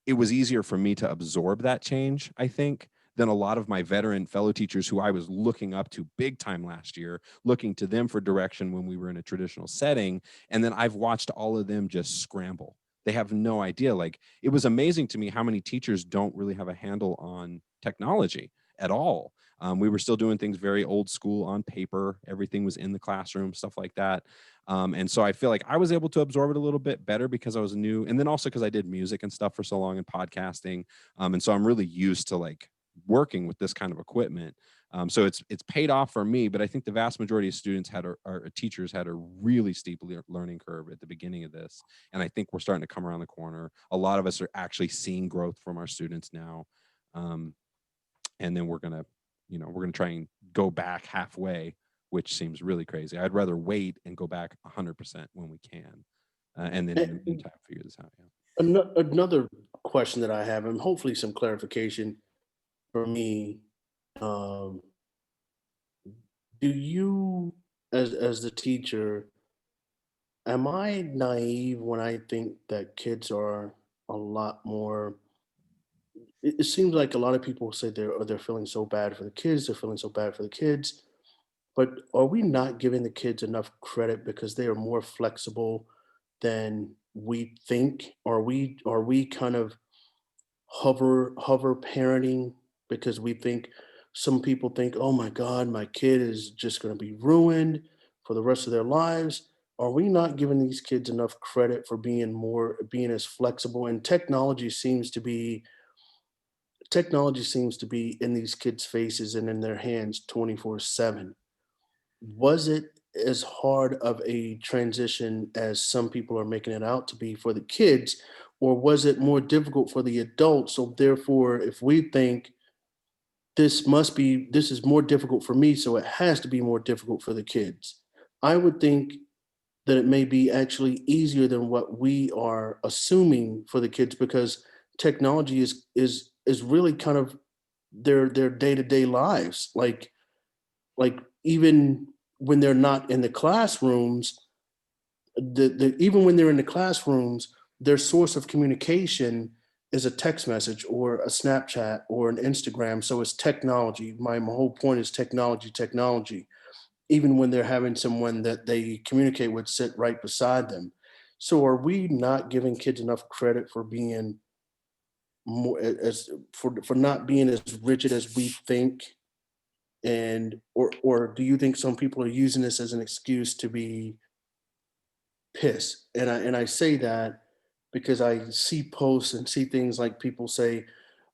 it was easier for me to absorb that change, I think, than a lot of my veteran fellow teachers who I was looking up to big time last year, looking to them for direction when we were in a traditional setting. And then I've watched all of them just scramble. They have no idea. Like, it was amazing to me how many teachers don't really have a handle on technology at all. We were still doing things very old school on paper. Everything was in the classroom, stuff like that. And so I feel like I was able to absorb it a little bit better because I was new. And then also because I did music and stuff for so long and podcasting. And so I'm really used to like working with this kind of equipment. So it's paid off for me, but I think the vast majority of students our teachers had a really steep learning curve at the beginning of this. And I think we're starting to come around the corner. A lot of us are actually seeing growth from our students now. And then we're going to try and go back halfway, which seems really crazy. I'd rather wait and go back 100% when we can. And then in the meantime, figure this out. Yeah. Another question that I have, and hopefully some clarification for me. Do you, as the teacher, am I naive when I think that kids are a lot more? It seems like a lot of people say they're feeling so bad for the kids. They're feeling so bad for the kids. But are we not giving the kids enough credit because they are more flexible than we think? Are we kind of hover parenting because some people think, oh my God, my kid is just going to be ruined for the rest of their lives? Are we not giving these kids enough credit for being as flexible? And technology seems to be in these kids' faces and in their hands 24/7. Was it as hard of a transition as some people are making it out to be for the kids, or was it more difficult for the adults? So therefore, if we think this is more difficult for me, so it has to be more difficult for the kids. I would think that it may be actually easier than what we are assuming for the kids, because technology is really kind of their day-to-day lives. Like even when they're not in the classrooms, even when they're in the classrooms, their source of communication is a text message or a Snapchat or an Instagram. So it's technology. My whole point is technology, even when they're having someone that they communicate with sit right beside them. So are we not giving kids enough credit for being more as for not being as rigid as we think? And or do you think some people are using this as an excuse to be pissed? And I say that because I see posts and see things like people say,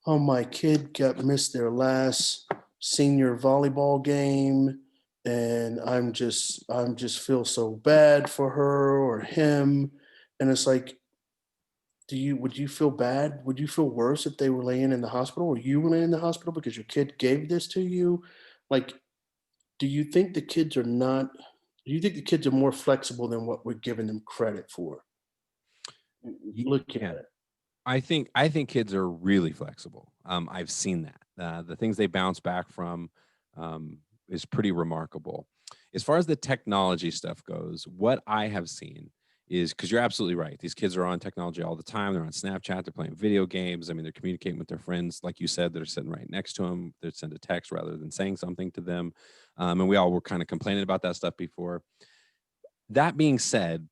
"Oh, my kid got missed their last senior volleyball game, and I'm just feel so bad for her or him." And it's like, would you feel bad? Would you feel worse if they were laying in the hospital or you were laying in the hospital because your kid gave this to you? Like, do you think the kids are not? Do you think the kids are more flexible than what we're giving them credit for? Looking Yeah. at it. I think kids are really flexible. I've seen that. The things they bounce back from is pretty remarkable. As far as the technology stuff goes, what I have seen is, because you're absolutely right. These kids are on technology all the time. They're on Snapchat. They're playing video games. I mean, they're communicating with their friends, like you said, that are sitting right next to them. They send a text rather than saying something to them. And we all were kind of complaining about that stuff before. That being said,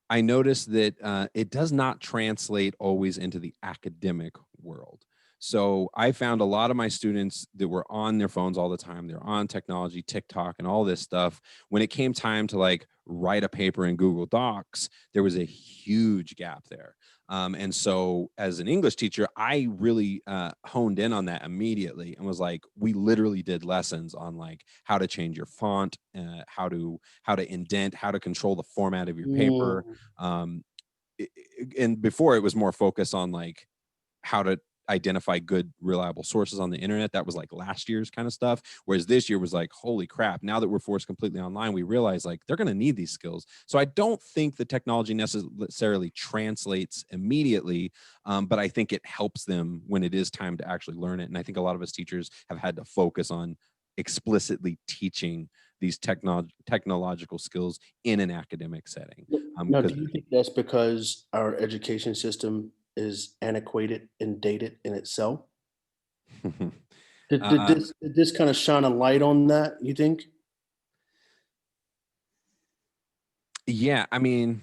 I noticed that it does not translate always into the academic world. So I found a lot of my students that were on their phones all the time. They're on technology, TikTok, and all this stuff. When it came time to like write a paper in Google Docs, there was a huge gap there. And so, as an English teacher, I really honed in on that immediately and was like, we literally did lessons on like how to change your font, how to indent, how to control the format of your paper. Mm, Um, and before, it was more focused on like how to identify good reliable sources on the internet. That was like last year's kind of stuff, whereas this year was like, holy crap, now that we're forced completely online, we realize like they're going to need these skills. So I don't think the technology necessarily translates immediately, but I think it helps them when it is time to actually learn it. And I think a lot of us teachers have had to focus on explicitly teaching these technological skills in an academic setting. Now, Because do you think that's because our education system is antiquated and dated in itself? Did, did uh, this did this kind of shine a light on that, you think? yeah, I mean,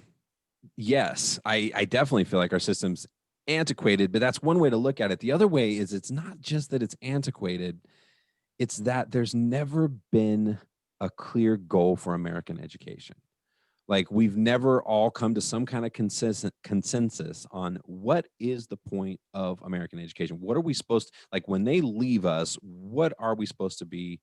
yes, I definitely feel like our system's antiquated, but that's one way to look at it. The other way is it's not just that it's antiquated, it's that there's never been a clear goal for American education. Like we've never all come to some kind of consensus on what is the point of American education. What are we supposed to, like when they leave us, what are we supposed to be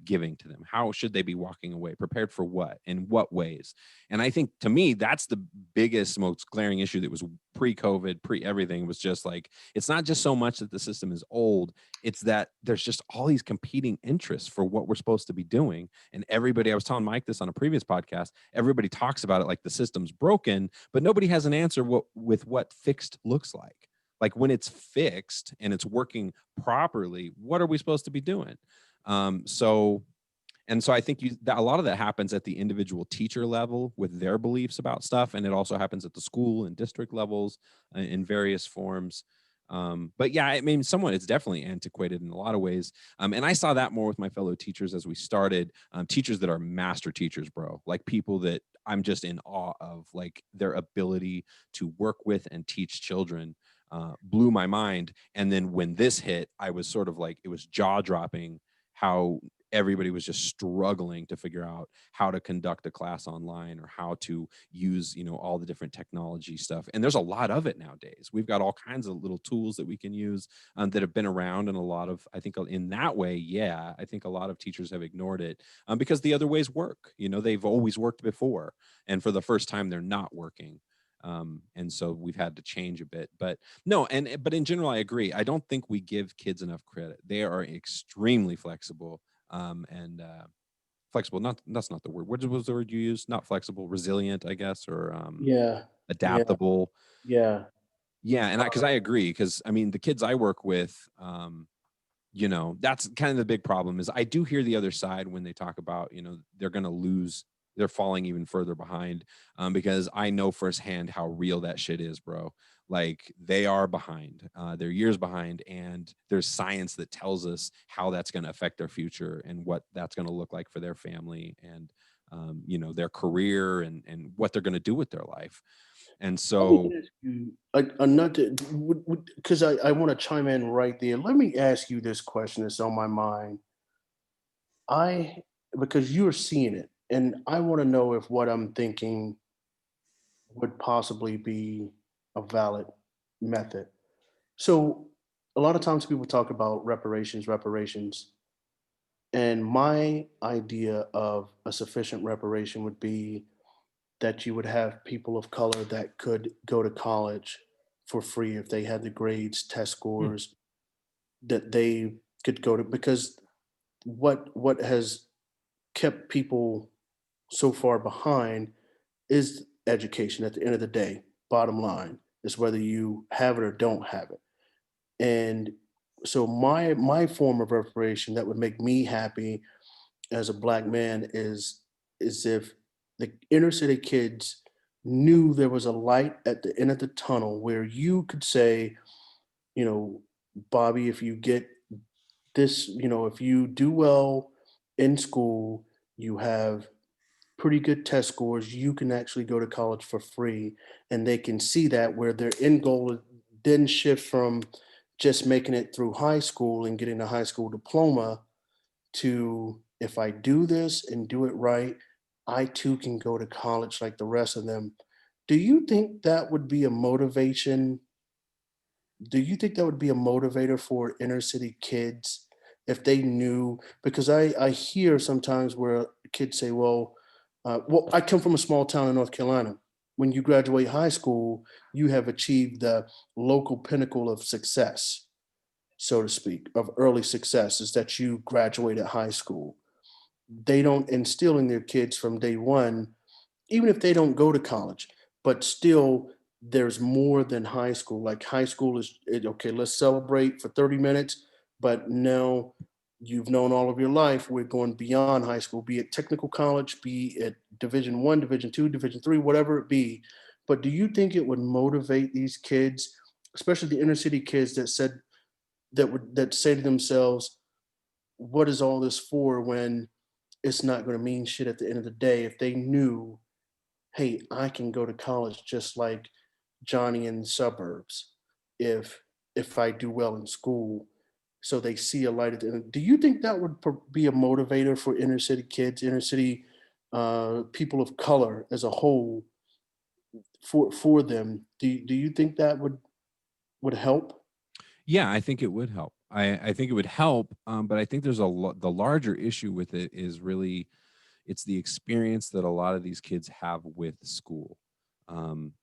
giving to them? How should they be walking away? Prepared for what? In what ways? And I think to me, that's the biggest, most glaring issue that was pre-COVID, pre-everything, was just like, it's not just so much that the system is old, it's that there's just all these competing interests for what we're supposed to be doing. And everybody, I was telling Mike this on a previous podcast, everybody talks about it like the system's broken, but nobody has an answer with what fixed looks like. Like when it's fixed and it's working properly, what are we supposed to be doing? So and so I think that a lot of that happens at the individual teacher level with their beliefs about stuff, and it also happens at the school and district levels in various forms. But yeah, I mean, somewhat it's definitely antiquated in a lot of ways. And I saw that more with my fellow teachers as we started. Teachers that are master teachers, bro, like people that I'm just in awe of, like their ability to work with and teach children. Blew my mind. And then when this hit, I was sort of like, it was jaw dropping how everybody was just struggling to figure out how to conduct a class online or how to use, all the different technology stuff. And there's a lot of it nowadays. We've got all kinds of little tools that we can use that have been around. And a lot of, I think in that way, yeah, I think a lot of teachers have ignored it because the other ways work. They've always worked before. And for the first time, they're not working. And so we've had to change a bit, but no. But in general, I agree. I don't think we give kids enough credit. They are extremely flexible, and flexible. Not, that's not the word. What was the word you used? Not flexible, resilient, I guess, or Yeah, yeah, adaptable. yeah. Yeah. And because I agree, because I mean, the kids I work with, that's kind of the big problem is I do hear the other side when they talk about, they're going to lose, they're falling even further behind, because I know firsthand how real that shit is, bro. Like they are behind, they're years behind, and there's science that tells us how that's going to affect their future and what that's going to look like for their family and, their career and what they're going to do with their life. And Let me so, ask you, because I want to chime in right there. Let me ask you this question that's on my mind. I Because you're seeing it, and I want to know if what I'm thinking would possibly be a valid method. So, a lot of times people talk about reparations, and my idea of a sufficient reparation would be that you would have people of color that could go to college for free if they had the grades, test hmm, scores that they could go to, because what has kept people so far behind is education at the end of the day. Bottom line is whether you have it or don't have it. And so my form of reparation that would make me happy as a black man is if the inner city kids knew there was a light at the end of the tunnel where you could say, you know, Bobby, if you get this, if you do well in school, you have pretty good test scores, you can actually go to college for free. And they can see that where their end goal then shift from just making it through high school and getting a high school diploma to, if I do this and do it right, I too can go to college like the rest of them. Do you think that would be a motivation? Do you think that would be a motivator for inner city kids if they knew? Because I hear sometimes where kids say, well, I come from a small town in North Carolina. When you graduate high school, you have achieved the local pinnacle of success, so to speak, of early success, is that you graduated high school. They don't instill in their kids from day one, even if they don't go to college, but still there's more than high school. Like high school is okay, let's celebrate for 30 minutes, but now you've known all of your life, we're going beyond high school, be it technical college, be it Division 1, Division 2, Division 3, whatever it be. But do you think it would motivate these kids, especially the inner city kids that say to themselves, what is all this for when it's not going to mean shit at the end of the day, if they knew, hey, I can go to college just like Johnny in the suburbs if I do well in school. So they see a light at the end. Do you think that would be a motivator for inner city kids, inner city people of color as a whole, for them? Do you think that would help? yeah, I think it would help. I think it would help, but I think there's the larger issue with it is really it's the experience that a lot of these kids have with school. Um,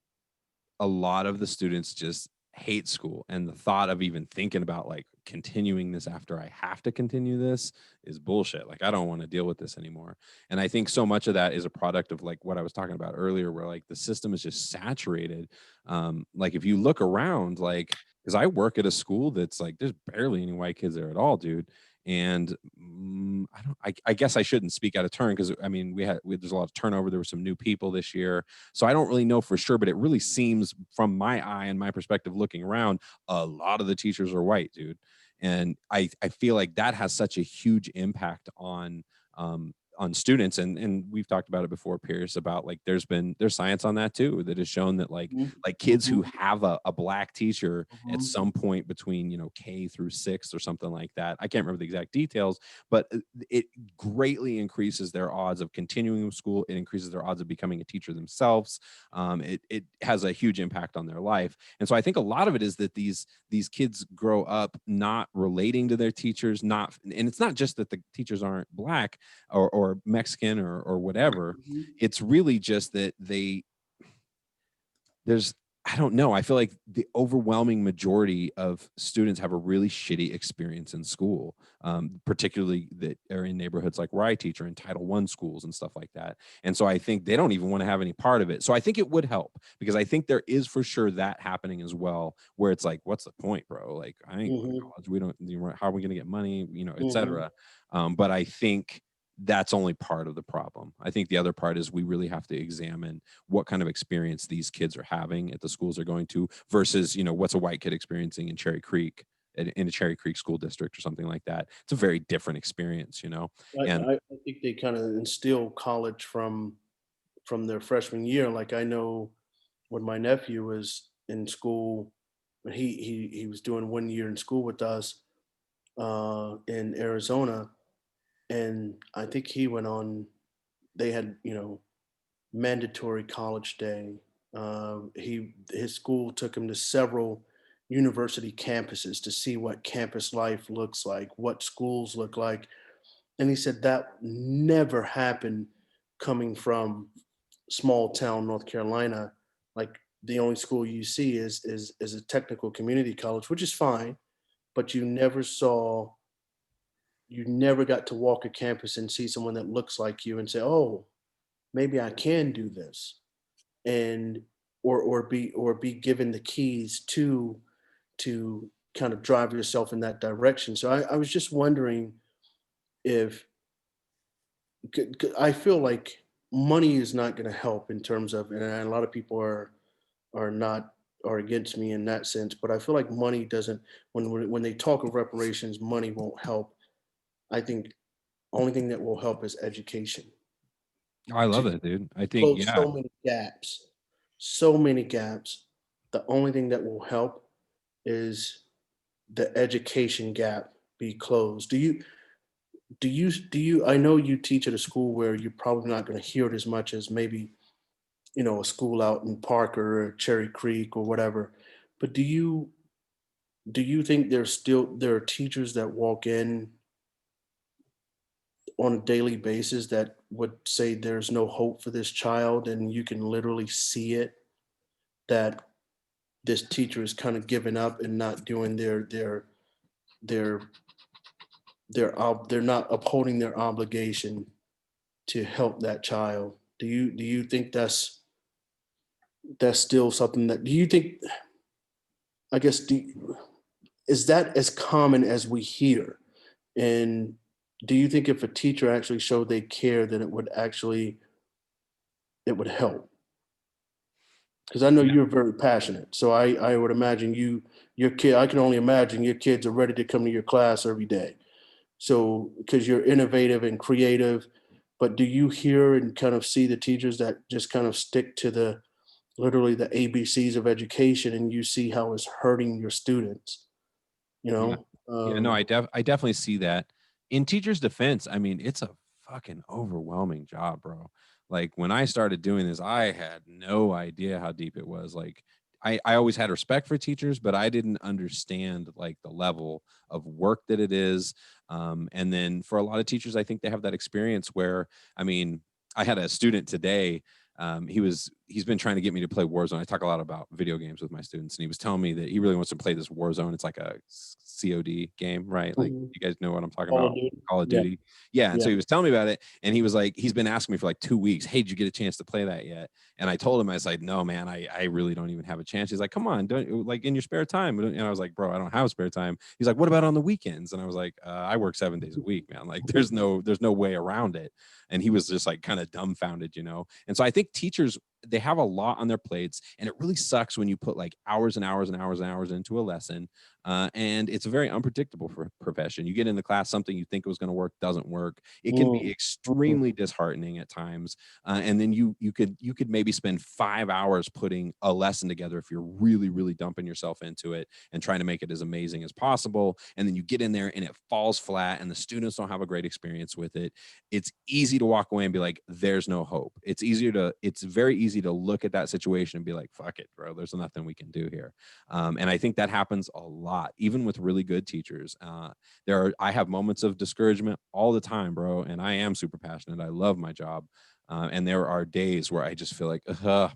a lot of the students just hate school, and the thought of even thinking about like continuing this after I have to continue this is bullshit. Like I don't want to deal with this anymore. And I think so much of that is a product of like what I was talking about earlier, where like the system is just saturated. Like if you look around, like because I work at a school that's like there's barely any white kids there at all, dude. And I don't. I guess I shouldn't speak out of turn because I mean there's a lot of turnover. There were some new people this year, so I don't really know for sure. But it really seems, from my eye and my perspective, looking around, a lot of the teachers are white, dude. And I feel like that has such a huge impact on students. And we've talked about it before, Pierce, about like there's science on that too that has shown that Mhm, like kids who mhm, have a black teacher at mhm. some point between K through 6 or something like that. I can't remember the exact details, but it greatly increases their odds of continuing school. It increases their odds of becoming a teacher themselves. It has a huge impact on their life. And so I think a lot of it is that these kids grow up not relating to their teachers, not, and it's not just that the teachers aren't black or Mexican or whatever. Mhm. It's really just that I don't know. I feel like the overwhelming majority of students have a really shitty experience in school, particularly that are in neighborhoods like where I teach, or in Title I schools and stuff like that. And so I think they don't even want to have any part of it. So I think it would help, because I think there is for sure that happening as well, where it's like, what's the point, bro? Like, I ain't going to Mm-hmm. college. We don't, how are we going to get money, et Mm-hmm. cetera. But I think that's only part of the problem. I think the other part is we really have to examine what kind of experience these kids are having at the schools they're going to versus, what's a white kid experiencing in Cherry Creek, in a Cherry Creek school district or something like that. It's a very different experience, and I think they kind of instill college from their freshman year. Like I know when my nephew was in school, when he was doing 1 year in school with us in Arizona, and I think he went on. They had mandatory college day. His school took him to several university campuses to see what campus life looks like, what schools look like, and he said that never happened coming from small town North Carolina. Like the only school you see is a technical community college, which is fine, but you never got to walk a campus and see someone that looks like you and say, "Oh, maybe I can do this," and or be given the keys to kind of drive yourself in that direction. So I was just wondering if I feel like money is not going to help in terms of, and a lot of people are not are against me in that sense. But I feel like money doesn't. When they talk of reparations, money won't help. I think only thing that will help is education I love to it, dude. I think, close yeah. so many gaps, so many gaps. The only thing that will help is the education gap be closed. Do you I know you teach at a school where you're probably not going to hear it as much as maybe a school out in Parker or Cherry Creek or whatever, but do you think there are teachers that walk in on a daily basis that would say there's no hope for this child, and you can literally see it, that this teacher is kind of giving up and not doing their they're not upholding their obligation to help that child? Do you think that's still something that, do you think, I guess, is that as common as we hear? And do you think if a teacher actually showed they care, that it would help? Because I know Yeah. you're very passionate, so I would imagine your kid. I can only imagine your kids are ready to come to your class every day. So because you're innovative and creative, but do you hear and kind of see the teachers that just kind of stick to the literally the ABCs of education, and you see how it's hurting your students? You Yeah. know, Yeah, no, I definitely see that. In teachers' defense, I mean, it's a fucking overwhelming job, bro. Like when I started doing this, I had no idea how deep it was. Like I always had respect for teachers, but I didn't understand like the level of work that it is. And then for a lot of teachers, I think they have that experience where, I mean, I had a student today. He's been trying to get me to play Warzone. I talk a lot about video games with my students, and he was telling me that he really wants to play this Warzone. It's like a COD game, right? Like mhm. you guys know what I'm talking Call of about. Duty. Call of Yeah, Duty. Yeah. And so yeah. he was telling me about it, and he was like, he's been asking me for like 2 weeks, hey, did you get a chance to play that yet? And I told him, I was like, no, man, I really don't even have a chance. He's like, come on, don't, like, in your spare time. And I was like, bro, I don't have spare time. He's like, what about on the weekends? And I was like, I work 7 days a week, man. Like there's no way around it. And he was just like kind of dumbfounded. And so I think teachers, they have a lot on their plates, and it really sucks when you put like hours and hours and hours and hours into a lesson, and it's a very unpredictable profession. You get in the class, something you think was going to work doesn't work. It can be Mm, mhm, extremely disheartening at times, and then you could maybe spend 5 hours putting a lesson together if you're really really dumping yourself into it and trying to make it as amazing as possible, and then you get in there and it falls flat and the students don't have a great experience with it. It's easy to walk away and be like, there's no hope. It's very easy to look at that situation and be like, fuck it, bro, there's nothing we can do here. And I think that happens a lot lot, even with really good teachers. I have moments of discouragement all the time, bro, and I am super passionate. I love my job. And there are days where I just feel like,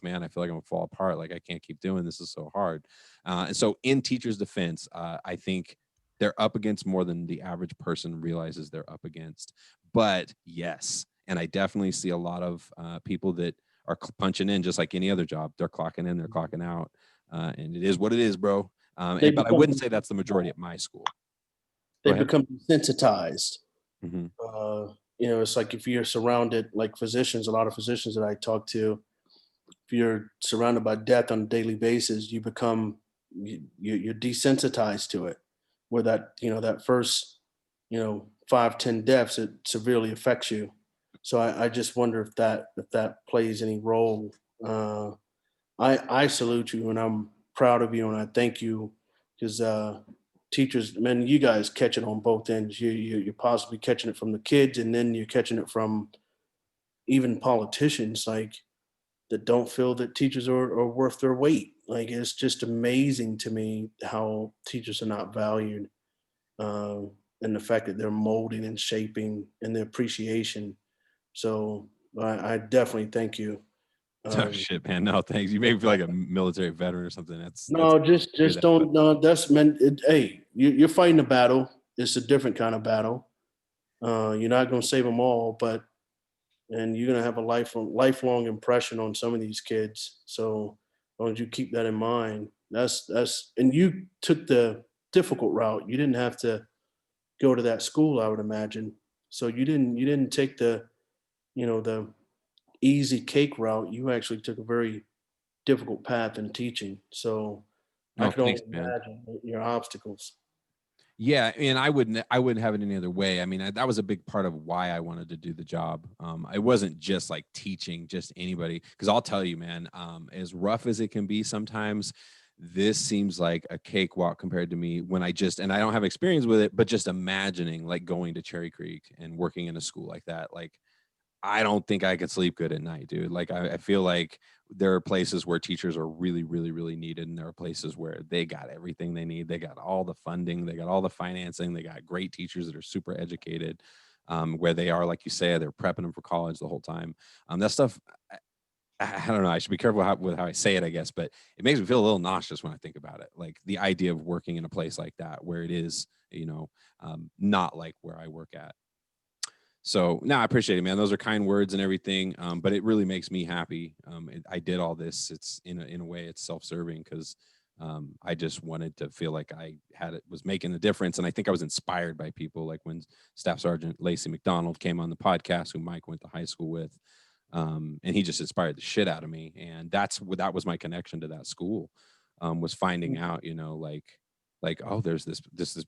man, I feel like I'm gonna fall apart. Like I can't keep doing this. Is so hard. And so, in teachers' defense, I think they're up against more than the average person realizes they're up against. But yes, and I definitely see a lot of people that are punching in just like any other job. They're clocking in, they're clocking out, and it is what it is, bro. But I wouldn't say that's the majority at my school. They become desensitized. Mm-hmm. It's like if you're surrounded, like physicians, a lot of physicians that I talk to, if you're surrounded by death on a daily basis, you become you're desensitized to it. Where that first 5-10 deaths, it severely affects you. So I just wonder if that plays any role. I salute you and I'm proud of you and I thank you because teachers, man, you guys catch it on both ends. You're possibly catching it from the kids and then you're catching it from even politicians like that don't feel that teachers are worth their weight. Like it's just amazing to me how teachers are not valued, and the fact that they're molding and shaping and the appreciation. So I definitely thank you. Oh shit, man! No, thanks. You made me feel like a military veteran or something. That's No, just don't. No, that's meant. Hey, you're fighting a battle. It's a different kind of battle. You're not going to save them all, and you're going to have a lifelong impression on some of these kids. So, as long as you keep that in mind, and you took the difficult route. You didn't have to go to that school, I would imagine. So you didn't take the easy cake route. You actually took a very difficult path in teaching. So I no, can only thanks, man. imagine your obstacles. Yeah, and I wouldn't have it any other way. I mean, that was a big part of why I wanted to do the job. It wasn't just like teaching just anybody, because I'll tell you, man, as rough as it can be sometimes, this seems like a cakewalk compared to me when and I don't have experience with it, but just imagining like going to Cherry Creek and working in a school like that, like I don't think I could sleep good at night, dude. Like I feel like there are places where teachers are really, really, really needed, and there are places where they got everything they need. They got all the funding, they got all the financing, they got great teachers that are super educated. Where they are, like you say, they're prepping them for college the whole time. That stuff, I don't know. I should be careful with how I say it, I guess, but it makes me feel a little nauseous when I think about it. Like the idea of working in a place like that, where it is, not like where I work at. So no, I appreciate it, man. Those are kind words and everything. But it really makes me happy. I did all this. It's in a way, it's self-serving because I just wanted to feel like I was making a difference. And I think I was inspired by people like when Staff Sergeant Lacey McDonald came on the podcast, who Mike went to high school with. And he just inspired the shit out of me. And that was my connection to that school, was finding out, like, oh, there's this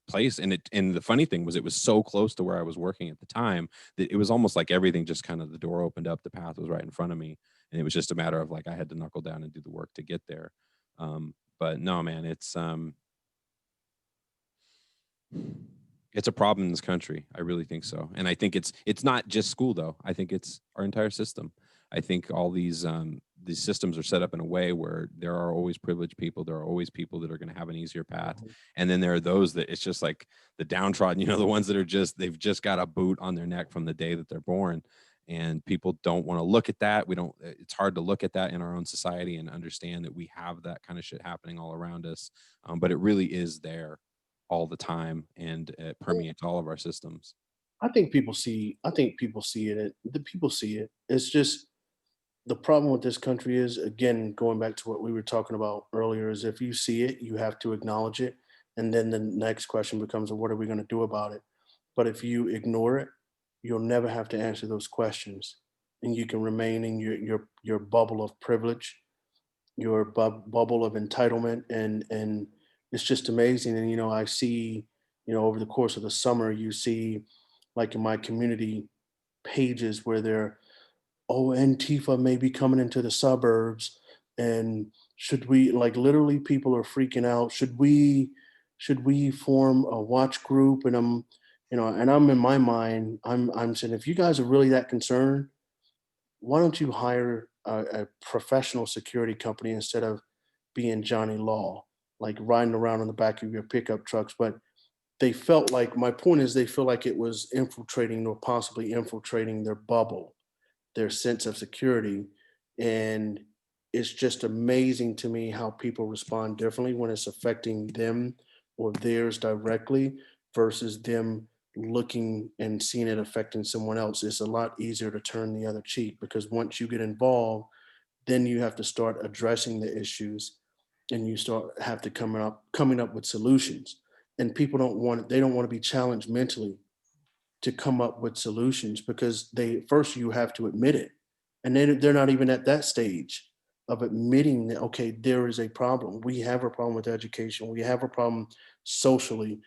place. And the funny thing was it was so close to where I was working at the time that it was almost like everything just kind of, the door opened up, the path was right in front of me, and it was just a matter of like I had to knuckle down and do the work to get there. But no, man, it's a problem in this country. I really think so. And I think it's not just school though. I think it's our entire system. I think all these systems are set up in a way where there are always privileged people. There are always people that are going to have an easier path. And then there are those that it's just like the downtrodden, the ones that are they've just got a boot on their neck from the day that they're born. And people don't want to look at that. It's hard to look at that in our own society and understand that we have that kind of shit happening all around us. But it really is there all the time, and it permeates all of our systems. I think people see it. The people see it. It's just the problem with this country is, again, going back to what we were talking about earlier, is if you see it, you have to acknowledge it. And then the next question becomes, well, what are we going to do about it? But if you ignore it, you'll never have to answer those questions. And you can remain in your bubble of privilege, your bubble of entitlement. And it's just amazing. And, I see, over the course of the summer, you see, like in my community pages where they're, oh, Antifa may be coming into the suburbs, and should we, like, literally people are freaking out. Should we form a watch group? And I'm in my mind, I'm saying, if you guys are really that concerned, why don't you hire a professional security company instead of being Johnny Law? like riding around on the back of your pickup trucks, but they felt like, my point is, they feel like it was infiltrating or possibly infiltrating their bubble, their sense of security. And it's just amazing to me how people respond differently when it's affecting them or theirs directly versus them looking and seeing it affecting someone else. It's a lot easier to turn the other cheek, because once you get involved, then you have to start addressing the issues, and you start have to coming up with solutions. And people don't want, they don't want to be challenged mentally to come up with solutions, because they first, you have to admit it, and they're not even at that stage of admitting that, okay, there is a problem, we have a problem with education, we have a problem socially,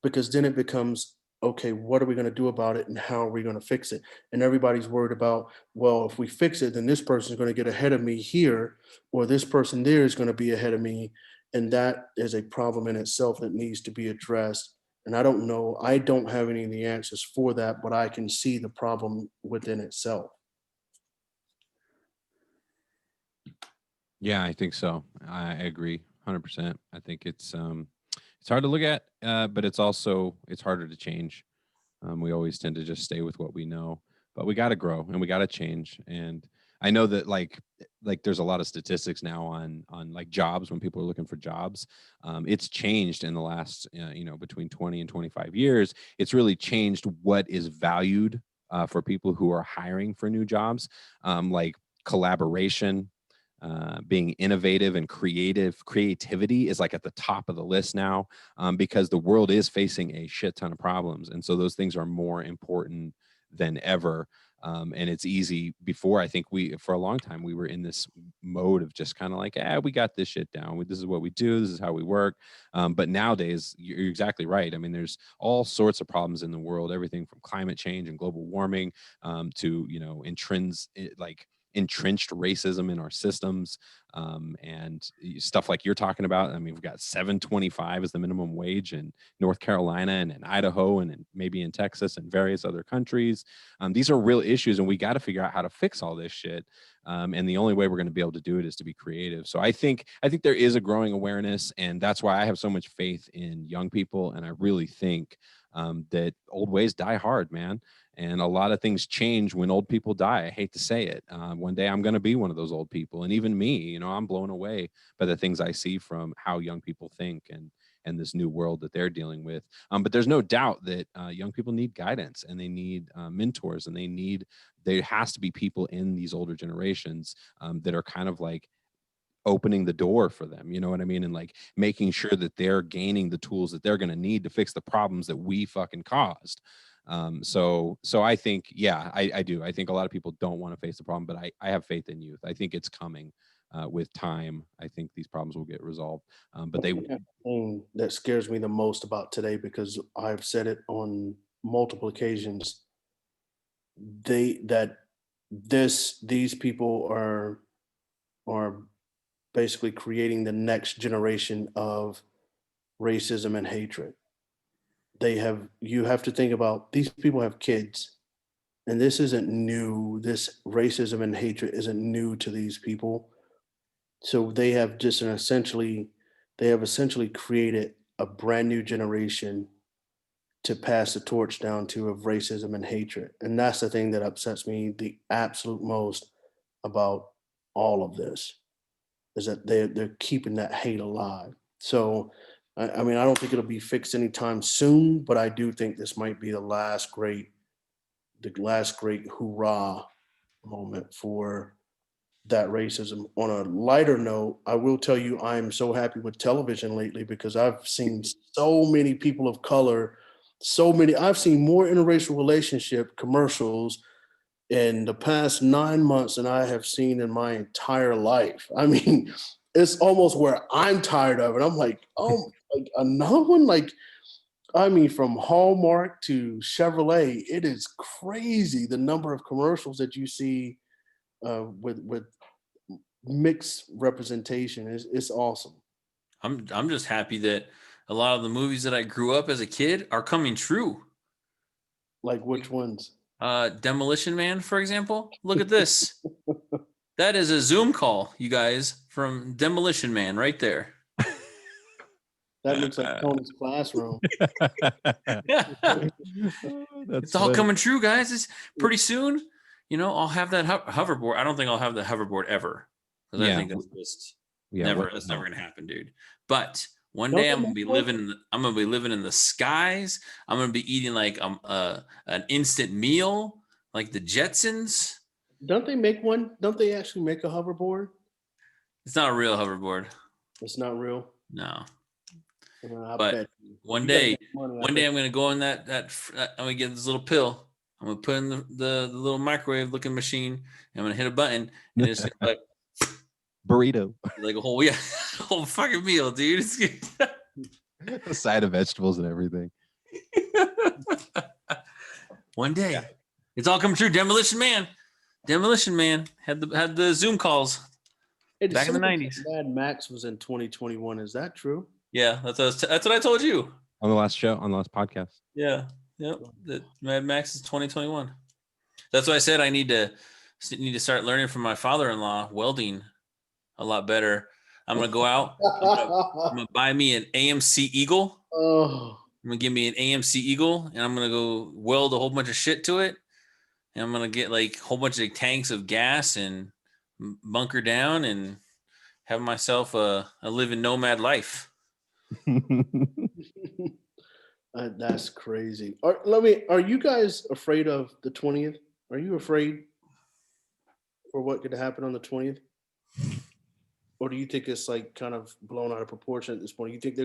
because then it becomes, okay, what are we going to do about it, and how are we going to fix it? And everybody's worried about, well, if we fix it, then this person is going to get ahead of me here, or this person there is going to be ahead of me. And that is a problem in itself that needs to be addressed. And I don't know, I don't have any of the answers for that, but I can see the problem within itself. Yeah, I think so. I agree 100%. I think it's hard to look at, but it's also, it's harder to change. We always tend to just stay with what we know, but we got to grow and we got to change. And I know that like there's a lot of statistics now on like jobs, when people are looking for jobs. It's changed in the last between 20 and 25 years. It's really changed what is valued for people who are hiring for new jobs, like collaboration, being innovative and creativity is like at the top of the list now, because the world is facing a shit ton of problems. And so those things are more important than ever. And it's easy. Before, I think for a long time, we were in this mode of just kind of like, we got this shit down. This is what we do. This is how we work. But nowadays, you're exactly right. I mean, there's all sorts of problems in the world, everything from climate change and global warming, to, entrenched racism in our systems, and stuff like you're talking about. I mean, we've got $7.25 as the minimum wage in North Carolina and in Idaho and maybe in Texas and various other countries. These are real issues, and we got to figure out how to fix all this shit. And the only way we're going to be able to do it is to be creative. So I think there is a growing awareness, and that's why I have so much faith in young people. And I really think that old ways die hard, man. And a lot of things change when old people die. I hate to say it. One day I'm going to be one of those old people. And even me, I'm blown away by the things I see from how young people think and this new world that they're dealing with. But there's no doubt that young people need guidance, and they need mentors, and there has to be people in these older generations that are kind of like opening the door for them, you know what I mean? And like making sure that they're gaining the tools that they're going to need to fix the problems that we fucking caused. So I think, yeah, I do. I think a lot of people don't want to face the problem, but I have faith in youth. I think it's coming with time. I think these problems will get resolved. But The thing that scares me the most about today, because I've said it on multiple occasions, these people are basically creating the next generation of racism and hatred. You have to think about, these people have kids, and this isn't new. This racism and hatred isn't new to these people. So they have essentially created a brand new generation to pass the torch down to, of racism and hatred. And that's the thing that upsets me the absolute most about all of this, is that they're keeping that hate alive. So I mean, I don't think it'll be fixed anytime soon, but I do think this might be the last great hoorah moment for that racism. On a lighter note, I will tell you, I am so happy with television lately, because I've seen so many people of color, I've seen more interracial relationship commercials in the past 9 months than I have seen in my entire life. I mean, it's almost where I'm tired of it. I'm like, oh, like another one? Like, I mean, from Hallmark to Chevrolet, it is crazy the number of commercials that you see with mixed representation. It's awesome. I'm just happy that a lot of the movies that I grew up as a kid are coming true. Like which ones? Demolition Man, for example. Look at this. That is a Zoom call, you guys, from Demolition Man right there. That looks like Tony's classroom. It's all coming true, guys. It's pretty soon. I'll have that hoverboard. I don't think I'll have the hoverboard ever, because I think that's just never. That's never gonna happen, dude. But one day I'm gonna be living. I'm gonna be living in the skies. I'm gonna be eating like an instant meal, like the Jetsons. Don't they make one? Don't they actually make a hoverboard? It's not a real hoverboard. It's not real. No. But one day I'm gonna go in that I'm gonna get this little pill. I'm gonna put in the little microwave looking machine, and I'm gonna hit a button, and it's like burrito, like a whole whole fucking meal, dude. A side of vegetables and everything. One day, it's all coming true. Demolition Man had the Zoom calls back in the 90s. Mad Max was in 2021. Is that true? Yeah, that's what I told you on the last podcast. Yeah, yep. That Mad Max is 2021. That's why I said I need to start learning from my father-in-law welding a lot better. I'm gonna go out. I'm gonna buy me an AMC Eagle. Oh, I'm gonna give me an AMC Eagle, and I'm gonna go weld a whole bunch of shit to it. And I'm gonna get like a whole bunch of tanks of gas and bunker down and have myself a living nomad life. That's crazy. Are you guys afraid of the 20th? Are you afraid for what could happen on the 20th? Or do you think it's like kind of blown out of proportion at this point? You think they're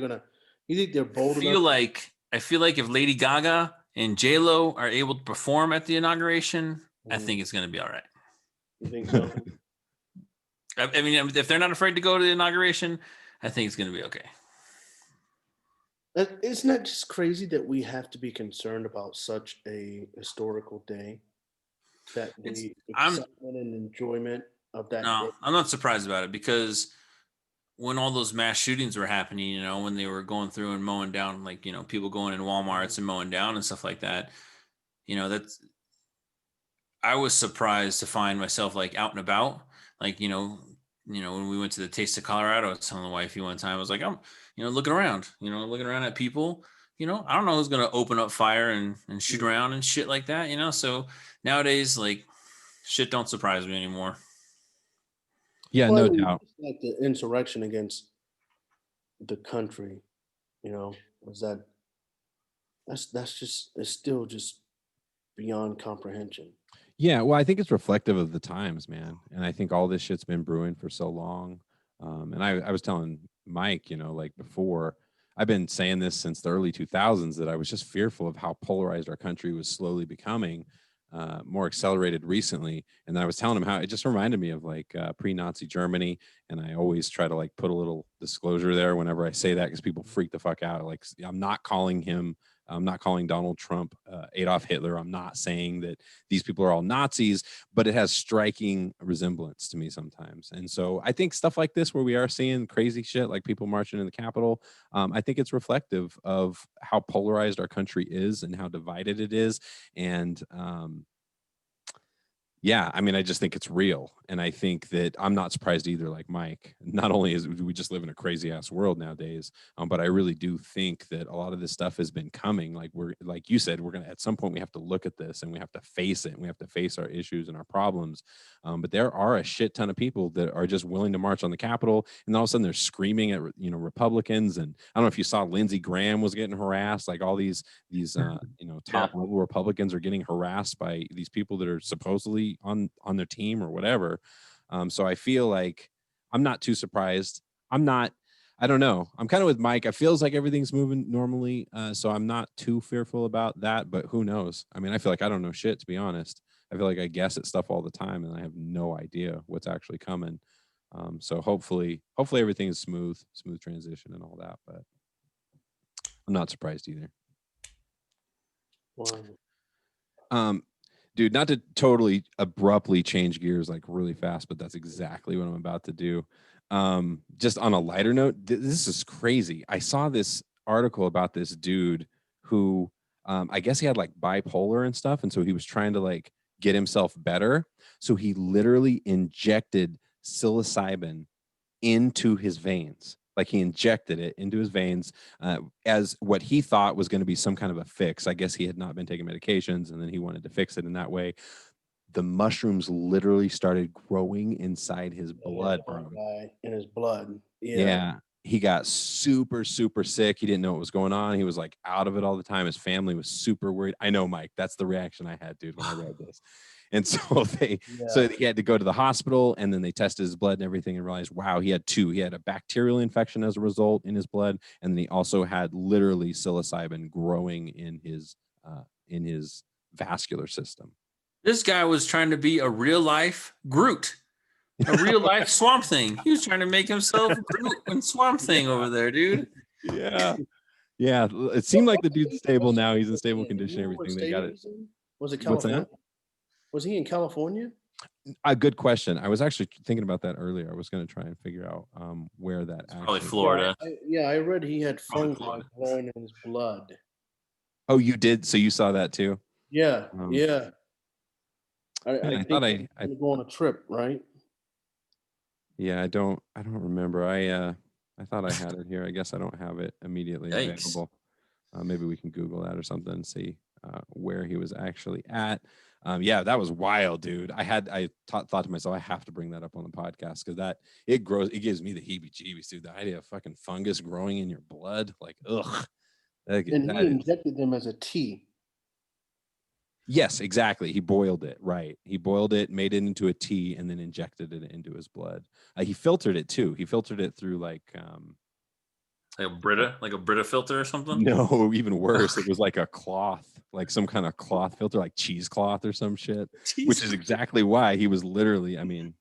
bold enough? I feel like if Lady Gaga and J-Lo are able to perform at the inauguration, I think it's going to be all right. You think so? I mean, if they're not afraid to go to the inauguration, I think it's going to be okay. Isn't that just crazy that we have to be concerned about such a historical day? That the excitement and enjoyment of that day? I'm not surprised about it, because when all those mass shootings were happening, when they were going through and mowing down, like, people going in Walmarts and mowing down and stuff like that, I was surprised to find myself like out and about, like, when we went to the Taste of Colorado, I was telling the wifey one time, I was like, I'm, looking around at people, I don't know who's going to open up fire and shoot around and shit like that, So nowadays, like, shit don't surprise me anymore. Yeah, no doubt. Like the insurrection against the country, was it's still just beyond comprehension. Yeah, well, I think it's reflective of the times, man. And I think all this shit's been brewing for so long. And I was telling Mike, like before, I've been saying this since the early 2000s, that I was just fearful of how polarized our country was slowly becoming, more accelerated recently. And I was telling him how it just reminded me of like pre-Nazi Germany. And I always try to like put a little disclosure there whenever I say that, because people freak the fuck out. Like, I'm not calling Donald Trump Adolf Hitler. I'm not saying that these people are all Nazis, but it has striking resemblance to me sometimes. And so I think stuff like this, where we are seeing crazy shit, like people marching in the Capitol, I think it's reflective of how polarized our country is and how divided it is. And yeah, I mean, I just think it's real. And I think that I'm not surprised either, like Mike. Not only is we just live in a crazy ass world nowadays, but I really do think that a lot of this stuff has been coming. Like like you said, we're going to, at some point we have to look at this and we have to face it. And we have to face our issues and our problems. But there are a shit ton of people that are just willing to march on the Capitol. And all of a sudden they're screaming at, Republicans. And I don't know if you saw Lindsey Graham was getting harassed. Like all these top level Republicans are getting harassed by these people that are supposedly on their team or whatever. So I feel like I'm not too surprised. I don't know. I'm kind of with Mike. It feels like everything's moving normally. So I'm not too fearful about that, but who knows? I mean, I feel like I don't know shit, to be honest. I feel like I guess at stuff all the time and I have no idea what's actually coming. So hopefully everything is smooth transition and all that, but I'm not surprised either. Wow. Dude, not to totally abruptly change gears like really fast, but that's exactly what I'm about to do. Just on a lighter note, this is crazy. I saw this article about this dude who, I guess he had like bipolar and stuff. And so he was trying to like get himself better. So he literally injected psilocybin into his veins. Like he injected it into his veins as what he thought was going to be some kind of a fix. I guess he had not been taking medications, and then he wanted to fix it in that way. The mushrooms literally started growing inside his blood, bro. In his blood. Yeah. He got super, super sick. He didn't know what was going on. He was like out of it all the time. His family was super worried. I know, Mike, that's the reaction I had, dude, when I read this. And so he had to go to the hospital, and then they tested his blood and everything and realized, wow, he had two. He had a bacterial infection as a result in his blood. And then he also had literally psilocybin growing in his vascular system. This guy was trying to be a real life Groot. A real life Swamp Thing. He was trying to make himself Groot and Swamp Thing over there, dude. Yeah. It seemed like the dude's stable now. He's in stable condition. Everything. They got it. Was it California? Was he in California? A good question. I was actually thinking about that earlier. I was going to try and figure out where that actually. Probably Florida. I read he had fungi growing in his blood. Oh, you did? So you saw that too? Yeah. I thought I go on a trip, right? Yeah, I don't remember. I thought I had it here. I guess I don't have it immediately available. Maybe we can Google that or something and see where he was actually at. Yeah, that was wild, dude. I thought to myself, I have to bring that up on the podcast because it gives me the heebie-jeebies, dude. The idea of fucking fungus growing in your blood, like, ugh. And he injected them as a tea. Yes, exactly. He boiled it, right? He boiled it, made it into a tea, and then injected it into his blood. He filtered it too. He filtered it through like a Brita filter or something. No, even worse. It was like a cloth, like some kind of cloth filter, like cheesecloth or some shit. Which is exactly why he was literally. I mean,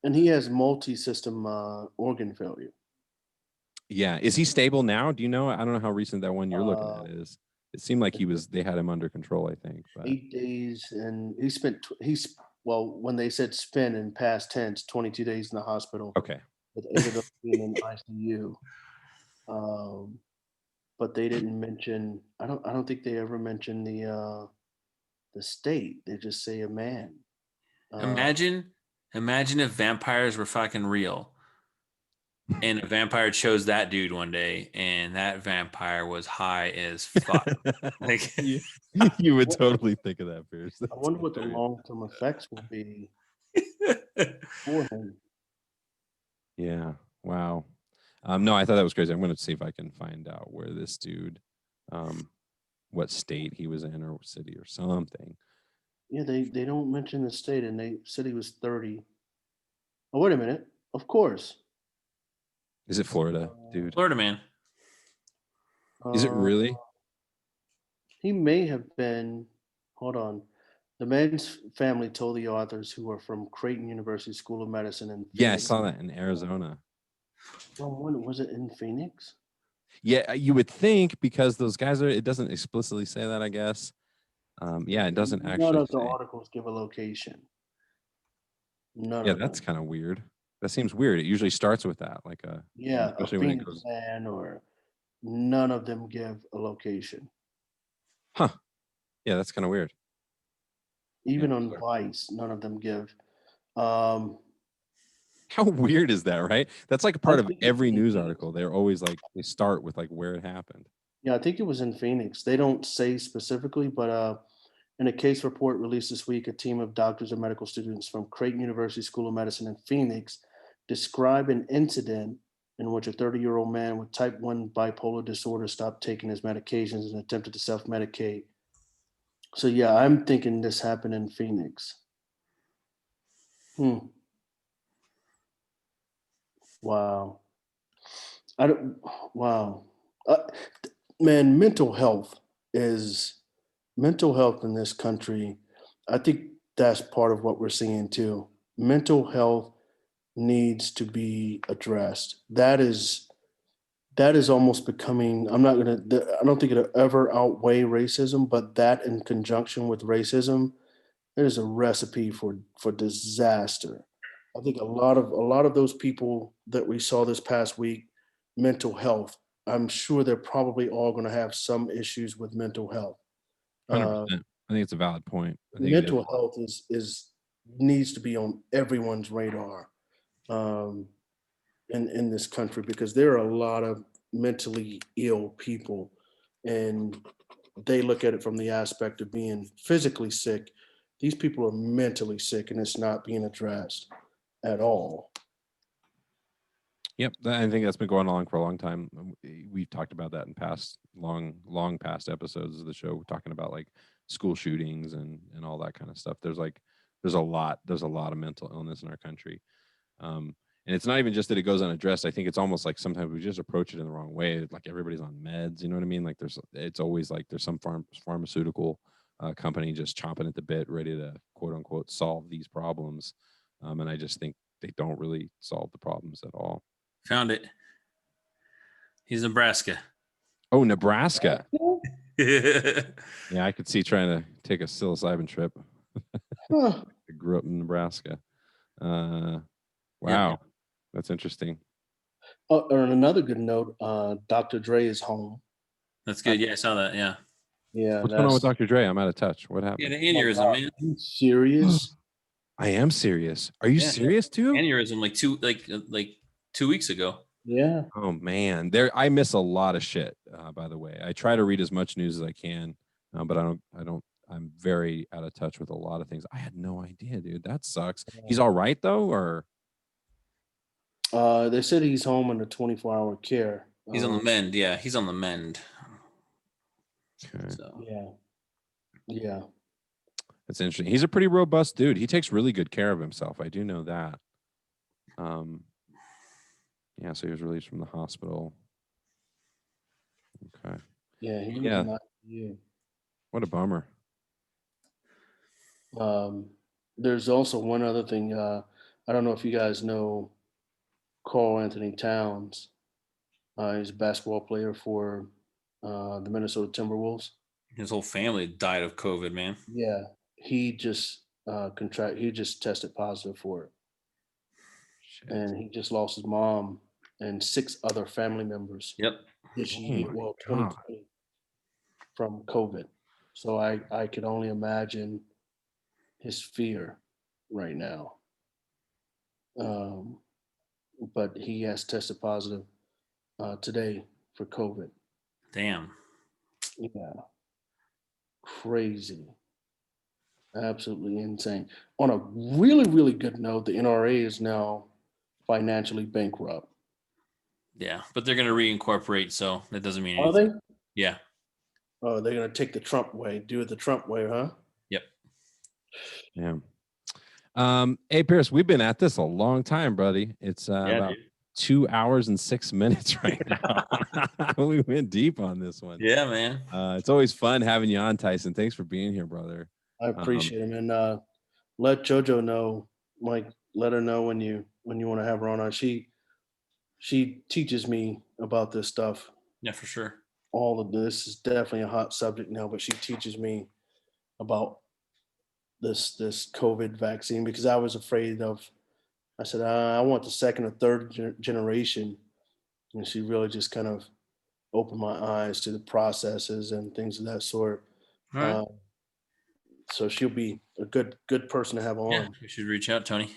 and he has multi-system organ failure. Yeah, is he stable now? Do you know? I don't know how recent that one you're looking at is. It seemed like they had him under control, I think. But 8 days, and when they said spent in past tense, 22 days in the hospital. Okay. With 8 of them being in ICU. But they didn't mention. I don't think they ever mentioned the state. They just say a man. Imagine if vampires were fucking real. And a vampire chose that dude one day, and that vampire was high as fuck. Like you would totally think of that, Pierce. I wonder what the long-term effects will be for him. Yeah. Wow. No, I thought that was crazy. I'm going to see if I can find out where this dude, what state he was in or city or something. Yeah, they don't mention the state, and they said he was 30. Oh, wait a minute. Of course. Is it Florida, dude? Florida man. Is it really? He may have been. Hold on. The man's family told the authors, who are from Creighton University School of Medicine in Phoenix. Yeah, I saw that in Arizona. Well, when was it in Phoenix? Yeah, you would think, because those guys it doesn't explicitly say that, I guess. Yeah, it doesn't actually. None of the articles give a location. None of them. That's kind of weird. That seems weird. It usually starts with that, like a Phoenix man, or none of them give a location. Huh. Yeah, that's kind of weird. Even on Vice, none of them give. How weird is that, right? That's like a part of every news article. They're always like, they start with like where it happened. Yeah, I think it was in Phoenix. They don't say specifically, but in a case report released this week, a team of doctors and medical students from Creighton University School of Medicine in Phoenix describe an incident in which a 30-year-old man with type 1 bipolar disorder stopped taking his medications and attempted to self-medicate. So yeah, I'm thinking this happened in Phoenix. Wow. Man, mental health in this country. I think that's part of what we're seeing too. Mental health needs to be addressed. That is almost becoming, I don't think it'll ever outweigh racism, but that in conjunction with racism, there's a recipe for disaster. I think a lot of those people that we saw this past week, mental health, I'm sure they're probably all going to have some issues with mental health. 100%. I think it's a valid point. Mental health needs to be on everyone's radar. in this country, because there are a lot of mentally ill people, and they look at it from the aspect of being physically sick. These people are mentally sick, and it's not being addressed at all. Yep, I think that's been going on for a long time. We've talked about that in past long past episodes of the show, talking about like school shootings and all that kind of stuff. There's a lot of mental illness in our country, and it's not even just that it goes unaddressed. I think it's almost like sometimes we just approach it in the wrong way. Like everybody's on meds, you know what I mean? Like it's always like there's some pharmaceutical company just chomping at the bit, ready to quote unquote solve these problems, and I just think they don't really solve the problems at all. Found it. He's Nebraska. Oh, Nebraska. Yeah. Yeah, I could see trying to take a psilocybin trip. Huh. I grew up in Nebraska. Wow, Yeah. that's interesting. On another good note, Dr. Dre is home. That's good. Yeah, I saw that. Yeah. Yeah, What's going on with Dr. Dre? I'm out of touch. What Yeah, happened? an aneurysm, man. Are you serious? I am serious. Are you Yeah. serious too? Aneurysm like 2 weeks ago. Yeah. Oh man, I miss a lot of shit. By the way, I try to read as much news as I can, but I'm very out of touch with a lot of things. I had no idea, dude. That sucks. He's all right though, or They said he's home under 24-hour care. He's on the mend. Yeah, he's on the mend. okay. So Yeah. That's interesting. He's a pretty robust dude. He takes really good care of himself. I do know that. Yeah, so he was released from the hospital. Okay. Yeah, he was Yeah. not you. What a bummer. There's also one other thing. I don't know if you guys know Carl Anthony Towns. He's a basketball player for the Minnesota Timberwolves. his whole family died of COVID, man. Yeah, he just he just tested positive for it, Shit. and he just lost his mom and 6 other family members Yep. this Oh year, my well, God. 2020, from COVID. So I could only imagine his fear right now. But he has tested positive today for COVID. Damn. Yeah, crazy, absolutely insane. On a really, really good note, the NRA is now financially bankrupt. Yeah, but they're gonna reincorporate, so that doesn't mean Are anything. they? Yeah. Oh, they're gonna take the Trump way, do it the Trump way, huh? Yep. Yeah. Hey Pierce, we've been at this a long time, buddy. It's about dude. 2 hours and 6 minutes right now. We went deep on this one. Yeah, man. It's always fun having you on, Tyson. Thanks for being here, brother. I appreciate him, and let JoJo know, Mike. Let her know when you want to have her on. She teaches me about this stuff. Yeah, for sure. All of this is definitely a hot subject now, but she teaches me about this COVID vaccine, because I was afraid of. I said I want the second or third generation, and she really just kind of opened my eyes to the processes and things of that sort. All right. So she'll be a good person to have on. Yeah, we should reach out, Tony.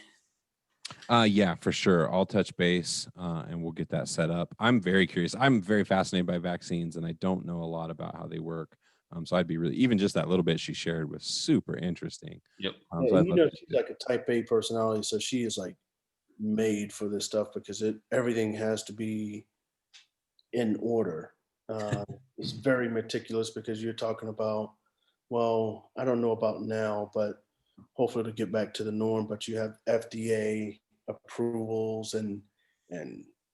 Yeah, for sure. I'll touch base and we'll get that set up. I'm very curious. I'm very fascinated by vaccines, and I don't know a lot about how they work. So I'd be really, even just that little bit she shared was super interesting. Yep. Yeah, you know, she's like a type A personality, so she is like made for this stuff, because everything has to be in order. It's very meticulous, because you're talking about, well, I don't know about now, but hopefully to get back to the norm, but you have FDA approvals and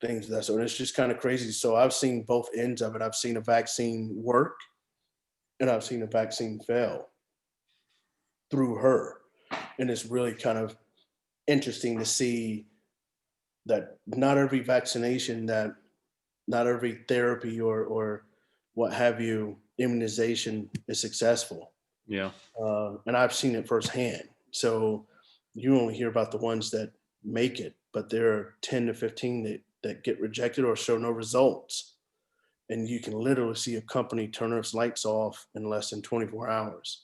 things of that sort. And it's just kind of crazy. So I've seen both ends of it. I've seen a vaccine work, and I've seen a vaccine fail through her. And it's really kind of interesting to see that not every vaccination, that not every therapy or what have you, immunization is successful. Yeah. And I've seen it firsthand. So you only hear about the ones that make it, but there are 10 to 15 that get rejected or show no results. And you can literally see a company turn its lights off in less than 24 hours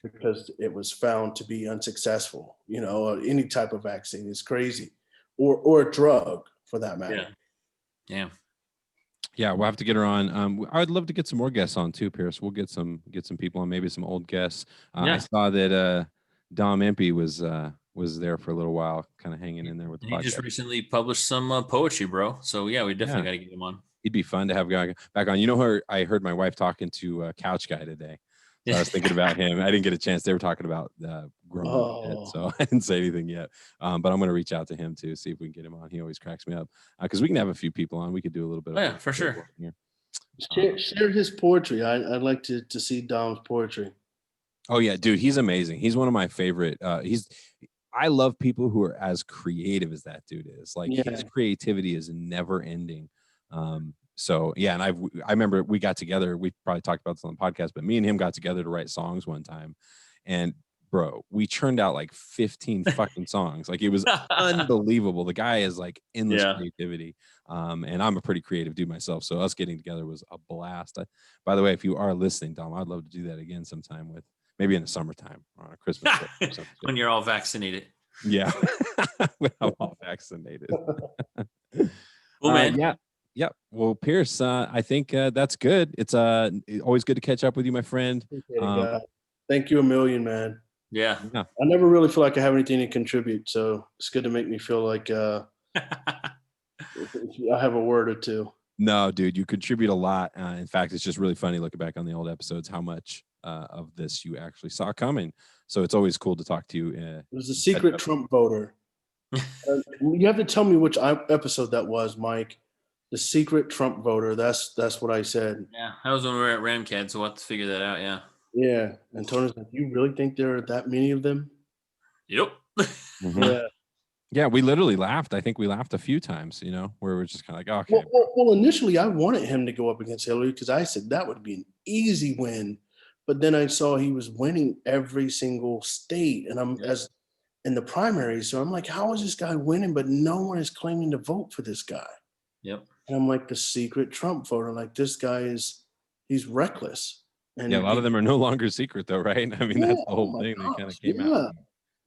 because it was found to be unsuccessful. You know, any type of vaccine is crazy, or a drug. for that matter. Yeah. We'll have to get her on. I'd love to get some more guests on too, Pierce. We'll get some people on, maybe some old guests. I saw that Dom Impey was there for a little while, kind of hanging in there with the podcast. He just recently published some poetry, bro. So yeah, we definitely got to get him on. He'd be fun to have back on. You know, I heard my wife talking to Couch Guy today. So I was thinking about him. I didn't get a chance. They were talking about growing it, so I didn't say anything yet. But I'm going to reach out to him too, see if we can get him on. He always cracks me up because we can have a few people on. We could do a little bit. Yeah, for sure. Share his poetry. I'd like to see Dom's poetry. Oh yeah, dude, he's amazing. He's one of my favorite. I love people who are as creative as that dude is. Like his creativity is never ending. So yeah, and I remember we got together. We probably talked about this on the podcast, but me and him got together to write songs one time, and bro, we churned out like 15 fucking songs. Like it was unbelievable. The guy is like endless creativity. And I'm a pretty creative dude myself, so us getting together was a blast. By the way, if you are listening, Dom, I'd love to do that again sometime maybe in the summertime or on a Christmas trip or something. When you're all vaccinated. Yeah, when I'm all vaccinated. Well, man. Yeah. Well, Pierce, I think that's good. It's always good to catch up with you, my friend. Thank you a million, man. Yeah. I never really feel like I have anything to contribute, so it's good to make me feel like I have a word or two. No, dude, you contribute a lot. In fact, it's just really funny looking back on the old episodes, how much of this you actually saw coming. So it's always cool to talk to you. It was a secret Trump voter. You have to tell me which episode that was, Mike. The secret Trump voter. That's what I said. Yeah, that was when we were at Ramcad, so we'll have to figure that out. Yeah. Yeah, and Tony's like, "You really think there are that many of them?" Yep. Yeah. Yeah, we literally laughed. I think we laughed a few times, where we're just kind of like, okay. Well, initially I wanted him to go up against Hillary because I said that would be an easy win. But then I saw he was winning every single state, and as in the primary. So I'm like, how is this guy winning? But no one is claiming to vote for this guy. Yep. And I'm like, the secret Trump voter. Like, this guy he's reckless. And a lot of them are no longer secret, though, right? I mean, that's the whole thing. They kind of came out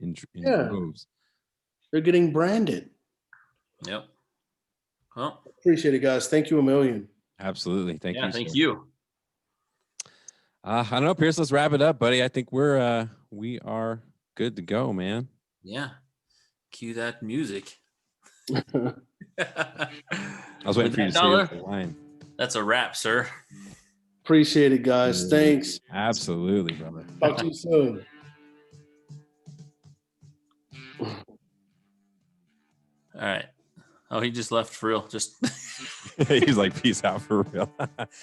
in droves. They're getting branded. Yep. Well, appreciate it, guys. Thank you a million. Absolutely. Thank you. Thank you. I don't know, Pierce. Let's wrap it up, buddy. I think we are good to go, man. Yeah. Cue that music. I was waiting for you to say the line. That's a wrap, sir. Appreciate it, guys. Thanks. Absolutely, brother. Talk to you soon. All right. Oh, he just left for real. Just he's like, peace out for real.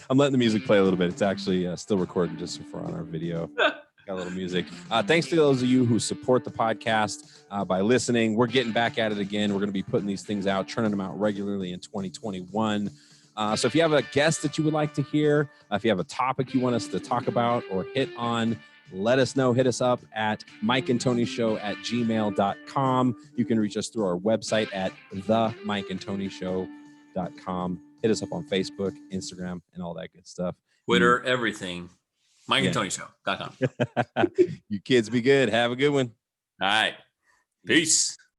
I'm letting the music play a little bit. It's actually still recording just for on our video. Got a little music. Thanks to those of you who support the podcast by listening. We're getting back at it again. We're going to be putting these things out, churning them out regularly in 2021. So if you have a guest that you would like to hear, if you have a topic you want us to talk about or hit on, let us know. Hit us up at mikeandtonyshow@gmail.com. You can reach us through our website at themikeandtonyshow.com. Hit us up on Facebook, Instagram, and all that good stuff. Twitter, everything. mikeandtonyshow.com. You kids be good. Have a good one. All right. Peace.